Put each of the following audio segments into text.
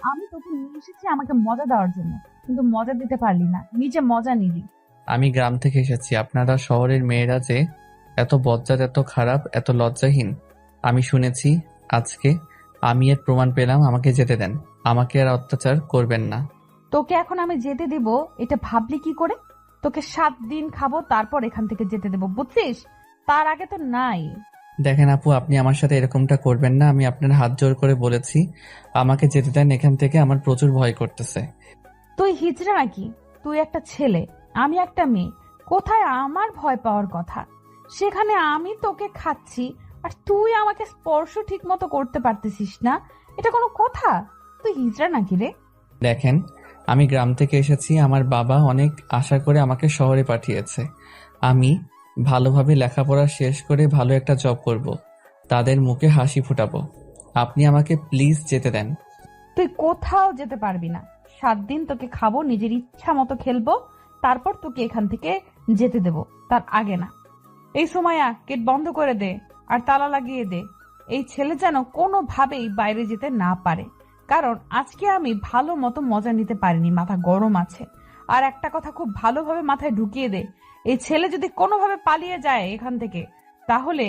আমি তোকে নিয়ে এসেছি আমাকে মজা দেওয়ার জন্য, কিন্তু মজা দিতে পারলি না, নিজে মজা নিলি। আমি গ্রাম থেকে এসেছি, আপনারা শহরের মেয়েরা যে এত বজ্জাত, এত খারাপ, এত লজ্জাহীন আমি শুনেছি। আজকে আমি এর প্রমাণ পেলাম। আমাকে যেতে দেন, আমাকে আর অত্যাচার করবেন না। তোকে এখন আমি যেতে দেব, এটা ভাবলি কি করে? তোকে 7 দিন খাবো, তারপর এখান থেকে যেতে দেবো, বুঝছিস? তার আগে তো নাই। দেখেন আপু, আপনি আমার সাথে এরকমটা করবেন না। আমি আপনার হাত জোর করে বলেছি আমাকে যেতে দেন এখান থেকে, আমার প্রচুর ভয় করতেছে। তুই হিজড়া নাকি? তুই একটা ছেলে, আমি একটা মেয়ে। কোথায় আমার ভয় পাওয়ার কথা? সেখানে আমি তোকে খাচ্ছি, আর তুই আমাকে স্পর্শ ঠিক মতো করতে পারতেছিস না। এটা কোনো কথা? তুই হিজড়া নাকি রে? দেখেন, আমি গ্রাম থেকে এসেছি, আমার বাবা অনেক আশা করে আমাকে শহরে পাঠিয়েছে। আমি ভালোভাবে লেখাপড়া শেষ করে ভালো একটা জব করব, তাদের মুখে হাসি ফুটাবো। আপনি আমাকে প্লিজ যেতে দেন। তুই কোথাও যেতে পারবি না। 7 দিন তোকে খাবো, নিজের ইচ্ছা মতো খেলবো, তারপর তোকে এখান থেকে যেতে দেব, তার আগে না। এই সময়া গেট বন্ধ করে দে, আর তালা লাগিয়ে দে। এই ছেলে যেন কোনোভাবেই বাইরে যেতে না পারে, কারণ আজকে আমি ভালো মতো মজা নিতে পারিনি, মাথা গরম আছে। আর একটা কথা খুব ভালোভাবে মাথায় ঢুকিয়ে দে, এই ছেলে যদি কোনোভাবে পালিয়ে যায় এখান থেকে, তাহলে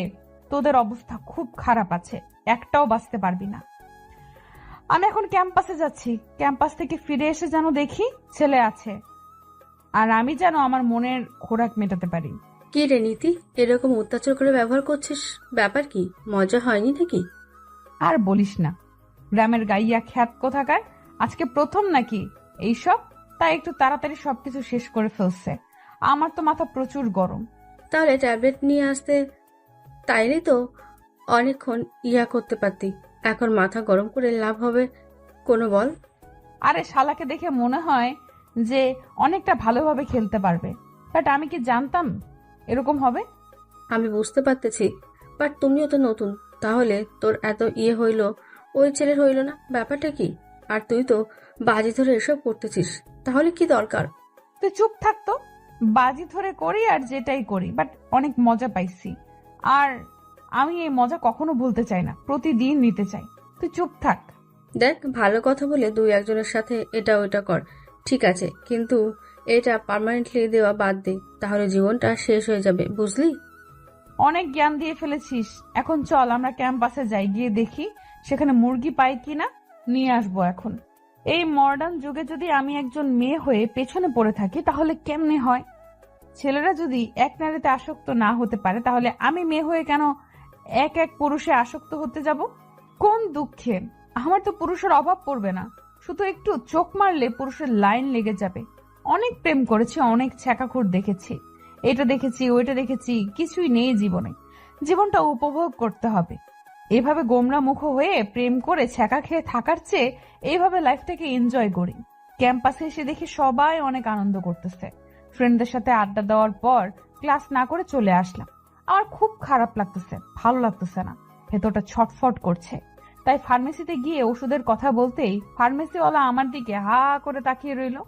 তোদের অবস্থা খুব খারাপ আছে, একটাও বাঁচতে পারবি না। আমি এখন ক্যাম্পাসে যাচ্ছি, ক্যাম্পাস থেকে ফিরে এসে যেন দেখি ছেলে আছে, আর আমি যেন আমার মনের খোরাক মেটাতে পারি। কি রে নীতি, এরকম অত্যাচার করে ব্যবহার করছিস? ব্যাপার কি, মজা হয়নি নাকি? আর বলিস না, গ্রামের গাইয়া খ্যাত কোথাকার, আজকে প্রথম নাকি এইসব, তাই একটু তাড়াতাড়ি সবকিছু শেষ করে ফেলছে। আমার তো মাথা প্রচুর গরম। তাহলে ট্যাবলেট নিয়ে আসতে, তাইলে তো অনেকক্ষণ করতে পারতি। এখন মাথা গরম করে লাভ হবে কোনো বল? আরে শালাকে দেখে মনে হয় যে অনেকটা ভালোভাবে খেলতে পারবে, বাট আমি কি জানতাম এরকম হবে? আমি বুঝতে পারতেছি, বাট তুমিও তো নতুন। তাহলে তোর এত হইলো, ওই ছেলের হইলো না? ব্যাপারটা কি? আর তুই তো বাজি ধরে এসব করতেছিস, তাহলে কি দরকার? তুই চুপ থাকতো। বাজি ধরে করি আর যেটাই করি, বাট অনেক মজা পাইছি। আর আমি এই মজা কখনো ভুলতে চাই না, প্রতিদিন নিতে চাই। তুই চুপ থাক। দেখ, ভালো কথা বলে দুই একজনের সাথে এটা ওইটা কর, ঠিক আছে, কিন্তু এটা পার্মানেন্টলি দেওয়া বাদ দে, তাহলে জীবনটা শেষ হয়ে যাবে, বুঝলি? অনেক জ্ঞান দিয়ে ফেলেছিস, এখন চল আমরা ক্যাম্পাসে যাই, গিয়ে দেখি সেখানে মুরগি পাই কিনা, নিয়ে আসবো এখন। এই মডার্ন যুগে যদি আমি একজন মেয়ে হয়ে পেছনে পড়ে থাকি তাহলে কেমনে হয়? ছেলেরা যদি এক নারীতে আসক্ত না হতে পারে, তাহলে আমি মেয়ে হয়ে কেন এক এক পুরুষে আসক্ত হতে যাব? কোন দুঃখে! আমার তো পুরুষের অভাব পড়বে না, শুধু একটু চোখ মারলে পুরুষের লাইন লেগে যাবে। অনেক প্রেম করেছি, অনেক ছ্যাঁকাখোর দেখেছি, এটা দেখেছি ওইটা দেখেছি, কিছুই নেই জীবনে। জীবনটা উপভোগ করতে হবে। এভাবে গোমরা মুখ হয়ে প্রেম করে ছ্যাঁকা খেয়ে থাকার চেয়ে এইভাবে লাইফটাকে এনজয় করি। ক্যাম্পাসে এসে দেখি সবাই অনেক আনন্দ করতেছে। ফ্রেন্ডদের সাথে আড্ডা দেওয়ার পর ক্লাস না করে চলে আসলাম। আমার খুব খারাপ লাগতেছে, ভালো লাগতেছে না, ভেতরটা ছটফট করছে। তাই ফার্মেসিতে গিয়ে ওষুধের কথা বলতেই ফার্মেসিওয়ালা আমার দিকে হা করে তাকিয়ে রইল।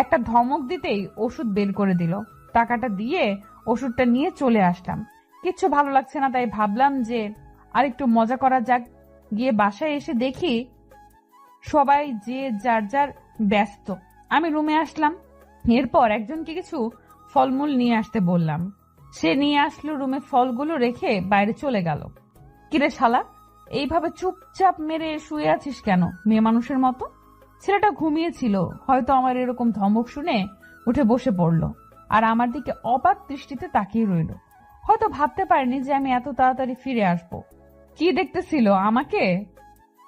একটা ধমক দিতেই ওষুধ বের করে দিল। টাকাটা দিয়ে ওষুধটা নিয়ে চলে আসলাম। কিচ্ছু ভালো লাগছে না, তাই ভাবলাম যে আর একটু মজা করা যাক। গিয়ে বাসায় এসে দেখি সবাই যে যার যার ব্যস্ত। আমি রুমে আসলাম, এরপর একজনকে কিছু ফলমূল নিয়ে আসতে বললাম। সে নিয়ে আসলো, রুমে ফলগুলো রেখে বাইরে চলে গেল। কিরে শালা, এইভাবে চুপচাপ মেরে শুয়ে আছিস কেন মেয়ে মানুষের মতো? ছেলেটা ঘুমিয়েছিল, হয়তো আমার এরকম ধমক শুনে উঠে বসে পড়লো, আর আমার দিকে অবাক দৃষ্টিতে তাকিয়ে রইল। হয়তো ভাবতে পারেনি যে আমি এত তাড়াতাড়ি ফিরে আসব। কি দেখতেছিল আমাকে?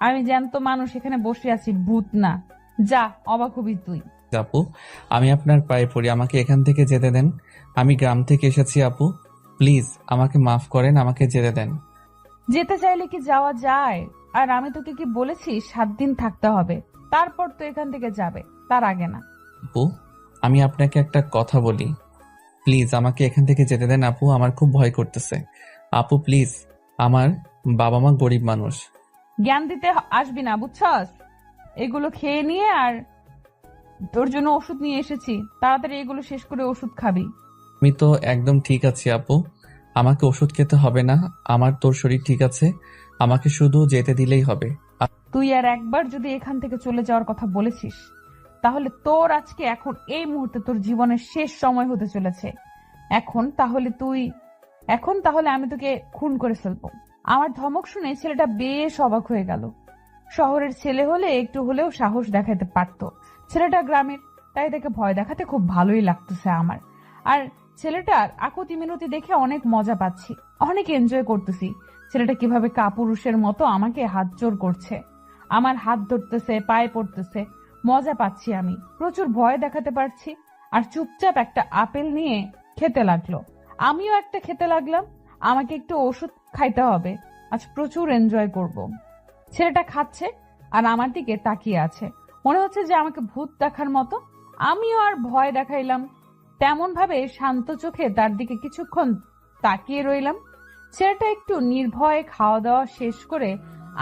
আমি জ্যান্ত মানুষ এখানে বসে আছি, ভূত না। যা, অবাক হবি তুই। আপু, আমি আপনার পায়ে পড়ি, আমাকে এখান থেকে যেতে দেন। আমি গ্রাম থেকে এসেছি আপু, প্লিজ আমাকে মাফ করেন, আমাকে যেতে দেন। যেতে চাইলে কি যাওয়া যায়? আর আমি তোকে কি বলেছি 7 দিন থাকতে হবে, তারপর তো এখান থেকে যাবে, তার আগে না। আপু, আমি আপনাকে একটা কথা বলি, প্লিজ আমাকে এখান থেকে যেতে দেন আপু, আমার খুব ভয় করতেছে। আপু প্লিজ, আমার বাবা মা গরিব মানুষ। জ্ঞান দিতে আসবি না, বুঝছস? এগুলো খেয়ে নিয়ে, আর তোর জন্য ওষুধ নিয়ে এসেছি, তাড়াতাড়ি এগুলো শেষ করে ওষুধ খাবি। আমি তো একদম ঠিক আছি আপু, আমাকে ওষুধ খেতে হবে না, আমার তোর শরীর ঠিক আছে, আমাকে শুধু যেতে দিলেই হবে। তুই আর একবার যদি এখান থেকে চলে যাওয়ার কথা বলেছিস, তাহলে তোর আজকে এখন এই মুহূর্তে তোর জীবনের শেষ সময় হতে চলেছে। এখন তাহলে আমি তোকে খুন করে ফেলবো। আমার ধমক শুনে ছেলেটা বেশ অবাক হয়ে গেল। শহরের ছেলে হলে একটু হলেও সাহস দেখাতে পারতো, ছেলেটা গ্রামের, তাই তাকে ভয় দেখাতে খুব ভালোই লাগতেছে আমার। আর ছেলেটার আকুতি মিনতি দেখে অনেক মজা পাচ্ছি, অনেক এনজয় করতেছি। ছেলেটা কিভাবে কাপুরুষের মতো আমাকে হাত জোর করছে, আমার হাত ধরতেছে, পায়ে পড়তেছে, মজা পাচ্ছি আমি। প্রচুর ভয় দেখাতে পারছি। আর চুপচাপ একটা আপেল নিয়ে খেতে লাগলো, আমিও একটা খেতে লাগলাম। আমাকে একটু ওষুধ খাইতে হবে, আজ প্রচুর এনজয় করব। ছেলেটা খাচ্ছে আর আমার দিকে তাকিয়ে আছে, মনে হচ্ছে যে আমাকে ভূত দেখার মতো। আমিও আর ভয় দেখাইলাম, তেমন ভাবে শান্ত চোখে তার দিকে কিছুক্ষণ তাকিয়ে রইলাম। ছেলেটা একটু নির্ভয়ে খাওয়া দাওয়া শেষ করে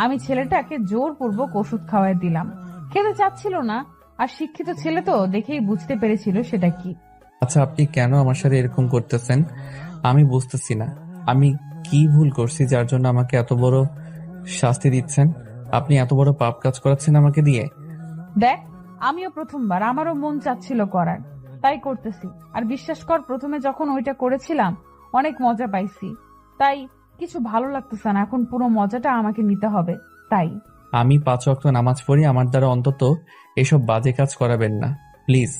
আমি ছেলেটাকে জোরপূর্বক ওষুধ খাওয়াই দিলাম। খেতে চাচ্ছিল না, আর শিক্ষিত ছেলে তো দেখেই বুঝতে পেরেছিল সেটা কি। আচ্ছা, আপনি কেন আমার সাথে এরকম করতেছেন? আমি বুঝতেছি না আমি কি ভুল করছি যার জন্য আমাকে এত বড় শাস্তি দিচ্ছেন। আপনি এত বড় পাপ কাজ করাচ্ছেন আমাকে দিয়ে। দেখ, আমিও প্রথমবার, আমারও মন চাচ্ছিল করার, তাই করতেছি। আর বিশ্বাস কর, প্রথমে যখন ওইটা করেছিলাম অনেক মজা পাইছি, তাই কিছু ভালো লাগতেছে না। এখন পুরো মজাটা আমাকে নিতে হবে, তাই। আমি 5 ওয়াক্ত নামাজ পড়ি, আমার দ্বারা অন্তত এসব বাজে কাজ করাবেন না প্লিজ।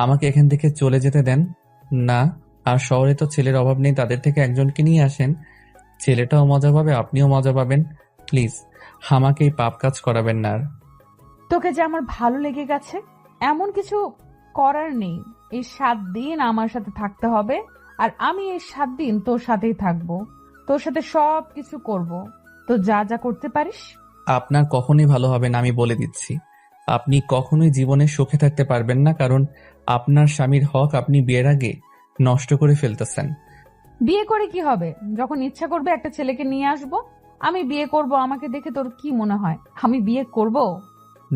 আমাকে এখান থেকে চলে যেতে দেন না। আর শহরে তো ছেলের অভাব নেই, তাদের থেকে একজনকে নিয়ে আসেন, ছেলেটাও মজা পাবে, আপনিও মজা পাবেন। প্লিজ আমাকে এই পাপ কাজ করাবেন না আর। তোকে যে আমার ভালো লেগে গেছে, এমন কিছু করার নেই। এই 7 দিন আমার সাথে থাকতে হবে, আর আমি এই 7 দিন তোর সাথেই থাকবো, তোর সাথে সব কিছু করবো, তো যা যা করতে পারিস। আপনার কখনোই ভালো হবে না, আমি বলে দিচ্ছি। আপনি কখনোই জীবনে সুখে থাকতে পারবেন না, কারণ আপনার স্বামীর হক আপনি বিয়ের আগে নষ্ট করে ফেলতেছেন। বিয়ে করে কি হবে? যখন ইচ্ছা করবে একটা ছেলেকে নিয়ে আসবো, আমি বিয়ে করব। আমাকে দেখে তোর কি মনে হয় আমি বিয়ে করব?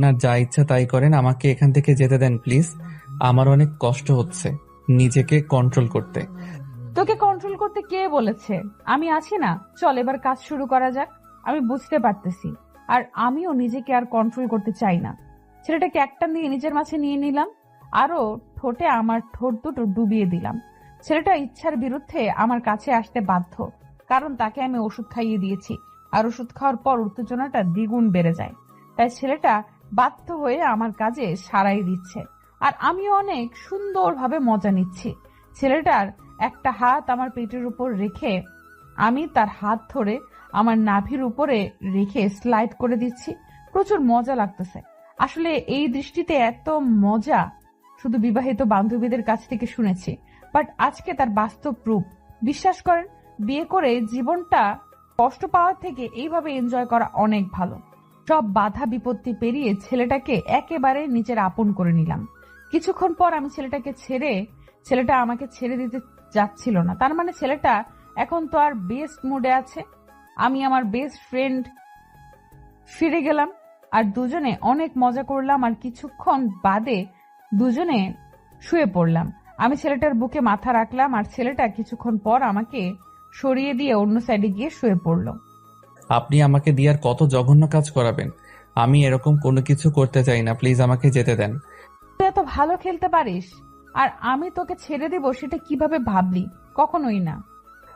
না, যা ইচ্ছা তাই করেন, আমাকে এখান থেকে যেতে দেন প্লিজ। আমার অনেক কষ্ট হচ্ছে নিজেকে কন্ট্রোল করতে। তোকে কন্ট্রোল করতে কে বলেছে? আমি আছি না, চল এবার কাজ শুরু করা যাক। আমি বুঝতে পারতেছি, আর আমিও নিজেকে আর কন্ট্রোল করতে চাই না। ছেলেটাকে একটা নিয়ে নিজের মাঝে নিয়ে নিলাম, আরো ঠোঁটে আমার ঠোঁট দুটো ডুবিয়ে দিলাম। ছেলেটা ইচ্ছার বিরুদ্ধে আমার কাছে আসতে বাধ্য, কারণ তাকে আমি ওষুধ খাইয়ে দিয়েছি, আর ওষুধ খাওয়ার পর উত্তেজনাটা দ্বিগুণ বেড়ে যায়। তাই ছেলেটা বাধ্য হয়ে আমার কাজে সাড়াই দিচ্ছে, আর আমিও অনেক সুন্দরভাবে মজা নিচ্ছি। ছেলেটার একটা হাত আমার পেটের উপর রেখে আমি তার হাত ধরে আমার নাভির উপরে রেখে স্লাইড করে দিচ্ছি। প্রচুর মজা লাগতেছে। আসলে এই দৃষ্টিতে এত মজা শুধু বিবাহিত বান্ধবীদের কাছ থেকে শুনেছি, বাট আজকে তার বাস্তব রূপ। বিশ্বাস করেন, বিয়ে করে জীবনটা কষ্ট পাওয়ার থেকে এইভাবে এনজয় করা অনেক ভালো। সব বাধা বিপত্তি পেরিয়ে ছেলেটাকে একেবারে নিজের আপন করে নিলাম। কিছুক্ষণ পর আমি ছেলেটা আমাকে ছেড়ে দিতে যাচ্ছিল না। তার মানে ছেলেটা এখন তো আর বেস্ট মুডে আছে। আমি আমার বেস্ট ফ্রেন্ড ফিরে গেলাম, আর দুজনে অনেক মজা করলাম। আর কিছুক্ষণ বাদে দুজনে শুয়ে পড়লাম। আমি ছেলেটার বুকে মাথা রাখলাম, আর ছেলেটা কিছুক্ষণ পর আমাকে সরিয়ে দিয়ে অন্য সাইডে গিয়ে শুয়ে পড়লো। আপনি আমাকে দিয়ে আর কত জঘন্য কাজ করাবেন? আমি এরকম কোনো কিছু করতে চাই না, প্লিজ আমাকে যেতে দেন। তুই এত ভালো খেলতে পারিস, আর আমি তোকে ছেড়ে দেব সেটা কিভাবে ভাবলি? কখনোই না।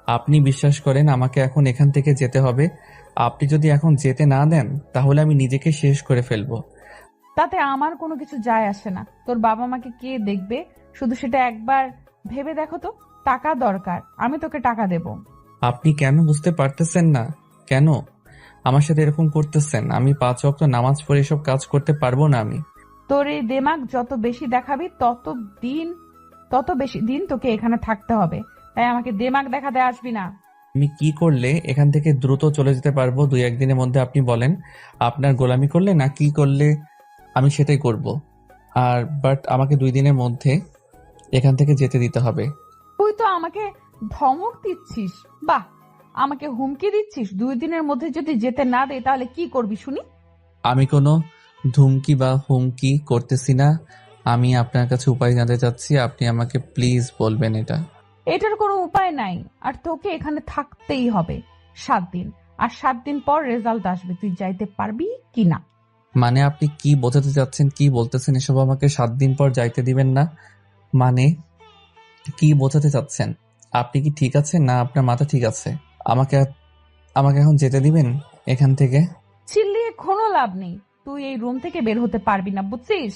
আপনি বিশ্বাস করেন আমাকে এখন এখান থেকে যেতে হবে। আপনি যদি এখন যেতে না দেন তাহলে আমি নিজেকে শেষ করে ফেলবো। তাতে আমার কোনো কিছু যায় আসে না। তোর বাবা মাকে কে দেখবে? শুধু সেটা একবার ভেবে দেখো তো। টাকা দরকার, আমি তোকে টাকা দেব। আপনি কেন বুঝতে পারতেছেন না? কেন আমার সাথে এরকম করতেছেন? আমি 5 ওয়াক্ত নামাজ পড়ে এসব কাজ করতে পারবো না আমি। তোর এই দেমাগ যত বেশি দেখাবি তত বেশি দিন তোকে এখানে থাকতে হবে। তাই আমাকে দেমাগ দেখাতে আসবি না। আমি কি করলে এখান থেকে দ্রুত চলে যেতে পারবো 2-1 দিনের মধ্যে? আপনি বলেন, আপনার গোলামি করলে না কি করলে আমি সেটাই করব। আর বাট আমাকে 2 দিনের মধ্যে এখান থেকে যেতে দিতে হবে। তুই তো আমাকে ধমক দিচ্ছিস। বাহ, আমাকে হুমকি দিচ্ছিস? 2 দিনের মধ্যে যদি যেতে না দে তাহলে কি করবি শুনি? আমি কোনো ধুমকি বা হুমকি করতেছি না, আমি আপনার কাছে উপায় জানতে চাচ্ছি। আপনি আমাকে প্লিজ বলবেন এটা। এটার কোনো উপায় নাই, আর তোকে এখানে থাকতেই হবে 7 দিন। আর 7 দিন পর রেজাল্ট আসবে, তুই যাইতে পারবি কি না। মানে আপনি কি বোঝাতে চাচ্ছেন, কি বলতেছেন এসব? আমাকে 7 দিন পর যাইতে দিবেন না মানে কি বোঝাতে চাচ্ছেন? আপনি কি ঠিক আছেন না আপনার মাথা ঠিক আছে? আমাকে আমাকে এখন যেতে দিবেন এখান থেকে? চিল্লিয়ে কোনো লাভ নেই। তুই এই রুম থেকে বের হতে পারবি না, বুঝছিস?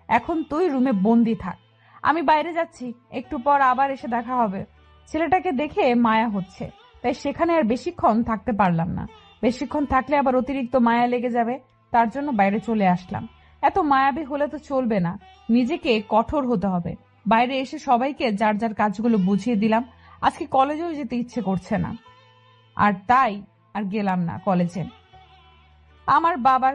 এখন তুই রুমে বন্দি থাক। আমি বাইরে যাচ্ছি, একটু পর আবার এসে দেখা হবে। ছেলেটাকে দেখে মায়া হচ্ছে, তাই সেখানে আর বেশিক্ষণ থাকতে পারলাম না। বেশিক্ষণ থাকলে আবার অতিরিক্ত মায়া লেগে যাবে, তার জন্য বাইরে চলে আসলাম। এত মায়াবী হলে তো চলবে না, নিজেকে কঠোর হতে হবে। বাইরে এসে সবাইকে যার যার কাজগুলো বুঝিয়ে দিলাম। আজকে কলেজেও যেতে ইচ্ছে করছে না, আর তাই আর গেলাম না কলেজে।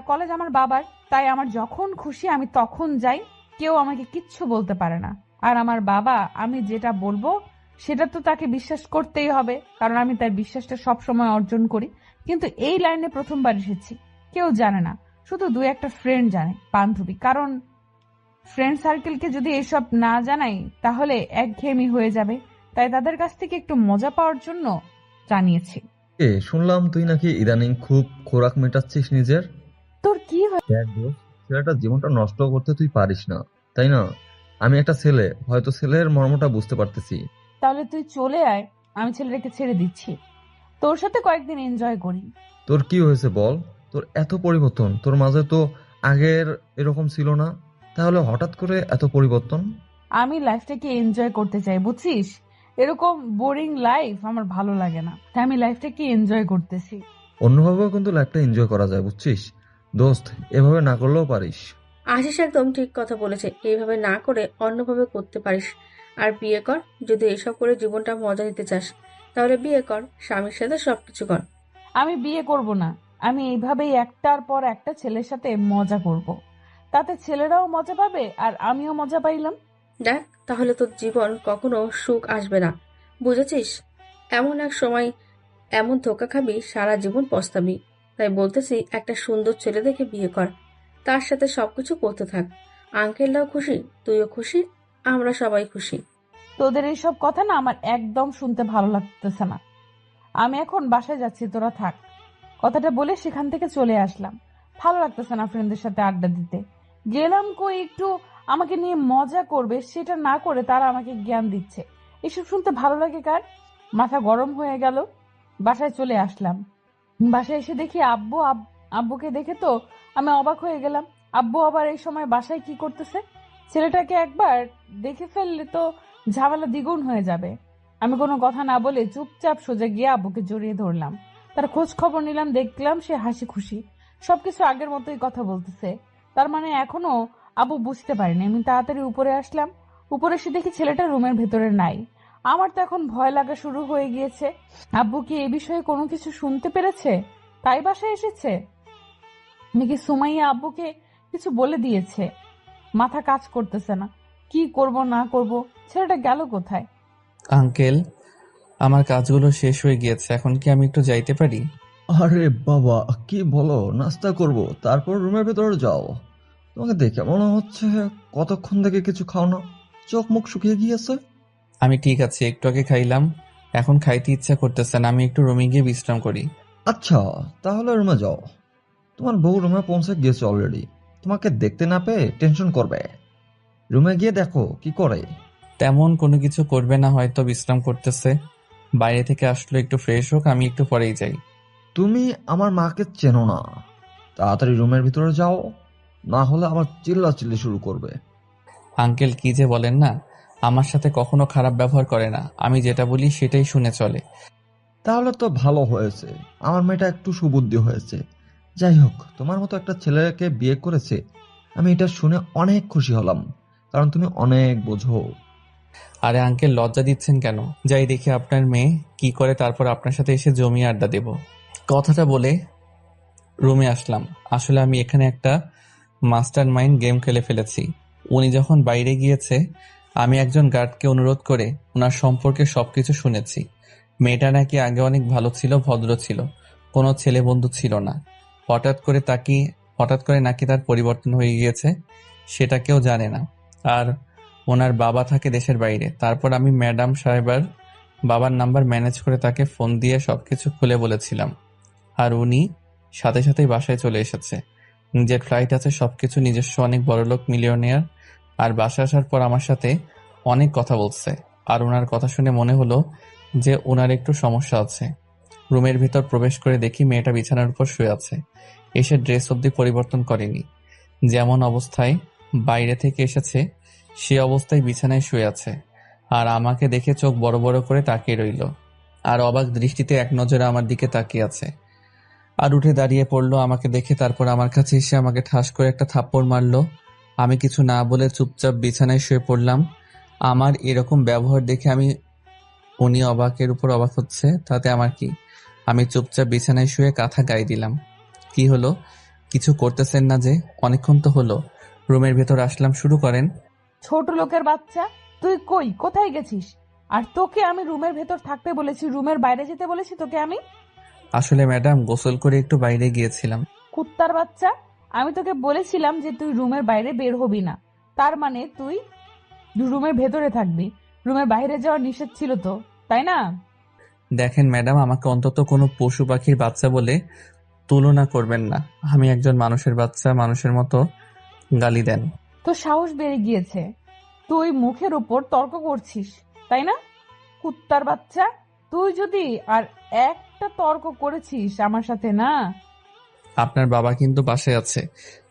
কলেজ আমার বাবার, তাই আমার যখন খুশি আমি তখন যাই। কেউ আমাকে কিচ্ছু বলতে পারে না। আর আমার বাবা, আমি যেটা বলবো সেটা তো তাকে বিশ্বাস করতেই হবে, কারণ আমি তার বিশ্বাসটা সব সময় অর্জন করি। কিন্তু এই লাইনে প্রথমবার এসেছি, কেউ জানে না, শুধু 2-1টা ফ্রেন্ড জানে, বান্ধবী। কারণ ফ্রেন্ড সার্কেলকে যদি এসব না জানাই তাহলে একঘেয়েমি হয়ে যাবে, তাই তাদের কাছ থেকে একটু মজা পাওয়ার জন্য জানিয়েছি। শুনলাম তুই নাকি ইদানিং খুব খোরাক মেটাচ্ছিস নিজের। তোর কি হয়? দেখ দোস্ত, ছেলেটার জীবনটা নষ্ট করতে তুই পারিস না, তাই না? আমি একটা ছেলে, হয়তো ছেলের মর্মটা বুঝতে পারতেছি। তাহলে তুই চলে আয়, আমি ছেলেটাকে ছেড়ে দিচ্ছি, তোর সাথে কয়েকদিন এনজয় করি। তোর কি হয়েছে বল? তোর এত পরিবর্তন, তোর মাঝে তো আগের এরকম ছিল না, তাহলে হঠাৎ করে এত পরিবর্তন? আমি লাইফটাকে এনজয় করতে চাই, বুঝছিস? এরকম বোরিং লাইফ আমার ভালো লাগে না, তাই আমি লাইফটাকে এনজয় করতেছি। অন্যভাবেও কিন্তু লাইফটা এনজয় করা যায়, বুঝছিস দোস্ত? এভাবে না করলেও পারিস। আশিস একদম ঠিক কথা বলেছে, এইভাবে না করে অন্যভাবে করতে পারিস। আর বিয়ে কর, যদি এসব করে জীবনটা মজা দিতে চাস তাহলে বিয়ে কর, স্বামীর সাথে সবকিছু কর। আমি বিয়ে করব না, আমি এইভাবেই একটার পর একটা ছেলের সাথে মজা করব। তাতে ছেলেরাও মজা পাবে আর আমিও মজা পাইলাম। দেখ, তাহলে তোর জীবন কখনো সুখ আসবে না, বুঝেছিস? এমন এক সময় এমন ধোকা খাবি, সারা জীবন পস্তাবি। তাই বলতেছি, একটা সুন্দর ছেলে দেখে বিয়ে কর, তার সাথে সবকিছু করতে থাক। আঙ্কেলরাও খুশি, তুইও খুশি, আমরা সবাই খুশি। তোদের এইসব কথা না আমার একদম শুনতে ভালো লাগতেছে না। আমি এখন বাসায় যাচ্ছি, তোরা থাক। কথাটা বলে সেখান থেকে চলে আসলাম। ভালো লাগতেছে না ফ্রেন্ডদের সাথে আড্ডা দিতে। গেলাম কই একটু আমাকে নিয়ে মজা করবে, সেটা না করে তারা আমাকে জ্ঞান দিচ্ছে। এসব শুনতে ভালো লাগে কার? মাথা গরম হয়ে গেল। বাসায় চলে আসলাম। বাসায় এসে দেখি আব্বুকে দেখে তো আমি অবাক হয়ে গেলাম। আব্বু আবার এই সময় বাসায় কি করতেছে? ছেলেটাকে একবার দেখে ফেললে তো ঝামেলা দ্বিগুণ হয়ে যাবে। আমি কোনো কথা না বলে চুপচাপ সোজা গিয়ে আব্বুকে জড়িয়ে ধরলাম। তার খোঁজ খবর নিলাম, দেখলাম সে হাসি খুশি, সবকিছু আগের মতোই কথা বলতেছে। তার মানে এখনো আব্বু বুঝতে পারেনি। আমি তাড়াতাড়ি উপরে আসলাম। উপরে এসে দেখি ছেলেটা রুমের ভেতরে নাই। আমার তো এখন ভয় লাগা শুরু হয়ে গিয়েছে। আব্বু কি এ বিষয়ে কোনো কিছু শুনতে পেরেছে, তাই বাসায় এসেছে? নাকি সুমাইয়া আব্বুকে কিছু বলে দিয়েছে? মাথা কাজ করতেছে না, কি করব না করব। ছেলেটা গেল কোথায়? আঙ্কেল, আমার কাজগুলো শেষ হয়ে গিয়েছে, এখন কি আমি একটু যাইতে পারি? আরে বাবা, কি বলো? নাস্তা করব, তারপর রুমের ভেতরে যাও। তোমাকে দেখে মনে হচ্ছে কতক্ষণ থেকে কিছু খাও না, চোখ মুখ শুকিয়ে গিয়েছে। আমি ঠিক আছি, একটু আগে খাইলাম, এখন খাইতে ইচ্ছা করতেছে না, আমি একটু রুমে গিয়ে বিশ্রাম করি। আচ্ছা, তাহলে রুমে যাও। তোমার বউ রুমে পৌঁছে গিয়েছে অলরেডি, তোমাকে দেখতে না পেয়ে টেনশন করবে। রুমে গিয়ে দেখো কি করে। তেমন কোনো কিছু করবে না, হয়তো বিশ্রাম করতেছে। বাইরে থেকে আসলো, একটু ফ্রেশ হোক, আমি একটু পরেই যাই। তুমি আমার মাকে চেনো না, তাড়াতাড়ি রুমের ভিতরে যাও, না হলে আবার চিল্লাচিল্লি শুরু করবে। আঙ্কেল কি যে বলেন না, আমার সাথে কখনো খারাপ ব্যবহার করে না, আমি যেটা বলি সেটাই শুনে চলে। তাহলে তো ভালো হয়েছে, আমার মেয়েটা একটু সুবুদ্ধি হয়েছে। যাই হোক, তোমার মতো একটা ছেলেকে বিয়ে করেছে, আমি এটা শুনে অনেক খুশি হলাম, কারণ তুমি অনেক বোঝো। আরে আঙ্কেল, লজ্জা দিচ্ছেন কেন? যাই দেখি আপনার মেয়ে কি করে, তারপর আপনার সাথে এসে জমিয়ে আড্ডা দেব। কথাটা বলে রুমে আসলাম। আসলে আমি এখানে একটা মাস্টার মাইন্ড গেম খেলে ফেলেছি। উনি যখন বাইরে গিয়েছে, আমি একজন গার্ডকে অনুরোধ করে ওনার সম্পর্কে সবকিছু শুনেছি। মেয়েটা নাকি আগে অনেক ভালো ছিল, ভদ্র ছিল, কোনো ছেলে বন্ধু ছিল না। হঠাৎ করে নাকি তার পরিবর্তন হয়ে গিয়েছে, সেটা কেউ জানে না। আর ওনার বাবা থাকে দেশের বাইরে। তারপর আমি ম্যাডাম সাহেবার বাবার নাম্বার ম্যানেজ করে তাকে ফোন দিয়ে সবকিছু খুলে বলেছিলাম, আর উনি সাথে সাথেই বাসায় চলে এসেছে। নিজের ফ্লাইট আছে, সবকিছু নিজস্ব, অনেক বড়লোক মিলিয়নিয়ার। আর বাসা আসার পর আমার সাথে অনেক কথা বলছে। আর ওনার কথা শুনে মনে হলো যে ওনার একটু সমস্যা আছে। রুমের ভিতর প্রবেশ করে দেখি মেয়েটা বিছানার উপর শুয়ে আছে। এসে ড্রেস অবধি পরিবর্তন করেনি, যেমন অবস্থায় বাইরে থেকে এসেছে সে অবস্থায় বিছানায় শুয়ে আছে। আর আমাকে দেখে চোখ বড় বড় করে তাকিয়ে রইল, আর অবাক দৃষ্টিতে এক নজরে আমার দিকে তাকিয়ে আছে। আর উঠে দাঁড়িয়ে পড়লো আমাকে দেখে, তারপর আমার কাছে এসে আমাকে ঠাস করে একটা থাপ্পড় মারলো। আমি কিছু না বলে চুপচাপ বিছানায় শুয়ে পড়লাম। আমার এরকম ব্যবহার দেখে উনি অবাকের উপর অবাক হচ্ছে, তাতে আমার কি? আমি চুপচাপ বিছানায় শুয়ে কাঁথা গায়ে দিলাম। কি হলো? কিছু করতেছেন না যে? অনেকক্ষণ তো হলো। রুমের ভেতর আসলাম, শুরু করেন। ছোট লোকের বাচ্চা, তুই কোথায় গেছিস? আর তোকে আমি রুমের ভেতর থাকতে বলেছি, রুমের বাইরে যেতে বলেছি তোকে আমি? আসলে ম্যাডাম, গোসল করে একটু বাইরে গিয়েছিলাম। কুত্তার বাচ্চা, আমি তোকে বলেছিলাম যে তুই রুমের বাইরে বের হবি না। তার মানে তুই রুমের ভেতরে থাকবি। রুমের বাইরে যাওয়া নিষেধ ছিল তো, তাই না? দেখেন ম্যাডাম, আমাকে অন্তত কোনো পশু পাখির বাচ্চা বলে তুলনা করবেন না। আমি একজন মানুষের বাচ্চা, মানুষের মতো গালি দেন। তোর সাহস বেড়ে গিয়েছে, তুই মুখের উপর তর্ক করছিস, তাই না? কুত্তার বাচ্চা, তুই যদি আর একটা তর্ক করেছিস আমার সাথে না। আপনার বাবা কিন্তু বাসায় আছে,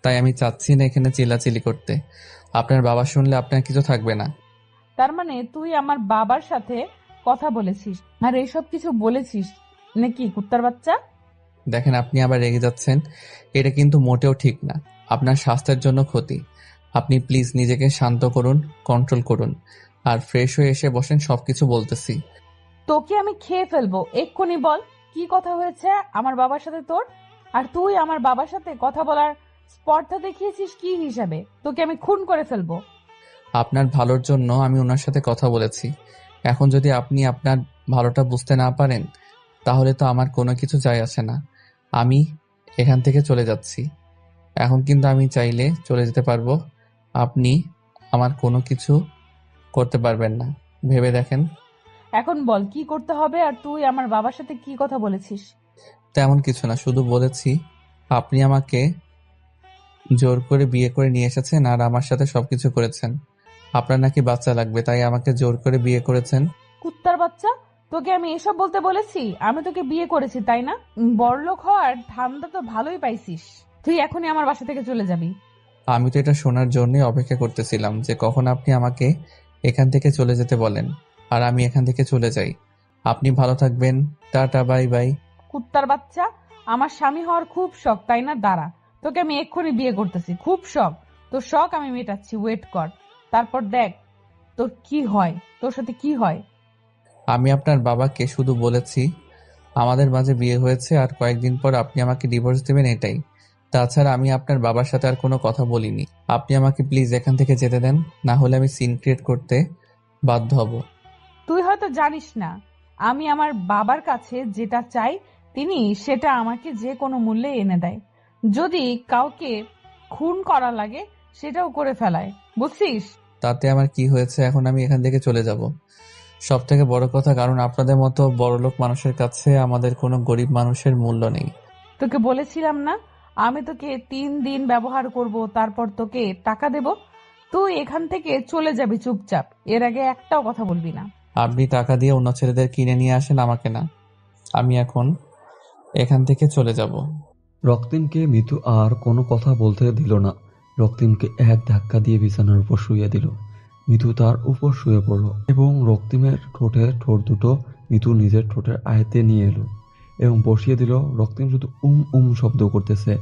তাই আমি চাচ্ছি না এখানে চিল্লাচিল্লি করতে। আপনার বাবা শুনলে আপনার কিছু থাকবে না। তার মানে তুই আমার বাবার সাথে কথা বলেছিস আর এইসব কিছু বলেছিস নাকি কুত্তার বাচ্চা? দেখেন, আপনি আবার রেগে যাচ্ছেন। এটা কিন্তু মোটেও ঠিক না, আপনার স্বাস্থ্যের জন্য ক্ষতি। আপনি প্লিজ নিজেকে শান্ত করুন, কন্ট্রোল করুন, আর ফ্রেশ হয়ে এসে বসেন, সবকিছু বলতেছি। তোকে আমি খেয়ে ফেলবো, এক্ষুনি বল কি কথা হয়েছে আমার বাবার সাথে তোর? আর তুই আমার বাবার সাথে কথা বলার স্পর্ধা দেখিয়েছিস কি হিসাবে? তোকে আমি খুন করে ফেলবো। আপনার ভালোর জন্য আমি ওনার সাথে কথা বলেছি। এখন যদি আপনি আপনার ভালোটা বুঝতে না পারেন, তাহলে তো আমার কোনো কিছু যায় আসে না। আমি এখান থেকে চলে যাচ্ছি। এখন কিন্তু আমি চাইলে চলে যেতে পারবো। আপনি আমার কোনো কিছু করতে পারবেন না, ভেবে দেখেন। এখন বল কি করতে হবে, আর তুই আমার বাবার সাথে কি কথা বলেছিস? তেমন কিছু না, শুধু বলেছি আপনি আমাকে জোর করে বিয়ে করে নিয়ে এসেছেন আর আমার সাথে সবকিছু করেছেন। আপনার নাকি বাচ্চা লাগবে, তাই আমাকে জোর করে বিয়ে করেছেন। কুত্তার বাচ্চা, তোকে আমি এসব বলতে বলেছি? আমি তোকে বিয়ে করেছি তাই না? বড়লোক হওয়ার ধান্দা তো ভালোই পাইছিস। তুই এখনই আমার বাসা থেকে চলে যাবি। আমি তো এটা শোনার জন্যই অপেক্ষা করতেছিলাম যে কখন আপনি আমাকে এখান থেকে চলে যেতে বলেন, আর আমি এখান থেকে চলে যাই। আপনি ভালো থাকবেন, টাটা, বাই বাই। কুত্তার বাচ্চা, আমার স্বামী হওয়ার খুব শখ তাই না? দাঁড়া, তোকে আমি এক্ষুনি বিয়ে করতেছি, খুব শখ। তোর শখ আমি মেটাচ্ছি, ওয়েট কর। তারপর দেখ তোর কি হয়, তোর সাথে কি হয়। আমি আপনার বাবাকে শুধু বলেছি আমাদের মাঝে বিয়ে হয়েছে আর কয়েকদিন পর আপনি আমাকে ডিভোর্স দেবেন, এটাই। তাছাড়া আমি আপনার বাবার সাথে আর কোনো কথা বলিনি। আপনি আমাকে প্লিজ এখান থেকে যেতে দেন, না হলে আমি সিন ক্রিয়েট করতে বাধ্য হব। তুই হয়তো জানিস না, আমি আমার বাবার কাছে যেটা চাই তিনি সেটা আমাকে যে কোনো মূল্যে এনে দেয়। যদি কাউকে খুন করা লাগে সেটাও করে ফেলায়, বুঝছিস? তাতে আমার কি হয়েছে? এখন আমি এখান থেকে চলে যাব। সব থেকে বড় কথা, কারণ আপনাদের মতো বড়লোক মানুষের কাছে আমাদের কোনো গরিব মানুষের মূল্য নেই। তোকে বলেছিলাম না আমি তোকে 3 দিন ব্যবহার করব, তারপর তোকে টাকা দেব। তুই এখান থেকে চলে যাবি চুপচাপ, এর আগে একটাও কথা বলবি না। আপনি টাকা দিয়ে অন্য ছেলেদের কিনে নিয়ে আসেন, আমাকে না। আমি এখন এখান থেকে চলে যাব। রক্তিমকে মিতু আর কোনো কথা বলতে দিল না। রক্তিমকে এক ধাক্কা দিয়ে বিছানার উপর শুইয়ে দিল। মিতু তার উপর শুয়ে পড়ল এবং রক্তিমের ঠোঁটে ঠোঁট দুটো মিতু নিজের ঠোঁটের আয়তে নিয়ে এলো এবং বসিয়ে দিল। রক্তিম শুধু শব্দ করতেছে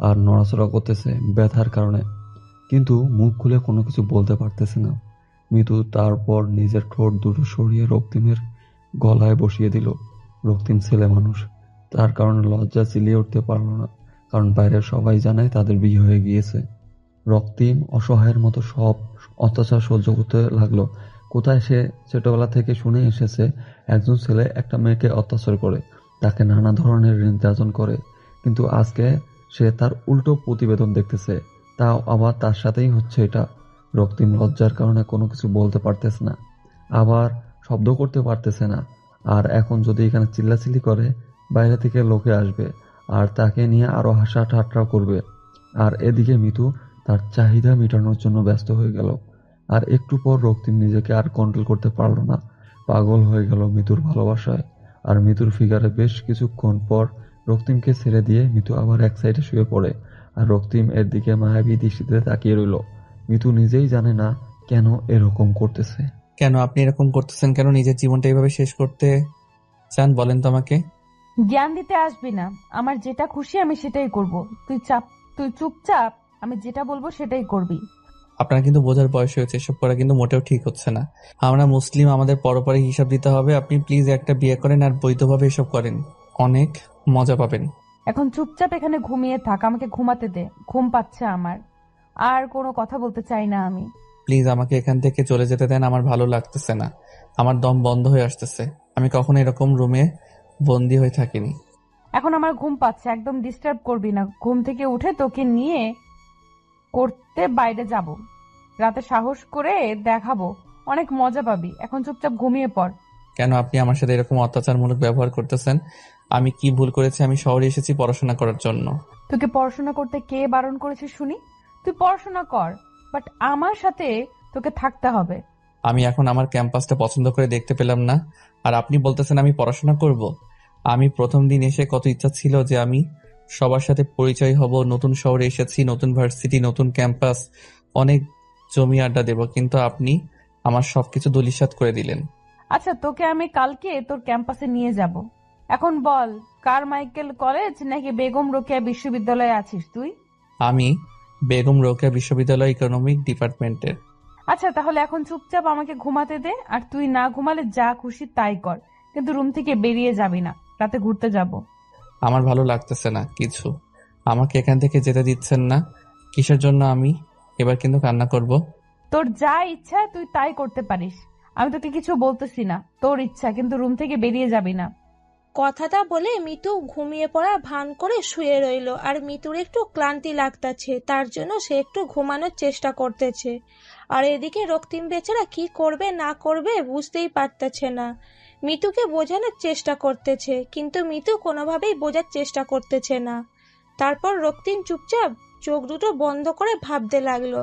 আর নড়াচড়া করতেছে ব্যথার কারণে, কিন্তু মুখ খুলে কোনো কিছু বলতে পারতেছে না। মিতু তারপর নিজের ঠোঁট দুটো সরিয়ে রক্তিমের গলায় বসিয়ে দিল। রক্তিম ছেলে মানুষ, তার কারণে লজ্জা চিলিয়ে উঠতে পারল না, কারণ বাইরের সবাই জানে তাদের বিয়ে হয়ে গিয়েছে। রক্তিম অসহায়ের মতো সব অত্যাচার সহ্য করতে লাগলো। কোথায় সে ছোটবেলা থেকে শুনে এসেছে একজন ছেলে একটা মেয়েকে অত্যাচার করে, তাকে নানা ধরনের নির্যাতন করে, কিন্তু আজকে সে তার উল্টো প্রতিবেদন দেখতেছে, তাও আবার তার সাথেই হচ্ছে এটা। রক্তিম লজ্জার কারণে কোনো কিছু বলতে পারতেছে না, আবার শব্দ করতে পারতেছে না। আর এখন যদি এখানে চিল্লাচিল্লি করে বাইরে থেকে লোকে আসবে আর তাকে নিয়ে আরো হাসা ঠাট্টা করবে। আর এদিকে মিতু তার চাহিদা মেটানোর জন্য ব্যস্ত হয়ে গেল। আর একটু পর রক্তিম নিজেকে আর কন্ট্রোল করতে পারল না, পাগল হয়ে গেল মিতুর ভালোবাসায়। আর মিতুর ফিগারে বেশ কিছুক্ষণ পর রক্তিমকে ছেড়ে দিয়ে মিতু আবার এক সাইডে শুয়ে পড়ে। আর রক্তিম এর দিকে মায়াবী দৃষ্টিতে তাকিয়ে রইল। মিতু নিজেই জানে না কেন এরকম করতেছে। কেন আপনি এরকম করতেছেন? কেন নিজের জীবনটা এইভাবে শেষ করতে চান বলেন তো আমাকে? জ্ঞান দিতে আসবি না। আমার যেটা খুশি আমি সেটাই করব। তুই চুপচাপ, আমি যেটা বলবো সেটাই করবি। আপনার কিন্তু বোঝার বয়স হয়েছে, এসব করা কিন্তু মোটেও ঠিক হচ্ছে না। আমরা মুসলিম, আমাদের পরপরই হিসাব দিতে হবে। আপনি প্লিজ একটা বিয়ে করেন আর বৈধভাবে এসব করেন, অনেক মজা পাবেন। এখন চুপচাপ এখানে ঘুমিয়ে থাক, আমাকে ঘুমাতে দে, ঘুম পাচ্ছে আমার। আর কোনো কথা বলতে চাই না আমি। প্লিজ আমাকে এখান থেকে চলে যেতে দেন, আমার ভালো লাগতেছে না, আমার দম বন্ধ হয়ে আসতেছে। আমি কখনো এরকম রুমে বন্দি হয়ে থাকিনি। এখন আমার ঘুম পাচ্ছে, একদম ডিস্টার্ব করবি না। ঘুম থেকে উঠে তোকে নিয়ে করতে বাইরে যাব, রাতে সাহস করে দেখাবো, অনেক মজা পাবি। এখন চুপচাপ ঘুমিয়ে পড়। কেন আপনি আমার সাথে এরকম অত্যাচারমূলক ব্যবহার করতেছেন? আমি কি ভুল করেছি? আমি শহরে এসেছি পড়াশোনা করার জন্য। তোকে পড়াশোনা করতে কে বারণ করেছে শুনি? তুই পড়াশোনা কর, বাট আমার সাথে তোকে থাকতে হবে। আমি এখন আমার ক্যাম্পাসটা পছন্দ করে দেখতে পেলাম না, আর আপনি বলতেছেন আমি পড়াশোনা করব? আমি প্রথম দিন এসে কত ইচ্ছা ছিল যে আমি সবার সাথে পরিচয় হব, নতুন শহরে এসেছি, নতুন ভার্সিটি, নতুন ক্যাম্পাস, অনেক জমি আড্ডা দেব, কিন্তু আপনি আমার সবকিছু ধূলিসাৎ করে দিলেন। আচ্ছা, তোকে আমি কালকে তোর ক্যাম্পাসে নিয়ে যাব। এখন বল, কারমাইকেল কলেজ নাকি বেগম রোকেয়া বিশ্ববিদ্যালয়ে আছিস তুই? আমি বেগম রোকেয়া বিশ্ববিদ্যালয় ইকোনমিক ডিপার্টমেন্টের। আচ্ছা, তাহলে এখন চুপচাপ আমাকে ঘুমাতে দে। আর তুই না ঘুমালে যা খুশি তাই কর, কিন্তু রুম থেকে বেরিয়ে যাবি না, রাতে ঘুরতে যাব। আমার ভালো লাগতেছে না কিছু, আমাকে এখান থেকে যেতে দিচ্ছেন না। কিসের জন্য? আমি এবার কিন্তু কান্না করব। তোর যা ইচ্ছা তুই তাই করতে পারিস, আমি তোকে কিছু বলতেছি না। তোর ইচ্ছা, কিন্তু রুম থেকে বেরিয়ে যাবি না। কথাটা বলে মিতু ঘুমিয়ে পড়ার ভান করে শুয়ে রইল। আর মিতুর একটু ক্লান্তি লাগতাছে, তার জন্য সে একটু ঘুমানোর চেষ্টা করতেছে। আর এদিকে রক্তিম বেচারা কি করবে না করবে বুঝতেই পারতেছে না। মিতুকে বোঝানোর চেষ্টা করতেছে, কিন্তু মিতু কোনোভাবেই বোঝার চেষ্টা করতেছে না। তারপর রক্তিম চুপচাপ চোখ দুটো বন্ধ করে ভাবতে লাগলো।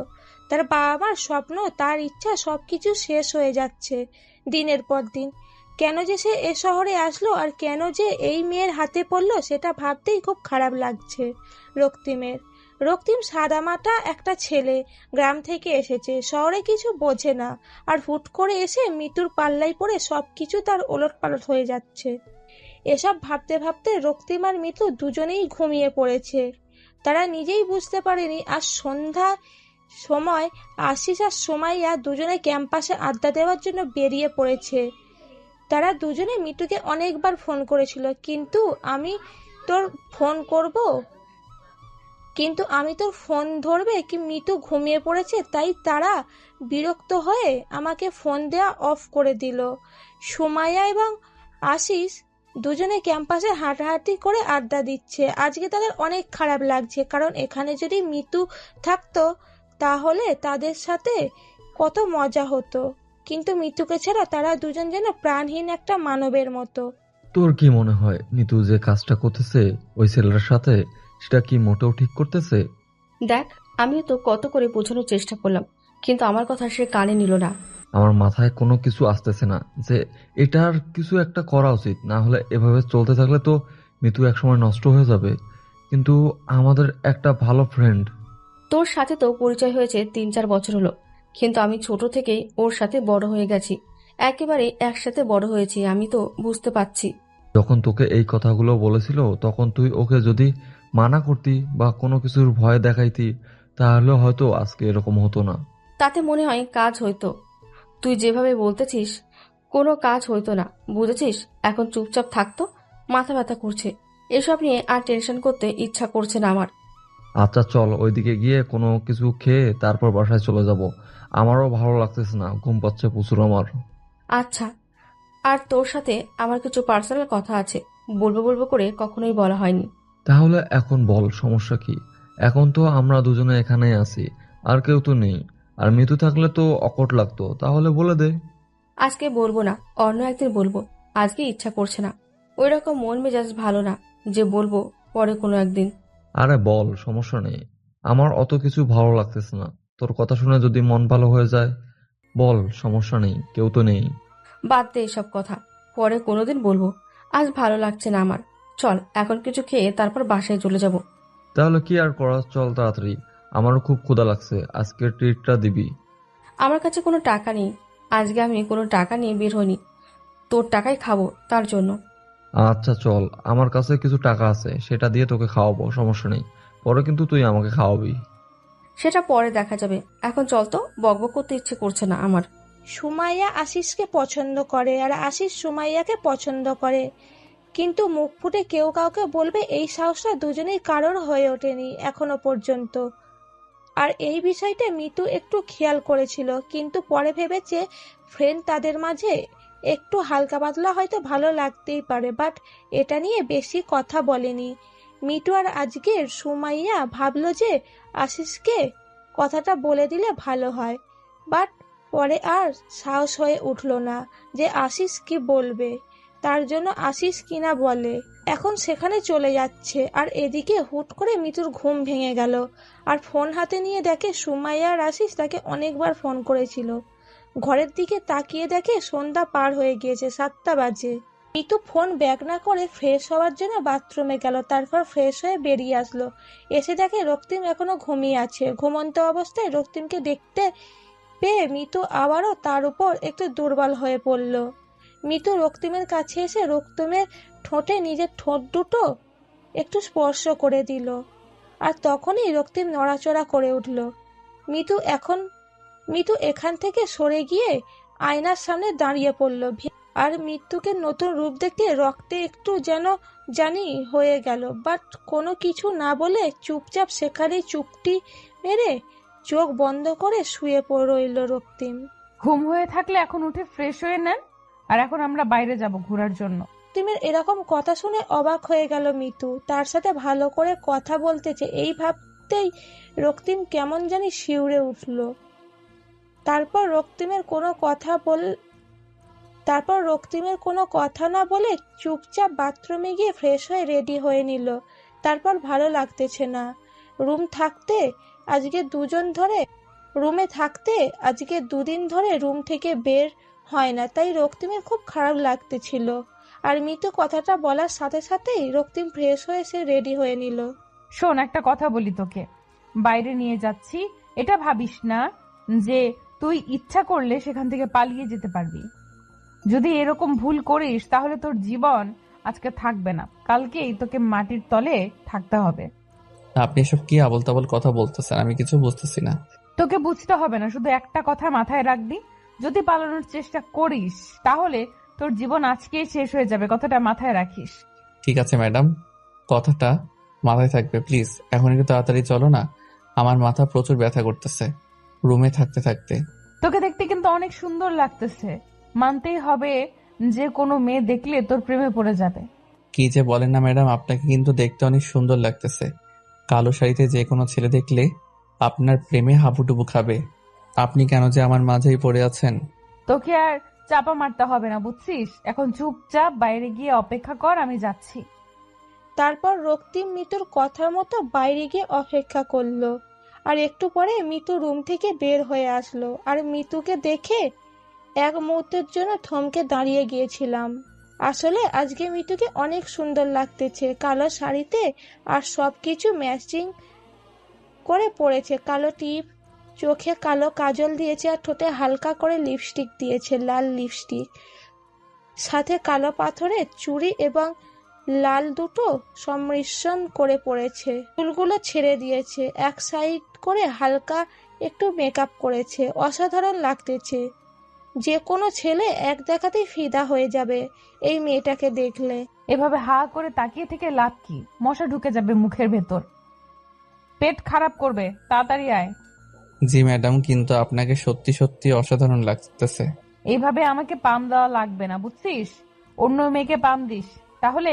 তার বাবা মার স্বপ্ন, তার ইচ্ছা সবকিছু শেষ হয়ে যাচ্ছে দিনের পর দিন। কেন যে সে এ শহরে আসলো আর কেন যে এই মেয়ের হাতে পড়লো সেটা ভাবতেই খুব খারাপ লাগছে রক্তিমের। রক্তিম সাদামাটা একটা ছেলে, গ্রাম থেকে এসেছে, শহরে কিছু বোঝে না, আর হুট করে এসে মিতুর পাল্লায় পড়ে সবকিছু তার ওলটপালট হয়ে যাচ্ছে। এসব ভাবতে ভাবতে রক্তিম আর মিতু দুজনেই ঘুমিয়ে পড়েছে। তারা নিজেই বুঝতে পারেনি আজ সন্ধ্যা সময় আশিস আর সোমাইয়া দুজনে ক্যাম্পাসে আড্ডা দেওয়ার জন্য বেরিয়ে পড়েছে। তারা দুজনে মিতুকে অনেকবার ফোন করেছিল, কিন্তু আমি তোর ফোন করব, কিন্তু আমি তোর ফোন ধরবে কি মিতু ঘুমিয়ে পড়েছে, তাই তারা বিরক্ত হয়ে আমাকে ফোন দেওয়া অফ করে দিল। সুমাইয়া এবং আশিস দুজনে ক্যাম্পাসে হাঁটাহাঁটি করে আড্ডা দিচ্ছে। আজকে তাদের অনেক খারাপ লাগছে, কারণ এখানে যদি মিতু থাকতো তাহলে তাদের সাথে কত মজা হতো, কিন্তু মিতুকে ছাড়া তারা দুজন যেন প্রাণহীন একটা মানবের মতো। তোর কি মনে হয় মিতু যে কাজটা করতেছে ওই ছেলেটার সাথে, সেটা কি মোটেও ঠিক করতেছে? দেখ, আমিও তো কত করে বোঝানোর চেষ্টা করলাম, কিন্তু আমার কথা সে কানে নিল না। আমার মাথায় কোনো কিছু আসতেছে না যে এটার কিছু একটা করা উচিত, না হলে এভাবে চলতে থাকলে তো মিতু একসময় নষ্ট হয়ে যাবে। কিন্তু আমাদের একটা ভালো ফ্রেন্ড। তোর সাথে তো পরিচয় হয়েছে 3-4 বছর হলো, কিন্তু আমি ছোট থেকেই ওর সাথে বড় হয়ে গেছি, একেবারে একসাথে বড় হয়েছি। আমি তো বুঝতে পারছি। যখন তোকে এই কথাগুলো বলেছিল তখন তুই ওকে যদি মানা করতি বা কোনো কিছুর ভয় দেখাইতি, তাহলে হয়তো আজকে এরকম হতো না। তাতে মনে হয় কাজ হইতো। তুই যেভাবে বলতেছিস কোনো কাজ হইতো না, বুঝেছিস? এখন চুপচাপ থাকতো, মাথা ব্যথা করছে, এসব নিয়ে আর টেনশন করতে ইচ্ছা করছে না আমার। আচ্ছা চল, ওইদিকে গিয়ে কোনো কিছু খেয়ে তারপর বাসায় চলে যাব। আমারও ভালো লাগতেছে না, ঘুম পাচ্ছে প্রচুর আমার। আচ্ছা, আর তোর সাথে আমার কিছু পার্সোনাল কথা আছে, বলবো বলবো করে কখনোই বলা হয়নি। তাহলে এখন বল, সমস্যা কি? এখন তো আমরা দুজনে এখানেই আছি, আর কেউ তো নেই। আর মিতু থাকলে তো অকট লাগতো, তাহলে বলে দে। আজকে বলবো না, অন্য একদিন বলবো, আজকে ইচ্ছা করছে না। ওই রকম মন মেজাজ ভালো না যে বলবো পরে কোনো একদিন। আরে বল, সমস্যা নেই। আমার অত কিছু ভালো লাগতেছে না। তোর কথা শুনে যদি মন ভালো হয়ে যায়, বল, সমস্যা নেই, কেউ তো নেই। বাদ দে এসব কথা, পরে কোনোদিন বলবো। আজ ভালো লাগছে না আমার। চল এখন কিছু খেয়ে তারপর বাসায় চলে যাব। তাহলে কি আর করা, চল তাড়াতাড়ি। আমারও খুব ক্ষুধা লাগছে, আজকের ট্রিটটা দিবি। আমার কাছে কোনো টাকা নেই। আজকে আমি কোনো টাকা নিয়ে বের হইনি, তোর টাকাই খাবো তার জন্য। আচ্ছা চল, আমার কাছে কিছু টাকা আছে, সেটা দিয়ে তোকে খাওয়াবো, সমস্যা নেই। পরে কিন্তু তুই আমাকে খাওয়াবি। সেটা পরে দেখা যাবে, এখন চল তো, বকবক করতে ইচ্ছে করছে না আমার। সুমাইয়া আশিসকে পছন্দ করে আর আশিস সুমাইয়াকে পছন্দ করে, কিন্তু মুখ ফুটে কেউ কাউকে বলবে এই সাহসটা দুজনেই কারোর হয়ে ওঠেনি এখনো পর্যন্ত। আর এই বিষয়টা মিতু একটু খেয়াল করেছিল, কিন্তু পরে ভেবেছে ফ্রেন্ড তাদের মাঝে একটু হালকা পাতলা হয়তো ভালো লাগতেই পারে, বাট এটা নিয়ে বেশি কথা বলেনি মিতু। আর আজকের সুমাইয়া ভাবলো যে আশিসকে কথাটা বলে দিলে ভালো হয়, বাট পরে আর সাহস হয়ে উঠল না যে আশিস কি বলবে, তার জন্য আশিস কিনা বলে। এখন সেখানে চলে যাচ্ছে আর এদিকে হুট করে মিতুর ঘুম ভেঙে গেল আর ফোন হাতে নিয়ে দেখে সুমাইয়া আর আশিস তাকে অনেকবার ফোন করেছিল। ঘরের দিকে তাকিয়ে দেখে সন্ধ্যা পার হয়ে গিয়েছে, 7টা বাজে। মিতু ফোন ব্যাক না করে ফ্রেশ হওয়ার জন্য বাথরুমে গেল, তারপর ফ্রেশ হয়ে বেরিয়ে আসলো। এসে দেখে রক্তিম এখনো ঘুমিয়ে আছে। ঘুমন্ত অবস্থায় রক্তিমকে দেখতে পেয়ে মিতু আবারও তার উপর একটু দুর্বল হয়ে পড়ল। মিতু রক্তিমের কাছে এসে রক্তিমের ঠোঁটে নিজের ঠোঁট দুটো একটু স্পর্শ করে দিল, আর তখনই রক্তিম নড়াচড়া করে উঠল। মিতু এখান থেকে সরে গিয়ে আয়নার সামনে দাঁড়িয়ে পড়ল, আর মৃত্যুকে নতুন রূপ দেখে রক্তে একটু যেন জানি হয়ে গেল, বাট কোনো কিছু না বলে চুপচাপ সেখানেই চুপটি মেরে চোখ বন্ধ করে শুয়ে রইল রক্তিম। ঘুম হয়ে থাকলে এখন উঠে ফ্রেশ হয়ে নেন, আর এখন আমরা বাইরে যাব ঘোরার জন্য। রক্তিমের এরকম কথা শুনে অবাক হয়ে গেল মিতু, তার সাথে ভালো করে কথা বলতেছে এই ভাবতেই রক্তিম কেমন জানি শিউরে উঠল। তারপর রক্তিমের কোনো কথা না বলে চুপচাপ বাথরুমে গিয়ে ফ্রেশ হয়ে রেডি হয়ে নিল। তারপর ভালো লাগতেছে না রুমে থাকতে, আজকে 2 দিন ধরে রুম থেকে বের হয় না, তাই রক্তিমের খুব খারাপ লাগতেছিল। আর মিতু কথাটা বলার সাথে সাথেই রক্তিম ফ্রেশ হয়ে সে রেডি হয়ে নিল। শোন, একটা কথা বলি তোকে, বাইরে নিয়ে যাচ্ছি, এটা ভাবিস না যে তুই ইচ্ছা করলে সেখান থেকে পালিয়ে যেতে পারবি। যদি এরকম ভুল করিস তাহলে তোর জীবন আজকে থাকবে না, কালকেই তোকে মাটির তলে থাকতে হবে। আপনি এসব কি আবল তাবল কথা বলতেছেন? আমি কিছু বুঝতেছি না। তোকে বুঝতে হবে না, শুধু একটা কথা মাথায় রাখবি, যদি পালানোর চেষ্টা করিস তাহলে তোর জীবন আজকেই শেষ হয়ে যাবে, কথাটা মাথায় রাখিস। ঠিক আছে ম্যাডাম, কথাটা মাথায় থাকবে। প্লিজ এখন একটু তাড়াতাড়ি চলো না, আমার মাথা প্রচুর ব্যথা করতেছে রুমে থাকতে থাকতে। তোকে দেখতে কিন্তু অনেক সুন্দর লাগতেছে, মানতেই হবে যে কোনো মেয়ে দেখলে তোর প্রেমে পড়ে যাবে। কি যে বলেন না ম্যাডাম, আপনাকে কিন্তু দেখতে অনেক সুন্দর লাগতেছে। কালো শাড়িতে যে কোনো ছেলে দেখলে আপনার প্রেমে হাবুডুবু খাবে। আপনি কেন যে আমার মাঝেই পড়ে আছেন? তোকে আর চাপা মারতে হবে না, বুঝছিস? এখন চুপচাপ বাইরে গিয়ে অপেক্ষা কর, আমি যাচ্ছি। তারপর রক্তিম মিতুর কথার মতো বাইরে গিয়ে অপেক্ষা করলো, আর একটু পরে মিতু রুম থেকে বের হয়ে আসলো। আর মিতুকে দেখে এক মুহূর্তের জন্য থমকে দাঁড়িয়ে গিয়েছিলাম। আসলে আজকে মিতুকে অনেক সুন্দর লাগতেছে, কালো শাড়িতে আর সবকিছু ম্যাচিং করে পরেছে। কালো টিপ, চোখে কালো কাজল দিয়েছে আর ঠোঁটে হালকা করে লিপস্টিক দিয়েছে, লাল লিপস্টিক, সাথে কালো পাথরের চুড়ি এবং লাল দুটো সম্মিশ্রণ করে পড়েছে। চুলগুলো ছেড়ে দিয়েছে, এক সাইড করে হালকা একটু মেকআপ করেছে, অসাধারণ লাগতেছে। যে কোনো ছেলে এক দেখাতেই ফিদা হয়ে যাবে এই মেয়েটাকে দেখলে। এভাবে হা করে তাকিয়ে থেকে লাভ কি? মশা ঢুকে যাবে মুখের ভেতর, পেট খারাপ করবে, তাড়াতাড়ি আয়। জি ম্যাডাম, কিন্তু আপনাকে সত্যি সত্যি অসাধারণ লাগতেছে। এইভাবে আমাকে পাম দেওয়া লাগবে না, বুঝছিস? অন্য মেয়েকে পাম দিস, তাহলে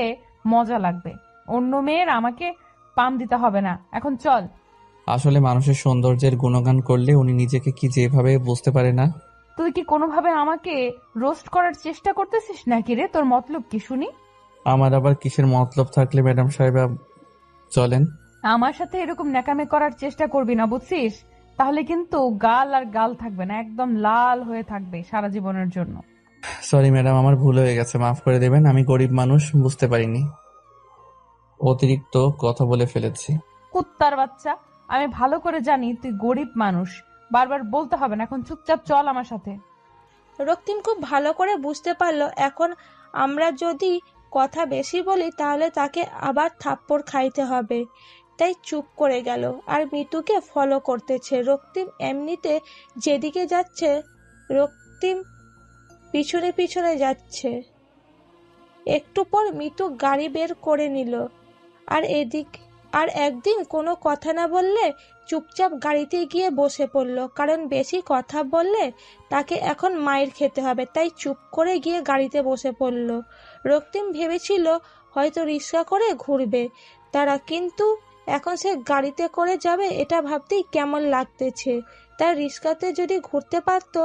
মজা লাগবে। অন্য মেয়ের আমাকে পাম দিতে হবে না, এখন চল। আসলে মানুষের সৌন্দর্যের গুণগান করলে উনি নিজেকে কি যেভাবে বুঝতে পারে না। তুই কি কোনোভাবে আমাকে রোস্ট করার চেষ্টা করতেছিস নাকি রে? তোর মতলব কি শুনি? আমার আবার কিসের মতলব থাকলে ম্যাডাম সাহেব, চলেন। আমার সাথে এরকম ন্যাকামে করার চেষ্টা করবি না, বুঝছিস? তাহলে কিন্তু গাল আর গাল থাকবে না, একদম লাল হয়ে থাকবে সারা জীবনের জন্য। সরি ম্যাডাম, আমার ভুল হয়ে গেছে, মাফ করে দেবেন। আমি গরিব মানুষ, বুঝতে পারিনি, অতিরিক্ত কথা বলে ফেলেছি। কুত্তার বাচ্চা, আমি ভালো করে জানি তুই গরিব মানুষ, বারবার বলতে হবে না, এখন চুপচাপ চল আমার সাথে। রক্তিম খুব ভালো করে বুঝতে পারলো এখন আমরা যদি কথা বেশি বলি তাহলে তাকে আবার থাপ্পড় খাইতে হবে, তাই চুপ করে গেল আর মিতুকে ফলো করতেছে। রক্তিম এমনিতে যেদিকে যাচ্ছে রক্তিম পিছনে পিছনে যাচ্ছে। একটু পর মিতু গাড়ি বের করে নিল আর একদিন কোনো কথা না বললে চুপচাপ গাড়িতে গিয়ে বসে পড়ল, কারণ বেশি কথা বললে তাকে এখন মাইর খেতে হবে, তাই চুপ করে গিয়ে গাড়িতে বসে পড়ল। রক্তিম ভেবেছিল হয়তো রিক্সা করে ঘুরবে তারা, কিন্তু এখন সে গাড়িতে করে যাবে এটা ভাবতেই কেমন লাগতেছে। তার রিক্সাতে যদি ঘুরতে পারত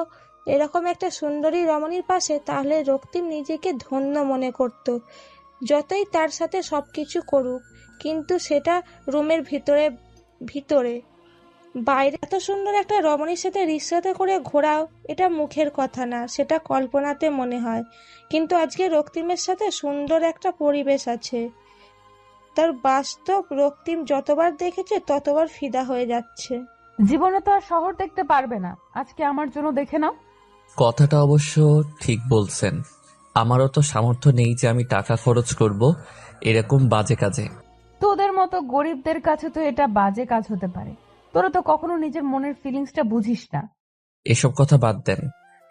এরকম একটা সুন্দরী রমণীর পাশে, তাহলে রক্তিম নিজেকে ধন্য মনে করত। যতই তার সাথে সবকিছু করুক, কিন্তু সেটা রুমের ভিতরে বাইরে এত সুন্দর একটা রমণীর সাথে রিক্সাতে করে ঘোরাও এটা মুখের কথা না, সেটা কল্পনাতে মনে হয়। কিন্তু আজকে রক্তিমের সাথে সুন্দর একটা পরিবেশ আছে, তার বাস্তব রক্তিম যতবার দেখেছে ততবার ফিদা হয়ে যাচ্ছে। জীবনে তো আর শহর দেখতে পারবে না, আজকে আমার জন্য দেখে নাও। কথাটা অবশ্য ঠিক বলছেন, আমারও তো সামর্থ্য নেই যে আমি টাকা খরচ করব এরকম বাজে কাজে। তোদের মতো গরিবদের কাছে তো এটা বাজে কাজ হতে পারে, তোরা তো কখনো নিজের মনের ফিলিংসটা বুঝিস না। এসব কথা বাদ দেন,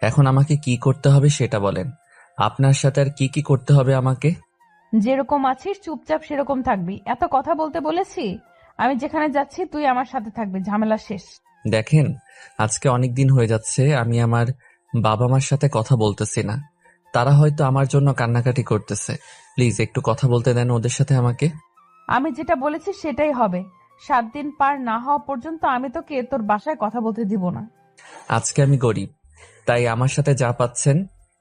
এখন আমাকে কি করতে হবে সেটা বলেন। আপনার সাথে আর কি কি করতে হবে আমাকে? যেরকম আছিস চুপচাপ সেরকম থাকবি, এত কথা বলতে বলেছি? আমি যেখানে যাচ্ছি তুই আমার সাথে থাকবি, ঝামেলা শেষ। দেখেন, আজকে অনেক দিন হয়ে যাচ্ছে আমি আমার বাবা মার সাথে কথা বলতেছি না। তারা হয়তো আমার জন্য কান্নাকাটি করতেছে। প্লিজ একটু কথা বলতে দেন ওদের সাথে আমাকে। আমি যেটা বলেছি সেটাই হবে, 7 দিন পার না হওয়া পর্যন্ত আমি তোকে তোর বাসায় কথা বলতে দিব না। আজকে আমি গরিব, তাই আমার সাথে যা পাচ্ছেন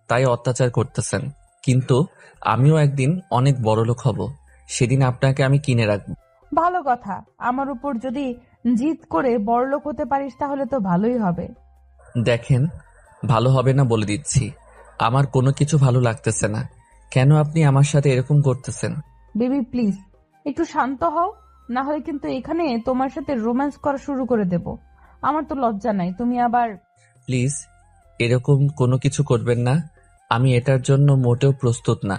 তাই অত্যাচার করতেছেন, কিন্তু আমিও একদিন অনেক বড়লোক হব, সেদিন আপনাকে আমি কিনে রাখবো। ভালো কথা, আমার উপর যদি জিদ করে বড়লোক হতে পারিস তাহলে তো ভালোই হবে। দেখেন, ভালো হবে না বলে দিচ্ছি, আমার কোনো কিছু ভালো লাগতেছে না। কেন আপনি আমার সাথে এরকম করতেছেন? বেবি প্লিজ একটু শান্ত হও, না হলে কিন্তু এখানে তোমার সাথে রোম্যান্স করা শুরু করে দেব। আমার তো লজ্জা নাই, তুমি আবার। প্লিজ এরকম কোনো কিছু করবেন না, আমি এটার জন্য মোটেও প্রস্তুত না।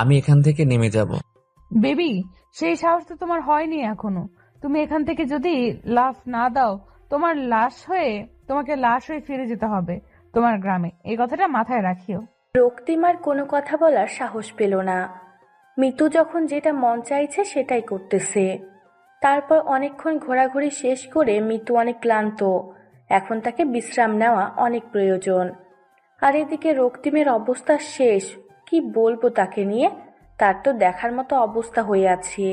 আমি এখান থেকে নেমে যাব। বেবি সেই সাহস তো তোমার হয়নি এখনো। তুমি এখান থেকে যদি লাফ না দাও তোমাকে লাশ হয়ে ফিরে যেতে হবে তোমার গ্রামে, এই কথাটা মাথায় রাখিও। রক্তিম আর কোনো কথা বলার সাহস পেল না। মিতু যখন যেটা মন চাইছে সেটাই করতেছে। তারপর অনেকক্ষণ ঘোরাঘুরি শেষ করে মিতু অনেক ক্লান্ত, এখন তাকে বিশ্রাম নেওয়া অনেক প্রয়োজন। আর এদিকে রক্তিমের অবস্থা শেষ, কি বলবো তাকে নিয়ে, তার তো দেখার মতো অবস্থা হয়ে আছে।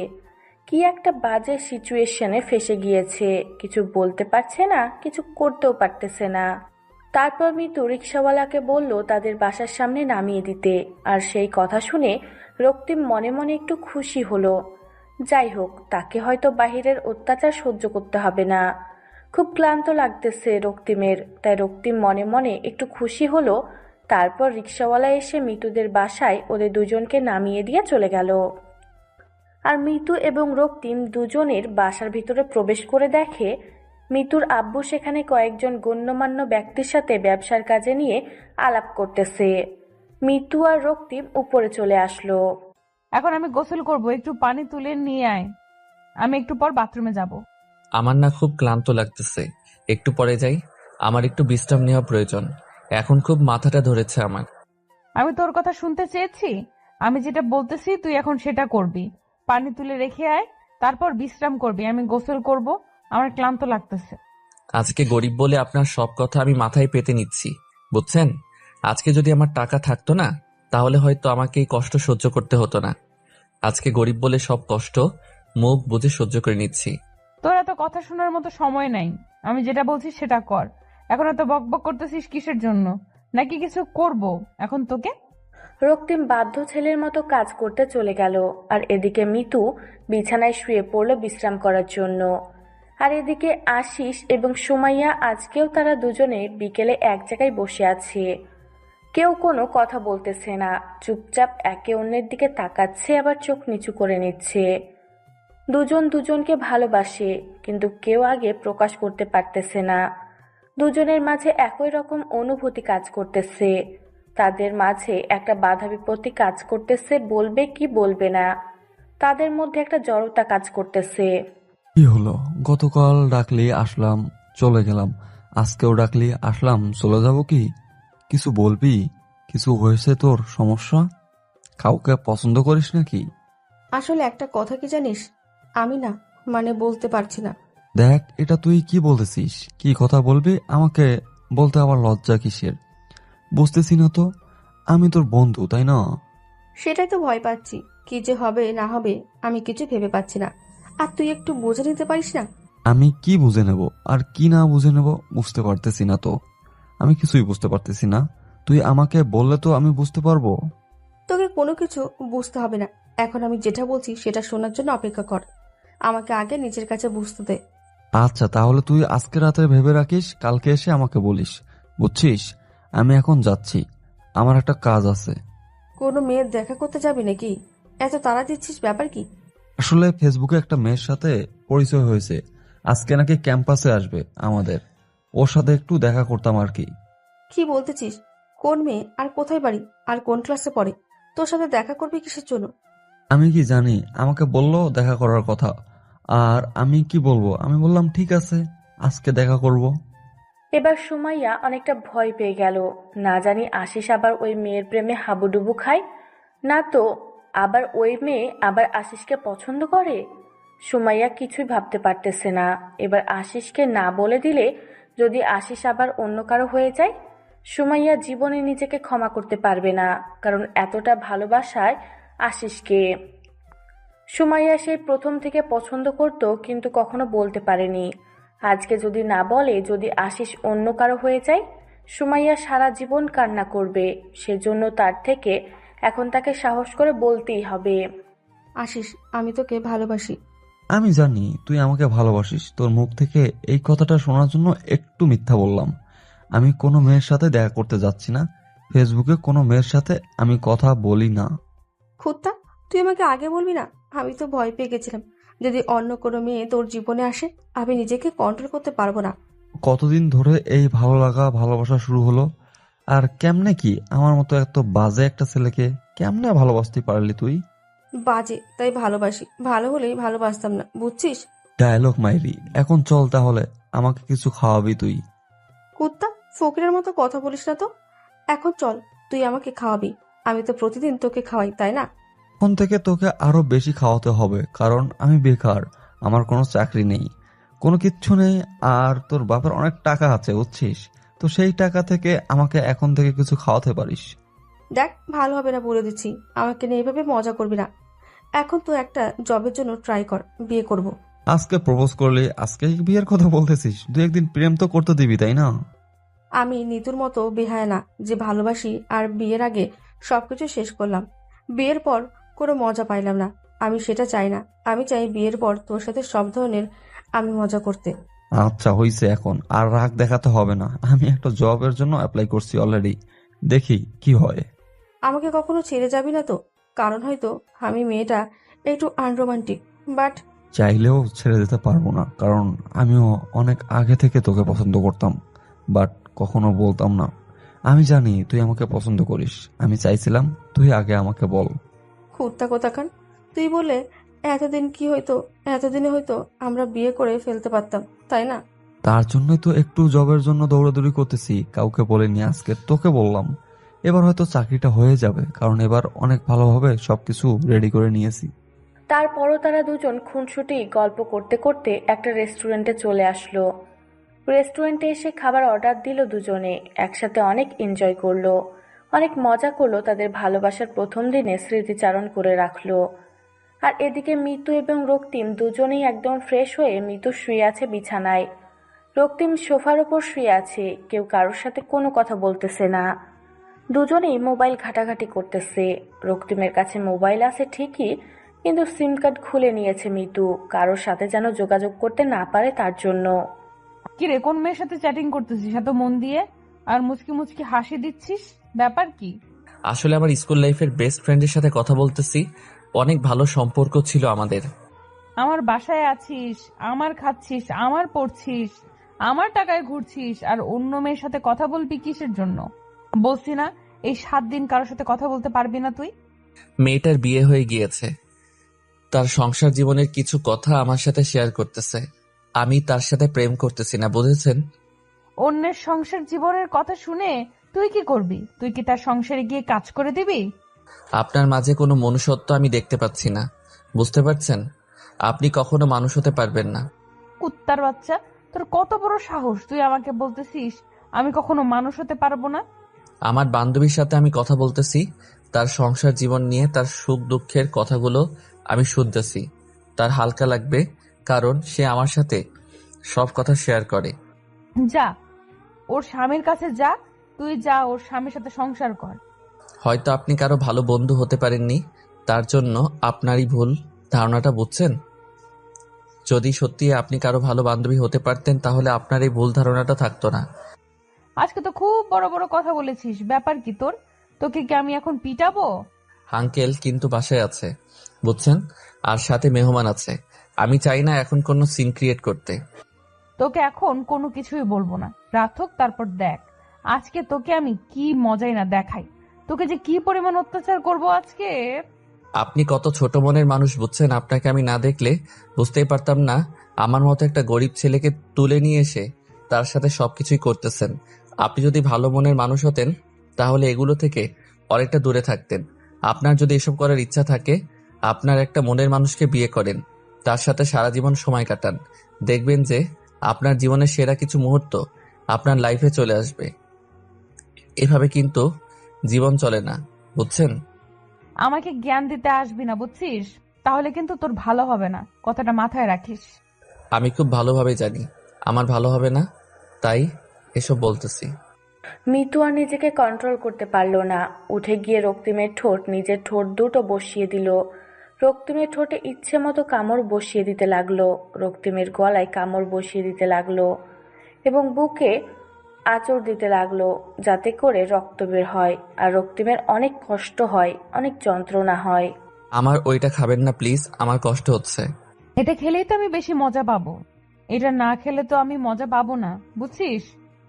কি একটা বাজে সিচুয়েশনে ফেসে গিয়েছে, কিছু বলতে পারছে না, কিছু করতেও পারতেছে না। তারপর মিতু রিক্সাওয়ালাকে বলল তাদের বাসার সামনে নামিয়ে দিতে, আর সেই কথা শুনে রক্তিম মনে মনে একটু খুশি হলো। যাই হোক, তাকে হয়তো বাহিরের অত্যাচার সহ্য করতে হবে না। খুব ক্লান্ত লাগতেছে রক্তিমের, তাই রক্তিম মনে মনে একটু খুশি হলো। তারপর রিক্সাওয়ালা এসে মিতুদের বাসায় ওদের দুজনকে নামিয়ে দিয়ে চলে গেল। আর মিতু এবং রক্তিম দুজনের বাসার ভিতরে প্রবেশ করে দেখে মিতুর আব্বু সেখানে কয়েকজন গণ্যমান্য ব্যক্তির সাথে ব্যবসার কাজে নিয়ে আলাপ করতেছে। মিতু আর রক্তিম উপরে চলে আসলো। এখন আমি গোসল করব, একটু পানি তুলে নিয়ে আয়, আমি একটু পর বাথরুমে যাব। আমার না খুব ক্লান্ত লাগতেছে, একটু পরে যাই, আমার একটু বিশ্রাম নেওয়া প্রয়োজন, এখন খুব মাথাটা ধরেছে আমার। আমি তোর কথা শুনতে চেয়েছি, আমি যেটা বলতেছি তুই এখন সেটা করবি। পানি তুলে রেখে আয়, তারপর বিশ্রাম করবি, আমি গোসল করব, আমার ক্লান্ত লাগতেছে। আজকে গরিব বলে আপনার সব কথা আমি মাথায় পেতে নিচ্ছি, বুঝছেন? আজকে যদি আমার টাকা থাকতো না তাহলে হয়তো আমাকে এই কষ্ট সহ্য করতে হতো না। আজকে গরিব বলে সব কষ্ট মুখ বুঝে সহ্য করে নিচ্ছি। তোর এত কথা শোনার মতো সময় নাই, আমি যেটা বলছি সেটা কর। এখন এত বকবক করতেছিস কিসের জন্য? নাকি কিছু করব এখন তোকে? রক্তিম বাধ্য ছেলের মতো কাজ করতে চলে গেল, আর এদিকে মিতু বিছানায় শুয়ে পড়ল বিশ্রাম করার জন্য। আর এদিকে আশিস এবং সুমাইয়া, আজকেও তারা দুজনে বিকেলে এক জায়গায় বসে আছে। কেউ কোনো কথা বলতেছে না, চুপচাপ একে অন্যের দিকে তাকাচ্ছে, আবার চোখ নিচু করে নিচ্ছে। দুজন দুজনকে ভালোবাসে, কিন্তু কেউ আগে প্রকাশ করতে পারতেছে না। দুজনের মাঝে একই রকম অনুভূতি কাজ করতেছে, তাদের মাঝে একটা বাধা বিপত্তি কাজ করতেছে, বলবে কি বলবে না, তাদের মধ্যে একটা জড়তা কাজ করতেছে। কি হলো? গতকাল ডাকলি আসলাম, চলে গেলাম। আজকেও ডাকলি আসলাম, চলে যাব কি? কিছু বলবি? কিছু হয়েছে তোর? সমস্যা? কাউকে পছন্দ করিস নাকি? আসলে একটা কথা কি জানিস, আমি না বলতে পারছি না। দেখ, এটা তুই কি বলতেছিস? কি কথা বলবি? আমাকে বলতে আবার লজ্জা কিসের? বুঝতেছি না তো। আমি তোর বন্ধু, তাই না? সেটাই তো ভয় পাচ্ছি, কি যে হবে না হবে আমি কিছু ভেবে পাচ্ছি না। আর তুই একটু বুঝে নিতে পারিস না? আমি কি বুঝে নেব আর কি না বুঝে নেব বুঝতে পারতেছি না তো। আমি কিছুই বুঝতে পারতেছি না। তুই আমাকে বললে তো আমি বুঝতে পারবো। তোকে কোনো কিছু বুঝতে হবে না, এখন আমি যেটা বলছি সেটা শোনার জন্য অপেক্ষা কর। আমাকে আগে নিজের কাছে বুঝতে দে। আচ্ছা, তাহলে তুই আজকে রাতে ভেবে রাখিস, কালকে এসে আমাকে বলিস, বুঝছিস? আমি এখন যাচ্ছি, আমার একটা কাজ আছে। কোনো মেয়ের দেখা করতে যাবি নাকি? এত তাড়া দিচ্ছিস, ব্যাপার কি? আসলে ফেসবুকে একটা মেয়ের সাথে পরিচয় হয়েছে, আজকে নাকি ক্যাম্পাসে আসবে আমাদের। ওর সাথে একটু দেখা করতাম আর কি। কি বলতেছিস? কোন মেয়ে, আর কোথায় বাড়ি, আর কোন ক্লাসে পড়ে? তোর সাথে দেখা করবি কিসের জন্য? আমি কি জানি? আমাকে বললো দেখা করার কথা। আর আমি কি বলবো? আমি বললাম ঠিক আছে, আজকে দেখা করব। এবার সুমাইয়া অনেকটা ভয় পেয়ে গেল, না জানি আশিস আবার ওই মেয়ের প্রেমে হাবুডুবু খায়, না তো আবার ওই মেয়ে আবার আশিসকে পছন্দ করে। সুমাইয়া কিছুই ভাবতে পারতেছে না। এবার আশিসকে না বলে দিলে যদি আশিস আবার অন্য কারো হয়ে যায়, সুমাইয়া জীবনে নিজেকে ক্ষমা করতে পারবে না, কারণ এতটা ভালোবাসায় আশিসকে। সুমাইয়া সেই প্রথম থেকে পছন্দ করত, কিন্তু কখনো বলতে পারেনি। আজকে যদি না বলে, যদি আশিস অন্য কারো হয়ে যায়, সুমাইয়া সারা জীবন কান্না করবে। সেজন্য তার থেকে এখন তাকে সাহস করে বলতেই হবে। আশিস, আমি তোকে ভালোবাসি। আমি জানি তুই আমাকে ভালোবাসিস, তোর মুখ থেকে এই কথাটা শোনার জন্য একটু মিথ্যা বললাম। আমি কোনো মেয়ের সাথে দেখা করতে যাচ্ছি না, ফেসবুকে কোনো মেয়ের সাথে আমি কথা বলি না। খুত্তা, তুই আমাকে আগে বলবি না? আমি তো ভয় পেয়ে গেছিলাম, যদি অন্য কোনো মেয়ে তোর জীবনে আসে আমি নিজেকে কন্ট্রোল করতে পারবো না। কতদিন ধরে এই ভালো লাগা ভালোবাসা শুরু হলো? আর কেমনে কি আমার মতো এত বাজে একটা ছেলেকে কেমনে ভালোবাসতে পারলি তুই? বাজে তাই ভালোবাসি, ভালো হলেই ভালোবাসতাম না, বুঝছিস? ডায়লগ মাইরি। এখন চল তাহলে, আমাকে কিছু খাওয়াবি তুই। কুত্তা, ফকিরের মতো কথা বলিস না তো। এখন চল, তুই আমাকে খাওয়াবি। আমি তো প্রতিদিন তোকে খাওয়াই, তাই না? এখন থেকে তোকে আরো বেশি খাওয়াতে হবে, কারণ আমি বেকার, আমার কোনো চাকরি নেই, কোনো কিচ্ছু নেই। আর তোর বাপের অনেক টাকা আছে, বুঝছিস? তো সেই টাকা থেকে আমাকে এখন থেকে কিছু খাওয়াতে পারিস। দেখ, ভালো হবে না বলে দিচ্ছি, আমাকে নিয়ে এভাবে মজা করবি না। এখন তো একটা জবের জন্য ট্রাই কর, বিয়ে করব। আজকে প্রপোজ করলি, আজকে বিয়ের কথা বলতেছিস? দু একদিন প্রেম তো করতে দিবি, তাই না? আমি নিতুর মতো বেহায়া না যে ভালোবাসি আর বিয়ের আগে সবকিছু শেষ করলাম, বিয়ের পর কোনো মজা পাইলাম না। আমি সেটা চাই না। আমি চাই বিয়ের পর তোর সাথে সব ধরনের আমি মজা করতে। আচ্ছা হইছে, এখন আর রাগ দেখাতে হবে না। আমি একটা জবের জন্য অ্যাপ্লাই করছি অলরেডি, দেখি কি হয়। আমাকে কখনো ছেড়ে যাবি না তো? কারণ হয়তো আমি মেয়েটা একটু আনরোমান্টিক, বাট চাইলেও ছেড়ে দিতে পারবো না, কারণ আমিও অনেক আগে থেকে তোকে পছন্দ করতাম, বাট কখনো বলতাম না। আমি জানি তুই আমাকে পছন্দ করিস, আমি চাইছিলাম তুই আগে আমাকে বল। কুত্তা কোথাকার, তুই বলে এতদিন কি হয়তো, এতদিনে হয়তো আমরা বিয়ে করে ফেলতে পারতাম, তাই না? তার জন্যই তো একটু জবের জন্য দৌড়াদৌড়ি করতেছি, কাউকে বলিনি, আজকে তোকে বললাম। এবার হয়তো চাকরিটা হয়ে যাবে, কারণ এবার অনেক ভালোভাবে সবকিছু রেডি করে নিয়েছি। তারপরও তারা দুজন খুনসুটি গল্প করতে করতে একটা রেস্টুরেন্টে চলে আসলো। রেস্টুরেন্টে এসে খাবার অর্ডার দিল দুজনে, একসাথে অনেক এনজয় করলো, অনেক মজা করলো, তাদের ভালোবাসার প্রথম দিনে স্মৃতিচারণ করে রাখলো। আর এদিকে মিতু এবং রক্তিম দুজনেই একদম ফ্রেশ হয়ে মিতু শুয়ে আছে বিছানায়, রক্তিম সোফার ওপর শুয়ে আছে, কেউ কারোর সাথে কোনো কথা বলতেছে না। দুজনেই মোবাইল ঘাটাঘাটি করতেছে। রক্তিমের কাছে মোবাইল আছে ঠিকই, কিন্তু সিম কার্ড খুলে নিয়েছে মিতু, কারোর সাথে যেন যোগাযোগ করতে না পারে তার জন্য। কিরে, কোন মেয়ের সাথে চ্যাটিং করতেছিস এত মন দিয়ে? আর মুচকি মুচকি হাসি দিচ্ছিস, ব্যাপার কি? আসলে আমার স্কুল লাইফের বেস্ট ফ্রেন্ডের সাথে কথা বলতেছি। অনেক ভালো সম্পর্ক ছিল আমাদের। আমার বাসায় আছিস, আমার খাচ্ছিস, আমার পড়ছিস, আমার টাকায় ঘুরছিস, আর অন্য মেয়ের সাথে কথা বলবি কিসের জন্য? বলছি না এই 7 দিন কারোর সাথে কথা বলতে পারবি না তুই? মেয়েটার বিয়ে হয়ে গিয়েছে, তার সংসার জীবনের কিছু কথা আমার সাথে শেয়ার করতেছে। আমি তার সাথে প্রেম করতেছি না, বুঝেছেন? অন্যের সংসার জীবনের কথা শুনে তুই কি করবি? তুই কি তার সংসারে গিয়ে কাজ করে দিবি? আপনার মাঝে কোনো মনুষ্যত্ব আমি দেখতে পাচ্ছি না, বুঝতে পারছেন? আপনি কখনো মানুষ হতে পারবেন না। কুত্তার বাচ্চা, তোর কত বড় সাহস তুই আমাকে বলতেছিস আমি কখনো মানুষ হতে পারবো না? আমার বান্ধবীর সাথে আমি কথা বলতেছি, তার সংসার জীবন নিয়ে, তার সুখ দুঃখের কথাগুলো আমি শুনতেছি। তার হালকা লাগবে, কারণ সে আমার সাথে সব কথা শেয়ার করে। যা, ওর স্বামীর কাছে যা, তুই যা ওর স্বামীর সাথে সংসার কর। হয়তো আপনি কারো ভালো বন্ধু হতে পারেননি, তার জন্য আপনারই ভুল ধারণাটা, বুঝছেন? যদি সত্যি আপনি কারো ভালো বান্ধবী হতে পারতেন, তাহলে আপনার এই ভুল ধারণাটা থাকতো না। আজকে তো খুব বড় বড় কথা বলেছিস, ব্যাপার কি তোর? তোকে কি আমি এখন পিটাবো? আঙ্কেল কিন্তু বাসায় আছে, বুঝছেন? আর সাথে মেহমান আছে। আমি চাই না এখন কোনো সিন ক্রিয়েট করতে। তোকে এখন কোনো কিছুই বলবো না, রাত হোক তারপর দেখ আজকে তোকে আমি কি মজাই না দেখাই। তোকে যে কি পরিমাণ অত্যাচার করব আজকে। আপনি কত ছোট মনের মানুষ, বুঝছেন? আপনাকে আমি না দেখলে বুঝতেই পারতাম না। আমার মতো একটা গরিব ছেলেকে তুলে নিয়ে এসে তার সাথে সবকিছুই করতেছেন। আপনি যদি ভালো মনের মানুষ হতেন, তাহলে এগুলো থেকে অনেকটা দূরে থাকতেন। আপনার যদি এসব করার ইচ্ছা থাকে, আপনার একটা মনের মানুষকে বিয়ে করেন, তার সাথে সারা জীবন সময় কাটান। দেখবেন যে আপনার জীবনের সেরা কিছু মুহূর্ত আপনার লাইফে চলে আসবে। এভাবে কিন্তু জীবন চলে না, বুঝছেন? আমাকে জ্ঞান দিতে আসবি না, বুঝছিস? তাহলে কিন্তু তোর ভালো হবে না, কথাটা মাথায় রাখিস। আমি খুব ভালোভাবে জানি আমার ভালো হবে না, তাই এসব বলতেছি। মিতু আর নিজেকে কন্ট্রোল করতে পারল না, উঠে গিয়ে রক্তিমের ঠোঁট নিজের ঠোঁট দুটো বসিয়ে দিল। রক্তিমের ঠোঁটে ইচ্ছে মতো কামড় বসিয়ে দিতে লাগলো, রক্তিমের গলায় কামড় বসিয়ে দিতে লাগলো এবং বুকে আঁচড় দিতে লাগলো, যাতে করে রক্ত বের হয়। আর রক্তিমের অনেক কষ্ট হয়, অনেক যন্ত্রণা হয়। আমার ওইটা খাবেন না প্লিজ, আমার কষ্ট হচ্ছে। এটা খেলেই তো আমি বেশি মজা পাবো, এটা না খেলে তো আমি মজা পাবো না, বুঝছিস?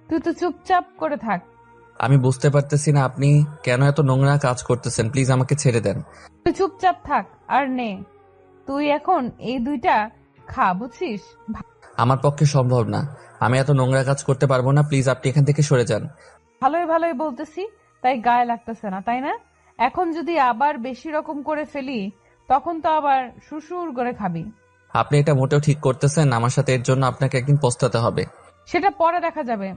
তুই তো চুপচাপ করে থাক। আমি বুঝতে পারতেছি না আপনি কেন এত নোংরা কাজ করতেছেন, প্লিজ আমাকে ছেড়ে দেন। তুই চুপচাপ থাক আর নে, তুই এখন এই দুইটা খা, বুঝছিস? আমার পক্ষে সম্ভব না, আমি এত নোংরা কাজ করতে পারবো না, প্লিজ আপনি এখান থেকে সরে যান। ভালোই ভালোই বলতেছি, তাই গায়ে লাগতেছে না, তাই না? এখন যদি আবার বেশি রকম করে ফেলি, তখন তো আবার সুসুর করে খাবি। আপনি এটা মোটেও ঠিক করতেছেন, আমার সাথে এর জন্য আপনাকে একদিন পস্তাতে হবে। সেটা পরে দেখা যাবে,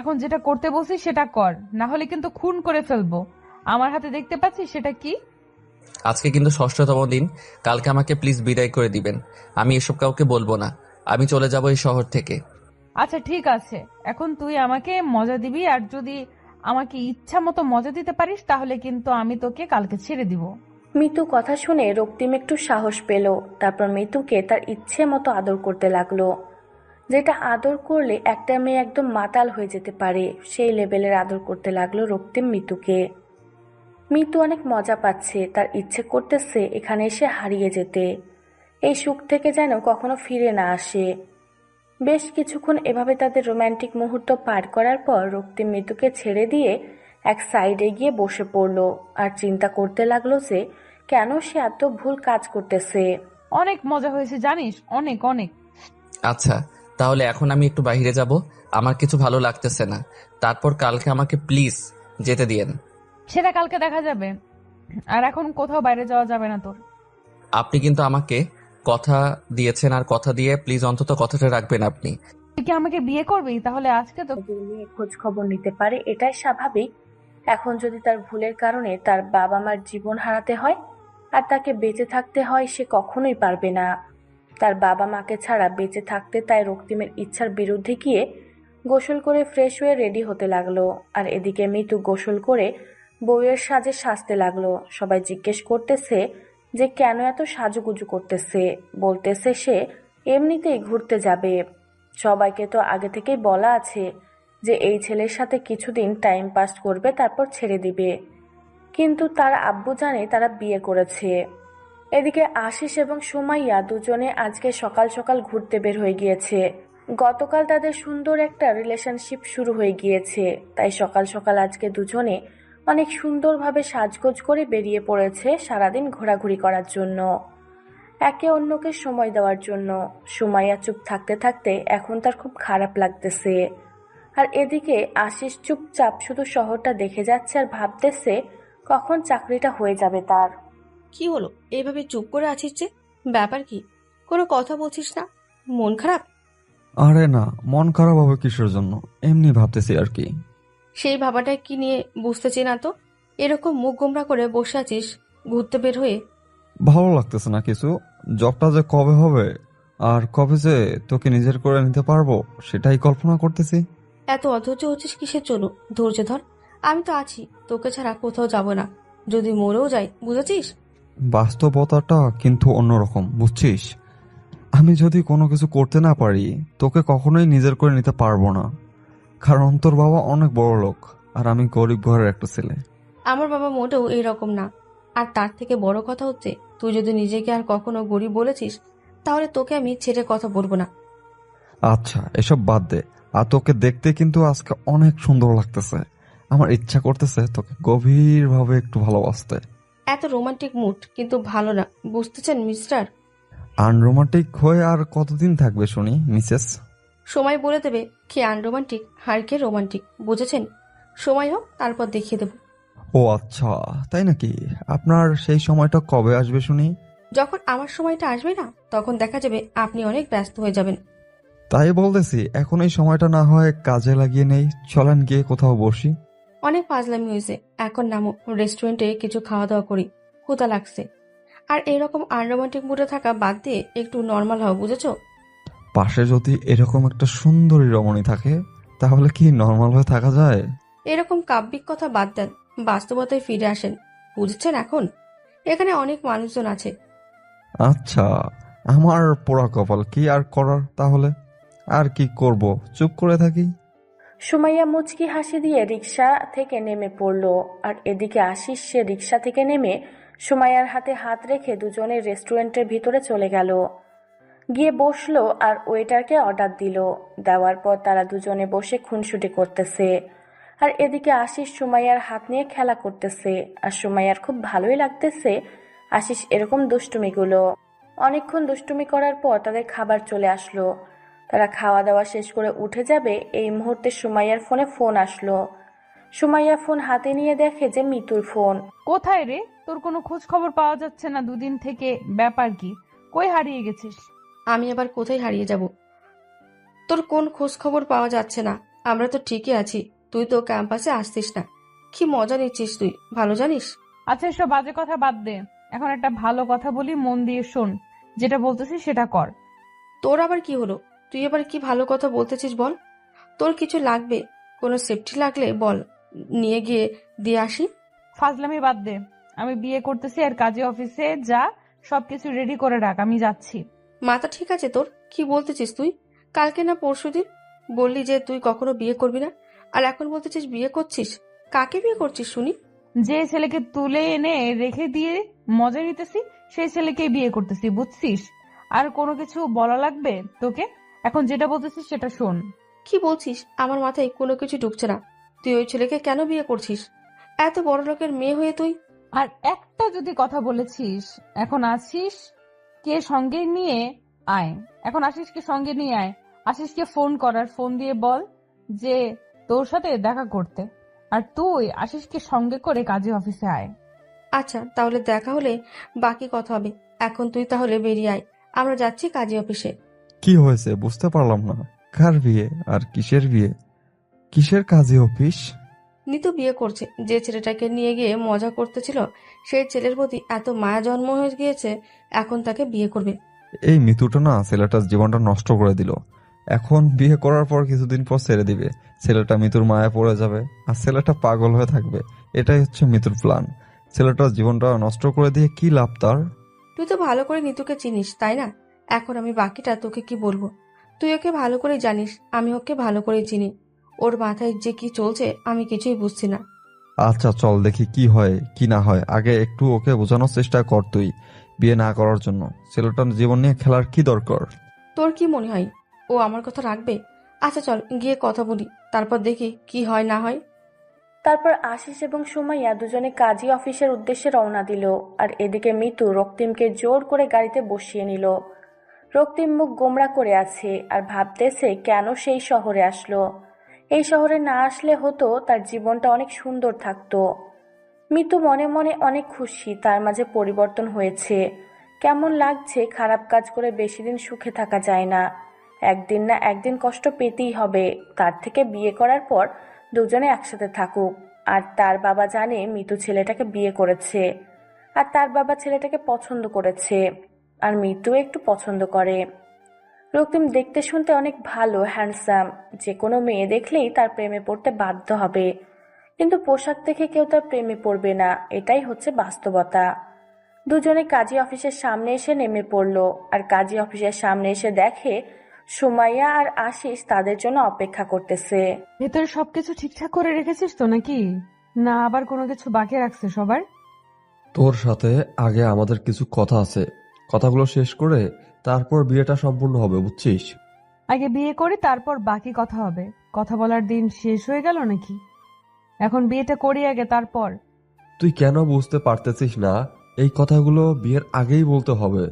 এখন যেটা করতে বলছি সেটা কর, না হলে কিন্তু খুন করে ফেলবো। আমার হাতে দেখতে পাচ্ছিস সেটা কি? আজকে কিন্তু 6ষ্ঠতম দিন, কালকে আমাকে প্লিজ বিদায় করে দিবেন। আমি এসব কাউকে বলবো না, আমি চলে যাব এই শহর থেকে। আচ্ছা ঠিক আছে, এখন তুই আমাকে মজা দিবি, আর যদি আমাকে ইচ্ছা মতো মজা দিতে পারিস তাহলে কিন্তু আমি তোকে কালকে ছেড়ে দিব। মিতু কথা শুনে রক্তিম একটু সাহস পেল। তারপর মিতুকে তার ইচ্ছে মতো আদর করতে লাগলো, যেটা আদর করলে একটা মেয়ে একদম মাতাল হয়ে যেতে পারে, সেই লেভেলের আদর করতে লাগলো রক্তিম মিতুকে। মিতু অনেক মজা পাচ্ছে, তার ইচ্ছে করতেছে এখানে এসে হারিয়ে যেতে, এই সুখ থেকে যেন কখনো ফিরে না আসে। বেশ কিছুক্ষণ এভাবে তাদের রোমান্টিক মুহূর্ত পার করার পর রক্তিম মিতুকে ছেড়ে দিয়ে এক সাইডে গিয়ে বসে পড়ল আর চিন্তা করতে লাগলো যে কেন সে এত ভুল কাজ করতেছে। অনেক মজা হয়েছে জানিস, অনেক অনেক। আচ্ছা, তাহলে এখন আমি একটু বাইরে যাব, আমার কিছু ভালো লাগতেছে না। তারপর কালকে আমাকে প্লিজ যেতে দিয়েন। সেটা কালকে দেখা যাবে, আর এখন কোথাও বাইরে যাওয়া যাবে না তোর। আপনি কিন্তু আমাকে কথা দিয়েছেন, আর কথা দিয়ে প্লিজ অন্তত কথাটা রাখবেন আপনি। তুই কি আমাকে বিয়ে করবি? তাহলে আজকে তো নিয়ে খোঁজ খবর নিতে পারে, এটাই স্বাভাবিক। এখন যদি তার ভুলের কারণে তার বাবা মার জীবন হারাতে হয় আর তাকে বেঁচে থাকতে হয়, সে কখনোই পারবে না। তার বাবা মাকে ছাড়া বেঁচে থাকতে, তাই রক্তিমের ইচ্ছার বিরুদ্ধে গিয়ে গোসল করে ফ্রেশ হয়ে রেডি হতে লাগলো। আর এদিকে মিতু গোসল করে বউয়ের সাজে সাজতে লাগলো। সবাই জিজ্ঞেস করতেছে যে কেন এত সাজুগুজু করতেছে। বলতেছে সে এমনিতেই ঘুরতে যাবে। সবাইকে তো আগে থেকেই বলা আছে যে এই ছেলের সাথে কিছুদিন টাইম পাস করবে, তারপর ছেড়ে দিবে। কিন্তু তার আব্বু জানে তারা বিয়ে করেছে। এদিকে আশিস এবং সুমাইয়া দুজনে আজকে সকাল সকাল ঘুরতে বের হয়ে গিয়েছে। গতকাল তাদের সুন্দর একটা রিলেশনশিপ শুরু হয়ে গিয়েছে, তাই সকাল সকাল আজকে দুজনে অনেক সুন্দরভাবে সাজগোজ করে বেরিয়ে পড়েছে সারাদিন ঘোরাঘুরি করার জন্য, একে অন্যকে সময় দেওয়ার জন্য। সুমাইয়া চুপ থাকতে থাকতে এখন তার খুব খারাপ লাগতেছে। আর এদিকে আশিস চুপচাপ শুধু শহরটা দেখে যাচ্ছে আর ভাবতেছে কখন চাকরিটা হয়ে যাবে তার। কি হলো, এইভাবে চুপ করে আছিস যে? ব্যাপার কি? কোনো কথা বলছিস না? মন খারাপ? আরে না, মন খারাপ হবে কিসের জন্য? এমনি ভাবতেছি আর কি। সেই ভাবাটা কি নিয়ে বুঝতেছি না তো। এরকম মুখ গোমরা করে বসে আছিস ঘুরতে বের হয়ে। ভালো লাগতেছে না কিছু। জবটা যে কবে হবে আর কবে যে তোকে নিজের করে নিতে পারবো সেটাই কল্পনা করতেছি। এত অধৈর্য হচ্ছিস কিসের জন্য? ধৈর্য ধর, আমি তো আছি, তোকে ছাড়া কোথাও যাব না। যদি মরেও যাই, বুঝেছিস? বাস্তবতাটা কিন্তু অন্যরকম, বুঝছিস? আমি যদি কোনো কিছু করতে না পারি তোকে কখনোই নিজের করে নিতে পারবো না, কারণ তোর বাবা অনেক বড় লোক আর আমি গরিব ঘরের একটা ছেলে। আমার বাবা মোটেও এইরকম না। আর তার থেকে বড় কথা হচ্ছে, তুই যদি নিজেকে আর কখনো গরিব বলেছিস, তাহলে তোকে আমি ছেড়ে কথা বলবো না। আচ্ছা, এসব বাদ দে। আর তোকে দেখতে কিন্তু আজকে অনেক সুন্দর লাগতেছে। আমার ইচ্ছা করতেছে তোকে গভীরভাবে একটু ভালোবাসতে। এত রোমান্টিক মুড কিন্তু ভালো না, বুঝতেছেন মিস্টার? আনরোমান্টিক হয়ে আর কতদিন থাকবে শুনি মিসেস? সময় বলে দেবে কে আনরোমান্টিক আর কে রোমান্টিক, বুঝেছেন? সময় হোক, তারপর দেখিয়ে দেব। ও আচ্ছা, তাই নাকি? আপনার সেই সময়টা কবে আসবে শুনি? যখন আমার সময়টা আসবে না, তখন দেখা যাবে আপনি অনেক ব্যস্ত হয়ে যাবেন। তাই বলতেছি, এখন এই সময়টা না হয় কাজে লাগিয়ে নেই। চলেন গিয়ে কোথাও বসি। অনেক ফাজলামি হয়েছে, এখন নামো, রেস্টুরেন্টে কিছু খাওয়া দাওয়া করি, ক্ষুধা লাগছে। আর এরকম আনরোমান্টিক মুডে থাকা বাদ দিয়ে একটু নর্মাল হও, বুঝেছো? পাশে যদি এরকম একটা সুন্দরী রমণী থাকে তাহলে কি নর্মাল হয়ে থাকা যায়? এরকম কাব্যিক কথা বাদ দেন, বাস্তবতায় ফিরে আসেন, বুঝছেন? এখন এখানে অনেক মানুষজন আছে। আচ্ছা, আমার পোড়া কপাল, কি আর করার তাহলে? আর কি করব, চুপ করে থাকি। সুমাইয়া মুচকি হাসি দিয়ে রিক্সা থেকে নেমে পড়ল। আর এদিকে আশিস সে রিক্সা থেকে নেমে সুমাইয়ার হাতে হাত রেখে দুজনে রেস্টুরেন্টের ভিতরে চলে গেল। গিয়ে বসলো আর ওয়েটারকে অর্ডার দিল। দেওয়ার পর তারা দুজনে বসে খুনসুটি করতেছে। আর এদিকে আশিস সুমাইয়ার হাত নিয়ে খেলা করতেছে। আর সুমাইয়ার খুব ভালোই লাগতেছে আশিস এরকম দুষ্টুমিগুলো। অনেকক্ষণ দুষ্টুমি করার পর তাদের খাবার চলে আসলো। তারা খাওয়া দাওয়া শেষ করে উঠে যাবে, এই মুহূর্তে সুমাইয়ার ফোনে ফোন আসলো। সুমাইয়া ফোন হাতে নিয়ে দেখে যে মিতুর ফোন। কোথায় রে? তোর কোনো খোঁজ খবর পাওয়া যাচ্ছে না দুদিন থেকে। ব্যাপার কি? কই হারিয়ে গেছিস? আমি আবার কোথায় হারিয়ে যাব? তোর কোন খোঁজ খবর পাওয়া যাচ্ছে না? আমরা তো ঠিকই আছি, তুই তো ক্যাম্পাসে আসতিস না। কি মজা নিচ্ছিস তুই, ভালো জানিস। আচ্ছা, এসব বাজে কথা বাদ দে। এখন একটা ভালো কথা বলি, মন দিয়ে শোন। যেটা বলতেছি সেটা কর। তোর আবার কি হলো? তুই আবার কি ভালো কথা বলতেছিস বল। তোর কিছু লাগবে, কোনো সেফটি লাগলে বল, নিয়ে গিয়ে দিয়ে আসি। ফাজলামি বাদ দে। আমি বিয়ে করতেছি আর কাজে অফিসে যা, সবকিছু রেডি করে রাখ, আমি যাচ্ছি। মাথা ঠিক আছে তোর? কি বলতেছিস তুই? কালকে না পরশুদিন বললি যে তুই কখনো বিয়ে করবি না, আর এখন বলতেছিস বিয়ে করছিস? কাকে বিয়ে করছিস শুনি? যে ছেলেকে তুলে এনে রেখে দিয়ে মজা নিতেছি সেই ছেলেকেই বিয়ে করতেছি, বুঝছিস? আর কোনো কিছু বলা লাগবে তোকে? এখন যেটা বলতেছিস সেটা শোন। কি বলছিস? আমার মাথায় কোনো কিছু ঢুকছে না। তুই ওই ছেলেকে কেন বিয়ে করছিস? এত বড় লোকের মেয়ে হয়ে তুই? আর একটা যদি কথা বলেছিস, এখন আছিস কে সঙ্গে নিয়ে আয়। এখন আশিসকে সঙ্গে নিয়ে আয়। আশিসকে ফোন করার, ফোন দিয়ে বল যে তোর সাথে দেখা করতে। আর তুই আশিসকে সঙ্গে করে কাজে অফিসে আয়। আচ্ছা, তাহলে দেখা হলে বাকি কথা হবে। এখন তুই তাহলে বেরিয়ে আয়, আমরা যাচ্ছি কাজী অফিসে। কি হয়েছে বুঝতে পারলাম না। কার বিয়ে আর কিসের বিয়ে? কিসের কাজে অফিস? নিতু বিয়ে করছে। যে ছেলেটাকে নিয়ে গিয়ে মজা করতেছিল, সেই ছেলের প্রতি এত মায়া জন্ম হয়ে গিয়েছে, এখন তাকে বিয়ে করবে। এই মিতুটা না ছেলেটার জীবনটা নষ্ট করে দিল। এখন বিয়ে করার পর কিছুদিন পর ছেড়ে দিবে। ছেলেটা মিতুর মায়া পড়ে যাবে আর ছেলেটা পাগল হয়ে থাকবে। এটাই হচ্ছে মিতুর প্ল্যান। ছেলেটার জীবনটা নষ্ট করে দিয়ে কি লাভ তার? তুই তো ভালো করে নিতুকে চিনিস, তাই না? এখন আমি বাকিটা তোকে কি বলবো? তুই ওকে ভালো করে জানিস, আমি ওকে ভালো করে চিনি। ওর মাথায় যে কি চলছে আমি কিছুই বুঝছি না। আচ্ছা চল দেখি কি হয় কি না হয়। আগে একটু ওকে বোঝানোর চেষ্টা কর তুই, বিয়ে না করার জন্য। ছেলেটার জীবন নিয়ে খেলার কি দরকার? তোর কি মনে হয় ও আমার কথা রাখবে? আচ্ছা চল গিয়ে কথা বলি, তারপর দেখি কি হয় না হয়। তারপর আশিস এবং সুমাইয়া দুজনে কাজী অফিসের উদ্দেশ্যে রওনা দিল। আর এদিকে মিতু রক্তিমকে জোর করে গাড়িতে বসিয়ে নিল। রক্তিম মুখ গোমড়া করে আছে আর ভাবতেছে কেন সেই শহরে আসলো। এই শহরে না আসলে হতো তার জীবনটা অনেক সুন্দর থাকতো। মিতু মনে মনে অনেক খুশি তার মাঝে পরিবর্তন হয়েছে। কেমন লাগছে, খারাপ কাজ করে বেশি দিন সুখে থাকা যায় না, একদিন না একদিন কষ্ট পেতেই হবে। তার থেকে বিয়ে করার পর দুজনে একসাথে থাকুক। আর তার বাবা জানে মিতু ছেলেটাকে বিয়ে করেছে, আর তার বাবা ছেলেটাকে পছন্দ করেছে, আর মিতু একটু পছন্দ করে। রক্তিম দেখতে শুনতে অনেক ভালো, হ্যান্ডসাম, যে কোনো মেয়ে দেখলেই তার প্রেমে পড়তে বাধ্য হবে। কিন্তু পোশাক দেখে কেউ তার প্রেমে পড়বে না, এটাই হচ্ছে বাস্তবতা। দুজনে কাজী অফিসের সামনে এসে নেমে পড়ল। আর কাজী অফিসের সামনে এসে দেখে সুমাইয়া আর আশিস তাদের জন্য অপেক্ষা করতেছে। ভেতরে সবকিছু ঠিকঠাক করে রেখেছিস তো নাকি? না আবার কোনো কিছু বাকি রাখছে সবার? তোর সাথে আগে আমাদের কিছু কথা আছে, কথাগুলো শেষ করে তারপর বিয়েটা সম্পূর্ণ হবে, বুঝছিস? আগে বিয়ে করি তারপর বাকি কথা হবে। কথা বলার দিন শেষ হয়ে গেল নাকি? এখন বিয়েটা করি আগে, তারপর। তুই কেন বুঝতে পারতেছিস না? এই কথাগুলো বিয়ের আগেই বলতে হবে।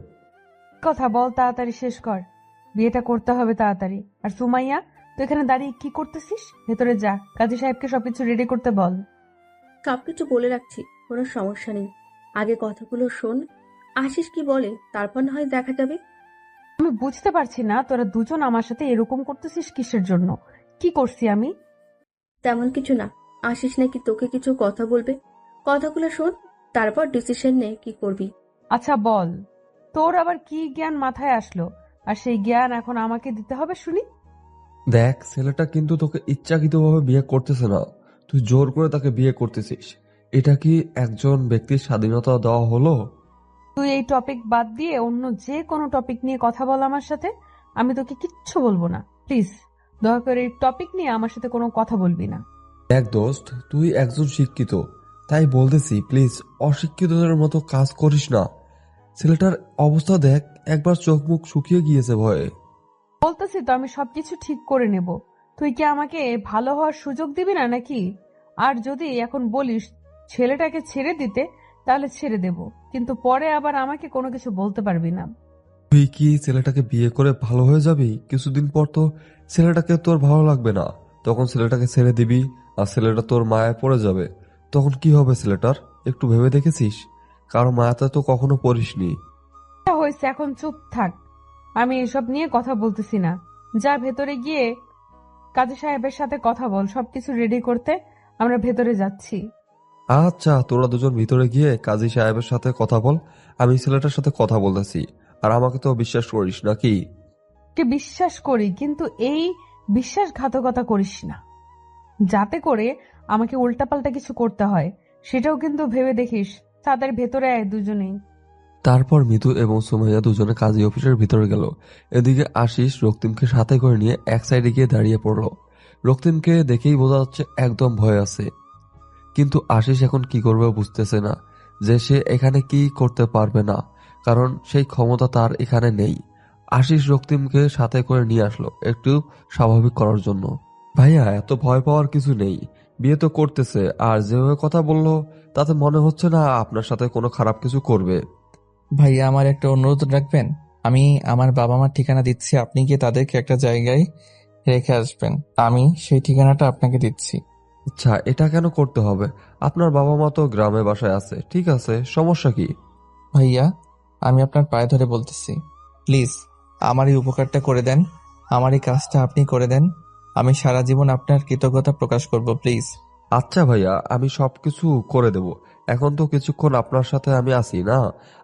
কথা বল, তাড়াতাড়ি শেষ কর। বিয়েটা করতে হবে তাড়াতাড়ি। আর সুমাইয়া, তুই এখানে দাঁড়িয়ে কি করতেছিস? ভেতরে যা, কাজী সাহেবকে সবকিছু রেডি করতে বল। সবকিছু বলে রাখছি, কোনো সমস্যা নেই। আগে কথাগুলো শোন, আশিস কি বলে তারপর না হয় দেখা যাবে। আমি বুঝতে পারছি না তোরা দুজন আমার সাথে এরকম করতেছিস কিসের জন্য? কি করছি আমি? তেমন কিছু না, আশিস নাকি তোকে কিছু কথা বলবে। কথাগুলো শোন, তারপর ডিসিশন নে কি করবি। আচ্ছা বল, তোর আবার কি জ্ঞান মাথায় আসলো? আর সেই জ্ঞান এখন আমাকে দিতে হবে শুনি। দেখ, ছেলেটা কিন্তু তোকে ইচ্ছাকৃতভাবে বিয়ে করতেছে না, তুই জোর করে তাকে বিয়ে করতেছিস। এটা কি একজন ব্যক্তির স্বাধীনতা দেওয়া হলো? তুই এই টপিক বাদ দিয়ে অন্য যে কোনো টপিক নিয়ে কথা বল আমার সাথে। আমি তোকে কিচ্ছু বলবো না, প্লিজ। দয়া করে এই টপিক নিয়ে আমার সাথে কোনো কথা বলবি না। দেখ দোস্ত, তুই একজন শিক্ষিত, তাই বলতেছি প্লিজ অশিক্ষিতদের মতো কাজ করিস না। ছেলেটার অবস্থা দেখ, একবার চোখ মুখ শুকিয়ে গিয়েছে ভয়ে। বলতেছি তো আমি সবকিছু ঠিক করে নেব। তুই কি আমাকে ভালো হওয়ার সুযোগ দিবি না নাকি? আর যদি এখন বলিস ছেলেটাকে ছেড়ে দিতে, তাহলে ছেড়ে দেব, কিন্তু পরে আবার আমাকে কোনো কিছু বলতে পারবি না। তুই কি ছেলেটাকে বিয়ে করে ভালো হয়ে যাবি? কিছুদিন পর তো ছেলেটাকে তোর ভালো লাগবে না, তখন ছেলেটাকে ছেড়ে দিবি আর ছেলেটা তোর মায়ায় পড়ে যাবে। তখন কি হবে ছেলেটার? একটু ভেবে দেখেছিস? কারো মায়াতে তো কখনো পড়িসনি। যা হয়েছে এখন চুপ থাক। আমি এসব নিয়ে কথা বলতেছি না। যা ভেতরে গিয়ে কাজী সাহেবের সাথে কথা বল, সবকিছু রেডি করতে। আমরা ভেতরে যাচ্ছি। আচ্ছা, তোরা দুজন ভিতরে গিয়ে কাজী সাহেবের সাথে কথা বল, আমি ছেলেটার সাথে কথা বলতেছি। আর আমাকে তো বিশ্বাস করিস নাকি? কে বিশ্বাস করি, কিন্তু এই বিশ্বাসঘাতকতা করিস না, যাতে করে আমাকে উল্টাপাল্টা কিছু করতে হয়। সেটাও কিন্তু ভেবে দেখিস। তাদের ভেতরে আয় দুজনেই। তারপর মিতু এবং সুমাইয়া দুজনে কাজী অফিসের ভিতরে গেল। এদিকে আশিস রক্তিমকে সাথে করে নিয়ে এক সাইডে গিয়ে দাঁড়িয়ে পড়ল। রক্তিমকে দেখেই বোঝা যাচ্ছে একদম ভয় আছে, কিন্তু আশিস এখন কি করবে বুঝতেছে না, যে সে এখানে কি করতে পারবে না, কারণ সেই ক্ষমতা তার এখানে নেই। আশিস রক্তিমকে সাথে করে নিয়ে আসলো একটু স্বাভাবিক করার জন্য। ভাইয়া, এত ভয় পাওয়ার কিছু নেই, বিয়ে তো করতেছে, আর যেভাবে কথা বললো তাতে মনে হচ্ছে না আপনার সাথে কোনো খারাপ কিছু করবে। ভাইয়া, আমার একটা অনুরোধ রাখবেন? আমি আমার বাবা মার ঠিকানা দিচ্ছি, আপনি গিয়ে তাদেরকে একটা জায়গায় রেখে আসবেন। আমি সেই ঠিকানাটা আপনাকে দিচ্ছি। আচ্ছা, এটা কেন করতে হবে? আপনার বাবা মা তো গ্রামে বাসায় আছে, ঠিক আছে, সমস্যা কি? ভাইয়া, আমি আপনার পায়ে ধরে বলতেছি, প্লিজ আমার এই উপকারটা করে দেন, আমার এই কাজটা আপনি করে দেন। আমি সারা জীবন আপনার কৃতজ্ঞতা প্রকাশ করব, প্লিজ। আচ্ছা ভাইয়া, আমি সবকিছু করে দেব, এখন তো কিছুক্ষণ আপনার সাথে আমি আছি না,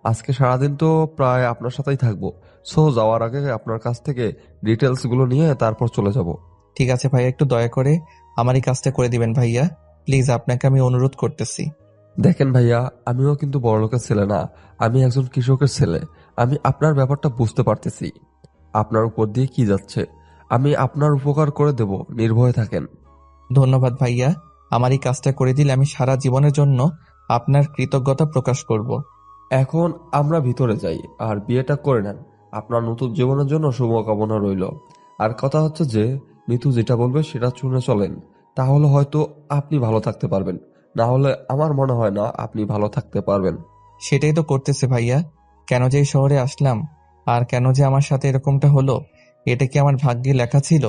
আজকে সারাদিন তো প্রায় আপনার সাথেই থাকবো। সো যাওয়ার আগে আপনার কাছ থেকে ডিটেলস গুলো নিয়ে তারপর চলে যাব। ঠিক আছে ভাইয়া, একটু দয়া করে আমার এই কাজটা করে দিবেন ভাইয়া, প্লিজ আপনাকে আমি অনুরোধ করতেছি। দেখেন ভাইয়া, আমিও কিন্তু বড়লোকের ছেলে না, আমি একজন কৃষকের ছেলে। আমি আপনার ব্যাপারটা বুঝতে পারতেছি, আপনার উপর দিয়ে কি যাচ্ছে। আমি আপনার উপকার করে দেব, নির্ভয়ে থাকেন। ধন্যবাদ ভাইয়া, আমার এই কাজটা করে দিলে আমি সারা জীবনের জন্য আপনার কৃতজ্ঞতা প্রকাশ করব। এখন আমরা ভিতরে যাই আর বিয়েটা করে নেন। আপনার নতুন জীবনের জন্য শুভকামনা রইল। আর কথা হচ্ছে যে মিতু যেটা বলবে সেটা শুনে চলেন, তাহলে হয়তো আপনি ভালো থাকতে পারবেন, না হলে আমার মনে হয় না আপনি ভালো থাকতে পারবেন। সেটাই তো করতেছে ভাইয়া, কেন যে এই শহরে আসলাম আর কেন যে আমার সাথে এরকমটা হলো, এটা কি আমার ভাগ্যে লেখা ছিল?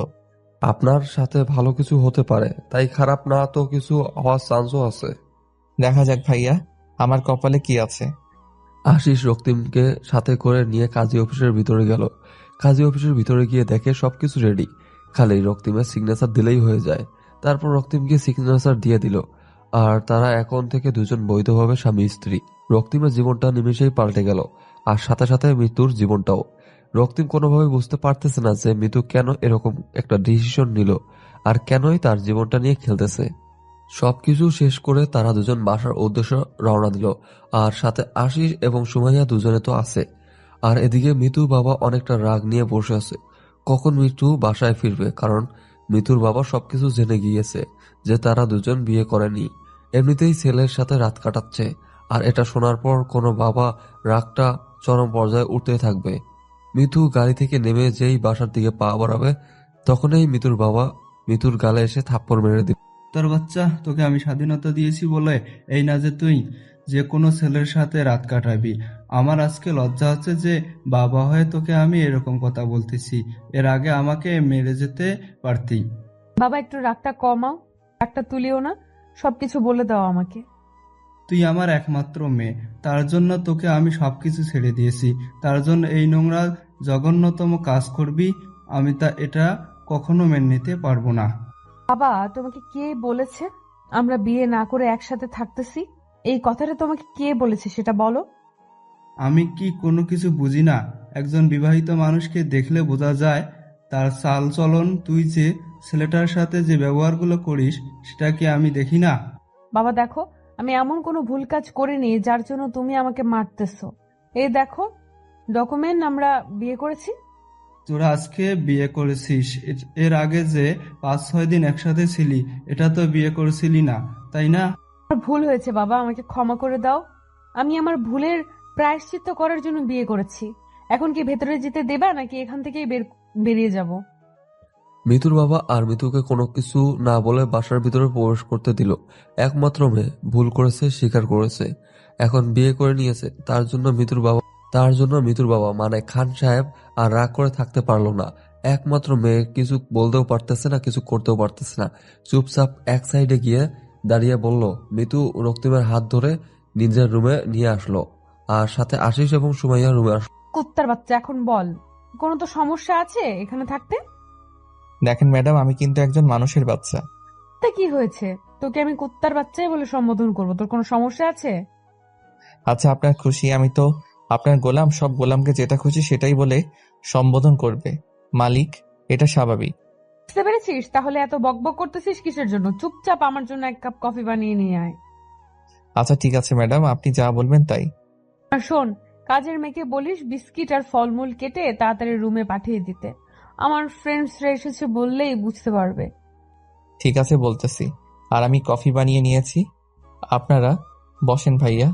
আপনার সাথে ভালো কিছু হতে পারে, তাই খারাপ না তো কিছু হওয়ার চান্সও আছে। দেখা যাক ভাইয়া, আমার কপালে কি আছে। আশিস রক্তিমকে সাথে করে নিয়ে কাজী অফিসের ভিতরে গেল। কাজী অফিসের ভিতরে গিয়ে দেখে সবকিছু রেডি, খালি রক্তিমের সিগনেচার দিলেই হয়ে যায়। তারপর রক্তিমকে সিগনেচার দিয়ে দিল, আর তারা এখন থেকে দুজন বৈধভাবে স্বামী স্ত্রী। রক্তিমের জীবনটা নিমেষেই পাল্টে গেল, আর সাথে সাথে মৃত্যুর জীবনটাও। রক্তিম কোনোভাবে বুঝতে পারতেছে না যে মৃত্যু কেন এরকম একটা ডিসিশন নিল, আর কেনই তার জীবনটা নিয়ে খেলতেছে। সবকিছু শেষ করে তারা দুজন বাসার উদ্দেশ্যে রওনা দিল, আর সাথে আশিস এবং সুমাইয়া দুজনে তো আছে। আর এদিকে মিতুর বাবা অনেকটা রাগ নিয়ে বসে আছে, কখন মিতু বাসায় ফিরবে, কারণ মিতুর বাবা সবকিছু জেনে গিয়েছে যে তারা দুজন বিয়ে করেনি, এমনিতেই ছেলের সাথে রাত কাটাচ্ছে। আর এটা শোনার পর কোনো বাবা রাগটা চরম পর্যায়ে উঠতে থাকবে। মিতু গাড়ি থেকে নেমে যেই বাসার দিকে পা বাড়াবে, তখনই মিতুর বাবা মিতুর গালে এসে থাপ্পড় মেরে দিল। তোর বাচ্চা, তোকে আমি স্বাধীনতা দিয়েছি বলে এই না যে তুই যে কোনো ছেলের সাথে রাত কাটাবি। আমার আজকে লজ্জা হচ্ছে যে বাবা হয়ে তোকে আমি এরকম কথা বলতেছি। এর আগে আমাকে মেরে যেতে পারতি। বাবা একটু রাগটা কমাও, রাগটা তুলিও না, সবকিছু বলে দাও আমাকে। তুই আমার একমাত্র মেয়ে, তার জন্য তোকে আমি সবকিছু ছেড়ে দিয়েছি। তার জন্য এই নোংরা জঘন্যতম কাজ করবি? আমি এটা কখনো মেনে নিতে পারবো না। বাবা, তোমাকে কে বলেছে আমরা বিয়ে না করে একসাথে থাকতেছি? এই কথাটা তোমাকে কে বলেছে সেটা বলো। আমি কি কোনো কিছু বুঝি না? একজন বিবাহিত মানুষকে দেখলে বোঝা যায় তার চাল চলন। তুই যে ছেলেটার সাথে যে ব্যবহারগুলো করিস সেটা কি আমি দেখি না? বাবা দেখো, আমি এমন কোনো ভুল কাজ করিনি যার জন্য তুমি আমাকে মারতেছো। এই দেখো ডকুমেন্ট, আমরা বিয়ে করেছি। তোরা আজকে বিয়ে করেছিস, এর আগে যে 5-6 দিন একসাথে ছিলি এটা তো বিয়ে করেছিলি না, তাই না? আমার ভুল হয়েছে বাবা, আমাকে ক্ষমা করে দাও। আমি আমার ভুলের প্রায়শ্চিত্ত করার জন্য বিয়ে করেছি। এখন কি ভেতরে যেতে দেবা নাকি এখান থেকেই বেরিয়ে যাব? মিতুর বাবা আর মিতুকে কোনো কিছু না বলে বাসার ভিতরে প্রবেশ করতে দিল। একমাত্র মেয়ে, ভুল করেছে, স্বীকার করেছে, এখন বিয়ে করে নিয়েছে। তার জন্য মিতুর বাবা মানে খান সাহেব আর রাগ করে থাকতে পারলো না। একমাত্র মেয়ে, কিছু বলতেও পারতেছে না, কিছু করতেও পারতেছে না। চুপচাপ এক সাইডে গিয়ে দাঁড়িয়ে বলল। মিতু রক্তিমের হাত ধরে নিজের রুমে নিয়ে আসলো, আর সাথে আশিস এবং সুমাইয়া রুমে আসলো। কুত্তার বাচ্চা, এখন বল, কোনো তো সমস্যা আছে এখানে থাকতে? দেখেন ম্যাডাম, আমি কিন্তু একজন মানুষের বাচ্চা। তা কি হয়েছে? তোকে আমি কুত্তার বাচ্চাই বলে সম্বোধন করবো, তোর কোনো সমস্যা আছে? আচ্ছা, আপনার খুশি, আমি তো আপনার গোলাম, সব গোলামকে যেটা খুশি সেটাই বলে সম্বোধন করবে মালিক, এটা স্বাভাবিক। বুঝতে পেরেছিস? তাহলে এত বকবক করতেছিস কিসের জন্য? চুপচাপ আমার জন্য 1 কাপ কফি বানিয়ে নিয়ে আয়। আচ্ছা ঠিক আছে ম্যাডাম, আপনি যা বলবেন তাই। আর শোন, কাজের মেয়েকে বলিস বিস্কিট আর ফলমূল কেটে তাড়াতাড়ি রুমে পাঠিয়ে দিতে। আমার ফ্রেন্ডসরা এসেছে বললেই বুঝতে পারবে। ঠিক আছে বলতেছি। আর আমি কফি বানিয়ে নিয়েছি, আপনারা বসেন ভাইয়া।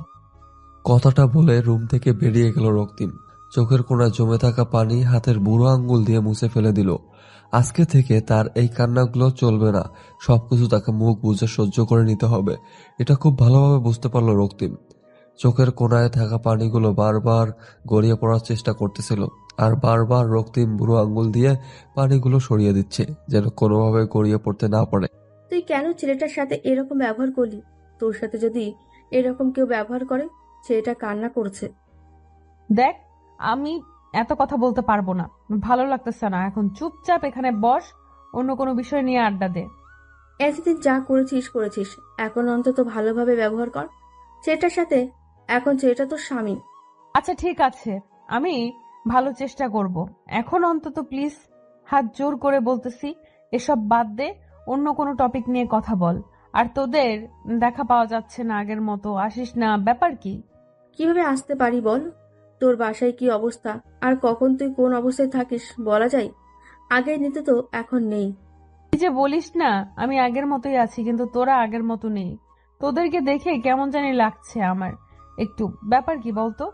কথাটা বলে রুম থেকে বেরিয়ে গেল রক্তিম। চোখের কোণায় জমে থাকা পানি হাতের বুড়ো আঙ্গুল দিয়ে মুছে ফেলে দিল। আজকে থেকে তার এই কান্নাগুলো চলবে না, সবকিছু তাকে মুখ বুজে সহ্য করে নিতে হবে। এটা খুব ভালোভাবে বুঝতে পারলো রক্তিম। চোখের কোণায় থাকা পানিগুলো বারবার গড়িয়ে পড়ার চেষ্টা করতেছিল, আর বারবার রক্তিম বুড়ো আঙ্গুল দিয়ে পানিগুলো সরিয়ে দিচ্ছে যেন কোনোভাবে গড়িয়ে পড়তে না পারে। তুই কেন ছেলেটার সাথে এরকম ব্যবহার করলি? তোর সাথে যদি এরকম কেউ ব্যবহার করে, ছেলেটা কান্না করছে। দেখ, আমি এত কথা বলতে পারবো না, ভালো লাগতেছে না। এখন চুপচাপ এখানে বস, অন্য কোনো বিষয় নিয়ে আড্ডা দে। এতদিন যা করেছিস, এখন অন্তত ভালোভাবে ব্যবহার কর। ছেলেটার সাথে, এখন ছেলেটা তোর স্বামী। আচ্ছা ঠিক আছে, আমি ভালো চেষ্টা করব। এখন অন্তত প্লিজ হাত জোর করে বলতেছি, এসব বাদ দে, অন্য কোনো টপিক নিয়ে কথা বল। আর তোদের দেখা পাওয়া যাচ্ছে না, আগের মতো আসিস না, ব্যাপার কি? কিভাবে আসতে পারি বল? তোর বাসায় কি অবস্থা, আর কখন তুই কোন অবস্থায় থাকিস বলা যায়? আগের নিতে তো এখন নেই। তুই যে বলিস না আমি আগের মতোই আছি, কিন্তু তোরা আগের মতো নেই। তোদেরকে দেখে কেমন জানি লাগছে আমার একটু। ব্যাপার কি বলতো?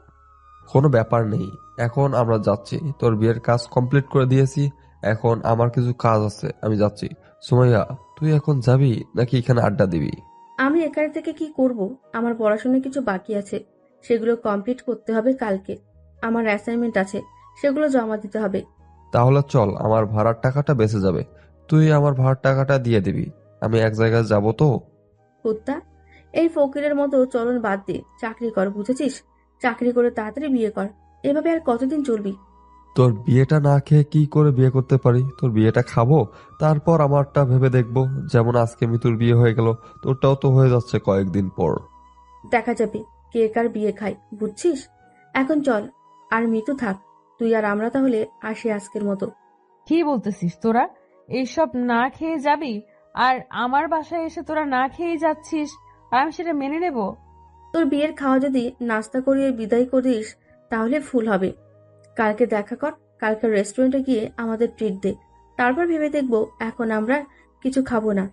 কোনো ব্যাপার নেই, এখন আমরা যাচ্ছি। তোর বিয়ের কাজ কমপ্লিট করে দিয়েছি, এখন আমার কিছু কাজ আছে, আমি যাচ্ছি। সুমাইয়া, তুই এখন যাবি নাকি এখানে আড্ডা দিবি? আমি এখানে থেকে কি করব? আমার পড়াশোনায় কিছু বাকি আছে, সেগুলো কমপ্লিট করতে হবে কালকে। আমার অ্যাসাইনমেন্ট আছে, সেগুলো জমা দিতে হবে। তাহলে চল, আমার ভাড়ার টাকাটা বেঁচে যাবে, তুই আমার ভাড়ার টাকাটা দিয়ে দিবি। আমি এক জায়গায় যাব তো। কুত্তা, এই ফকিরের মতো চলন বাদ দে, চাকরি কর, বুঝেছিস? চাকরি করে তাড়াতাড়ি বিয়ে কর। এভাবে আর কতদিন চলবি? তোর বিয়েটা না খেয়ে কি করে বিয়ে করতে পারি? তোর বিয়েটা খাবো, তারপর আমারটা ভেবে দেখবো। যেমন আজকে মিতুর বিয়ে হয়ে গেল, তোরটাও তো হয়ে যাচ্ছে কয়েকদিন পর। দেখা যাবে কে কার বিয়ে খায়, বুঝছিস? এখন চল, আর মিতু থাক, তুই আর আমরা তাহলে আসি আজকের মতো। কি বলতেছিস তোরা? এইসব না খেয়ে যাবি? আর আমার বাসায় এসে তোরা না খেয়ে যাচ্ছিস, আর আমি সেটা মেনে নেব? তোর বিয়ের খাওয়া যদি নাস্তা করিয়ে বিদায় করিস তাহলে ফুল হবে। কালকে দেখা কর, কালকে রেস্টুরেন্টে গিয়ে আমাদের ট্রিট দে, তারপর ভেবে দেখবো। এখন আমরা কিছু খাবো না।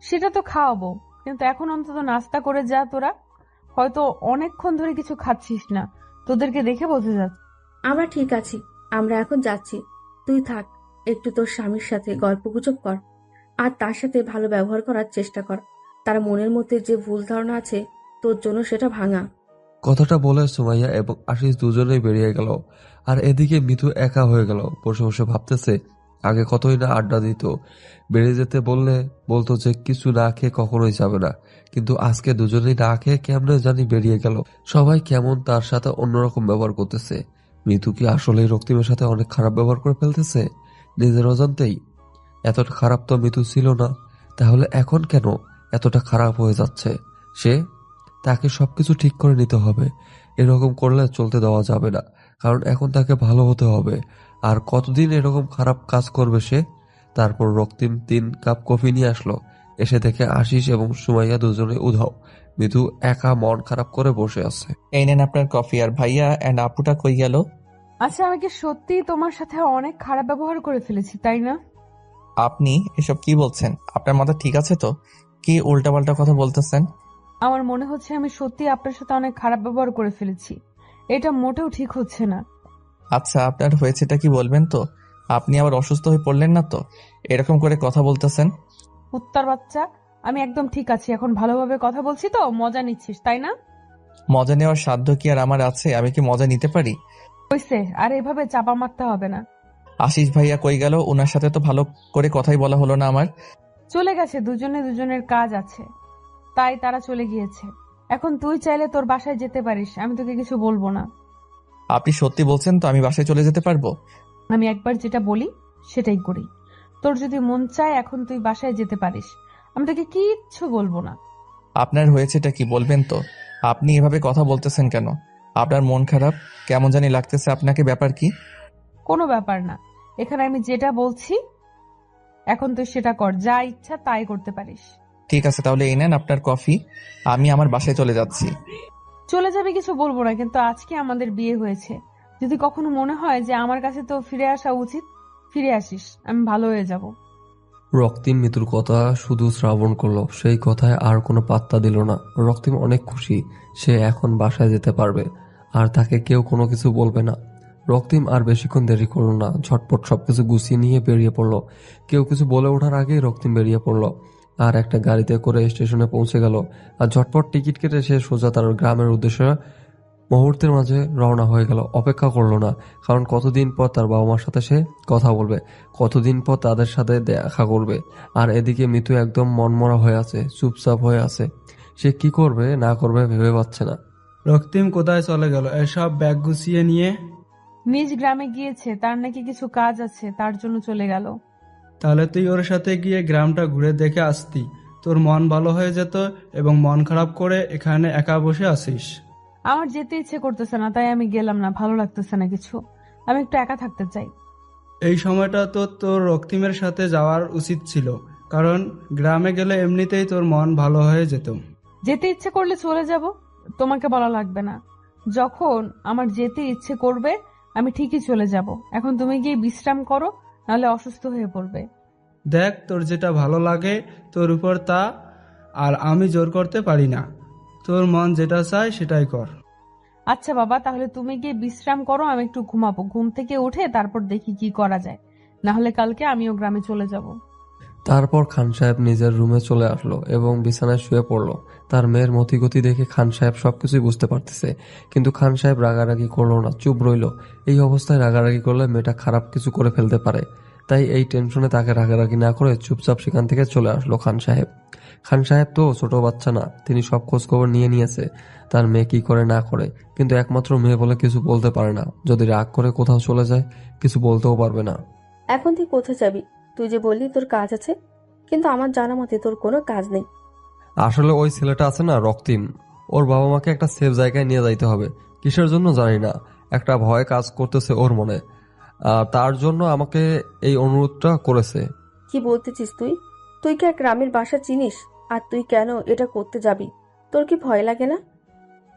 সেটা তো খাওয়াবো, কিন্তু এখন অন্তত নাস্তা করে যা তোরা। হয়তো অনেকক্ষণ ধরে কিছু খাচ্ছিস না, তোদেরকে দেখে বোঝা যাচ্ছে। আমরা ঠিক আছি, আমরা এখন যাচ্ছি। তুই থাক, একটু তোর স্বামীর সাথে গল্পগুজব কর, আর তার সাথে ভালো ব্যবহার করার চেষ্টা কর। তার মনের মধ্যে যে ভুল ধারণা আছে তোর জন্য সেটা ভাঙা। কথাটা বলে সুমাইয়া এবং আশিস দুজনেই বেরিয়ে গেল। আর এদিকে মিতু একা হয়ে গেল, বসে বসে ভাবতেছে আগে কতই না আড্ডা দিত। বেরিয়ে যেতে বললে বলতো যে কিছু না খেয়ে কখনোই যাবে না, কিন্তু আজকে দুজনেই না খেয়ে কেমনে জানি বেরিয়ে গেল। সবাই কেমন তার সাথে অন্যরকম ব্যবহার করতেছে। মিতু কি আসলেই রক্তিমের সাথে অনেক খারাপ ব্যবহার করে ফেলতেছে নিজের অজান্তেই? এতটা খারাপ তো মিতু ছিল না, তাহলে এখন কেন এতটা খারাপ হয়ে যাচ্ছে সে? তাকে সবকিছু ঠিক করে নিতে হবে, এরকম করলে চলতে দেওয়া যাবে না, কারণ এখন তাকে ভালো হতে হবে। আর কতদিন এরকম খারাপ কাজ করবে সে? তারপর রক্তিম 3 কাপ কফি নিয়ে আসলো, এসে দেখে আশিস এবং সুমাইয়া দুজনে উধাও। মিতু একা মন খারাপ করে বসে আছে। এই নেন আপনার কফি। আর ভাইয়া অ্যান্ড আপুটা কই গেল? আচ্ছা, আমি কি সত্যি তোমার সাথে অনেক খারাপ ব্যবহার করে ফেলেছি, তাই না? আপনি এসব কি বলছেন? আপনার মাথা ঠিক আছে তো? কি উল্টাপাল্টা কথা বলতেছেন? আমার মনে হচ্ছে আমি সত্যি আপনার সাথে অনেক খারাপ ব্যবহার করে ফেলেছি। এটা মোটেও ঠিক হচ্ছে না। আচ্ছা, আপনার হয়েছেটা কি বলবেন তো? আপনি আবার অসুস্থ হয়ে পড়লেন না তো এরকম করে কথা বলতেছেন? কুত্তার বাচ্চা, আমি একদম ঠিক আছি, এখন ভালোভাবে কথা বলছি তো, মজা নিচ্ছিস তাই না? মজা নেওয়ার সাধ্য কি আর আমার আছে? আমি কি মজা নিতে পারি? হইছে, আর এভাবে চাপা মারতে হবে না। আশিস ভাইয়া কই গেল? ওনার সাথে তো ভালো করে কথাই বলা হলো না আমার। চলে গেছে, দুজনে দুজনের কাজ আছে তাই তারা চলে গিয়েছে। এখন তুই চাইলে তোর বাসায় যেতে পারিস, আমি তোকে কিছু বলবো না। আপনি সত্যি বলছেন তো? আমি বাসায় চলে যেতে পারবো? আমি একবার যেটা বলি সেটাই করি। তোর যদি মন চায় এখন তুই বাসায় যেতে পারিস, আমি তোকে কিচ্ছু বলবো না। আপনার হয়েছেটা কি বলবেন তো? আপনি এভাবে কথা বলতেছেন কেন? আপনার মন খারাপ কেমন জানি লাগতেছে আপনাকে, ব্যাপার কি? কোনো ব্যাপার না, এখানে আমি যেটা বলছি এখন তুই সেটা কর, যা ইচ্ছা তাই করতে পারিস। ঠিক আছে, তাহলে এই নেন আপনার কফি। আমি আমার বাসায় চলে যাচ্ছি। চলে যাবে কিছু বলবো না, কিন্তু আজকে আমাদের বিয়ে হয়েছে। যদি কখনো মনে হয় যে আমার কাছে তো ফিরে আসা উচিত, ফিরে আসিস, আমি ভালো হয়ে যাব। রক্তিম মিতুর কথা শুধু শ্রাবণ করলো, সেই কথায় আর কোনো পাত্তা দিল না। রক্তিম অনেক খুশি, সে এখন বাসায় যেতে পারবে, আর তাকে কেউ কোনো কিছু বলবে না। রক্তিম আর বেশিক্ষণ দেরি করলো না, ঝটপট সবকিছু গুছিয়ে নিয়ে বেরিয়ে পড়লো। কেউ কিছু বলে ওঠার আগেই রক্তিম বেরিয়ে পড়লো, আর একটা গাড়িতে করে স্টেশনে পৌঁছে গেল। আর ঝটপট টিকিট কেটে সে সোজা তার গ্রামের উদ্দেশ্যে মুহূর্তের মাঝে রওনা হয়ে গেল। অপেক্ষা করলো না, কারণ কতদিন পর তার বাবা মার সাথে সে কথা বলবে, কতদিন পর তাদের সাথে দেখা করবে। আর এদিকে মিতু একদম মনমরা হয়ে আছে, চুপচাপ হয়ে আছে। সে কি করবে না করবে ভেবে পাচ্ছে না। রক্তিম কোথায় চলে গেল এসব ব্যাগ গুছিয়ে নিয়ে? নিজ গ্রামে গিয়েছে, তার নাকি কিছু কাজ আছে, তার জন্য চলে গেল। তাহলে তুই ওর সাথে গিয়ে গ্রামটা ঘুরে দেখে আসতি। তোর মন ভালো হয়ে যেত এবং মন খারাপ করে এখানে একা বসে আছিস। আমার যেতে ইচ্ছে করতেছে না, তাই আমি গেলাম না। ভালো লাগতেছে না কিছু। আমি একটু একা থাকতে চাই। এই সময়টা তো তোর রক্তিমের সাথে যাওয়ার উচিত ছিল, কারণ গ্রামে গেলে এমনিতেই তোর মন ভালো হয়ে যেত। যেতে ইচ্ছে করলে চলে যাব, তোমাকে বলা লাগবে না। যখন আমার যেতে ইচ্ছে করবে আমি ঠিকই চলে যাব। এখন তুমি গিয়ে বিশ্রাম করো, নাহলে অসুস্থ হয়ে পড়বে। দেখ, তোর যেটা ভালো লাগে তোর উপর তা, আর আমি জোর করতে পারি না। তোর মন যেটা চায় সেটাই কর। আচ্ছা বাবা, তাহলে তুমি গিয়ে বিশ্রাম করো, আমি একটু ঘুমাবো। ঘুম থেকে উঠে তারপর দেখি কি করা যায়। না হলে কালকে আমিও গ্রামে চলে যাব। তারপর খান সাহেব নিজের রুমে চলে আসলো এবং বিছানায় শুয়ে পড়লো। তার মেয়ের মতিগতি দেখে খান সাহেব সবকিছুই বুঝতে পারতেছে, কিন্তু খান সাহেব রাগারাগি করলো না, চুপ রইল। এই অবস্থায় রাগারাগি করলে মেয়েটা খারাপ কিছু করে ফেলতে পারে, তাই এই টেনশনে তাকে রাগারাগি না করে চুপচাপ সেখান থেকে চলে আসলো খান সাহেব। খান সাহেব তো ছোট বাচ্চা না, তিনি সব খোঁজ খবর নিয়ে নিয়েছে তার মেয়ে কি করে না করে, কিন্তু একমাত্র মেয়ে বলে কিছু বলতে পারে না। যদি রাগ করে কোথাও চলে যায় কিছু বলতেও পারবে না। এখন তুই কোথায় যাবি? তুই যে বললি তোর কাজ আছে, কিন্তু আমার জানা মতে তোর কোনো কাজ নেই। আসলে ওই ছেলেটা আছে না রক্তিম, ওর বাবা মাকে একটা সেফ জায়গায় নিয়ে যাইতে হবে। কিসের জন্য জানি না, একটা ভয় কাজ করতেছে ওর মনে, তার জন্য আমাকে এই অনুরোধটা করেছে। কি বলতেছিস তুই? তুই কি এক গ্রামের বাসা চিনিস? আর তুই কেন এটা করতে যাবি? তোর কি ভয় লাগে না?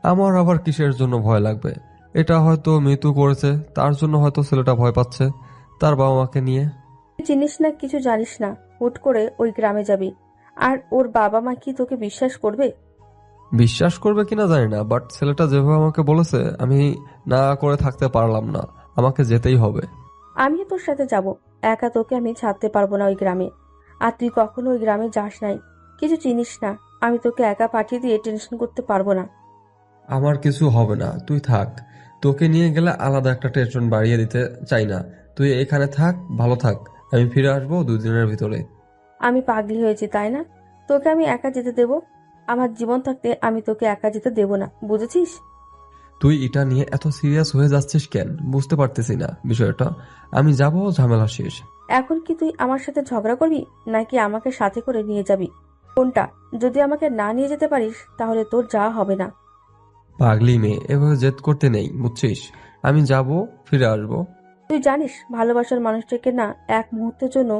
আমার আবার কিসের জন্য ভয় লাগবে? এটা হয়তো মৃত্যু করেছে, তার জন্য হয়তো ছেলেটা ভয় পাচ্ছে তার বাবা মাকে নিয়ে। তুই চিনিস না, কিছু জানিস না, হুট করে ওই গ্রামে যাবি। আর ওর বাবা মা কি তোকে বিশ্বাস করবে? বিশ্বাস করবে কিনা জানি না, বাট ছেলেটা যেভাবে আমাকে বলেছে আমি না করে থাকতে পারলাম না, আমাকে যেতেই হবে। আমিও তোর সাথে যাব। একা তোকে আমি ছাড়তে পারবো না ওই গ্রামে। আর তুই কখনো ওই গ্রামে যাস নাই, কিছু চিনিস না। আমি তোকে একা পাঠিয়ে দিয়ে টেনশন করতে পারবো না। আমার কিছু হবে না, তুই থাক। তোকে নিয়ে গেলে আলাদা একটা টেনশন বাড়িয়ে দিতে চাই না। তুই এখানে থাক, ভালো থাক। আমি ফিরে আসবো 2 দিনের ভিতরে। আমি পাগলি হয়েছি তাই না? তোকে আমি একা যেতে দেব? আমার জীবন থাকতে আমি তোকে একা যেতে দেব না, বুঝেছিস? তুই এটা নিয়ে এত সিরিয়াস হয়ে যাচ্ছিস কেন বুঝতে পারতেছি না বিষয়টা। আমি যাব, ঝামেলা শেষ। এখন কি তুই আমার সাথে ঝগড়া করবি, নাকি আমাকে সাথে করে নিয়ে যাবি? কোনটা? যদি আমাকে না নিয়ে যেতে পারিস তাহলে তোর যাওয়া হবে না। পাগলি মেয়ে, এভাবে জেদ করতে নেই বুঝছিস। আমি যাব, ফিরে আসবো। তুই জানিস ভালোবাসার মানুষটাকে না এক মুহূর্তের জন্য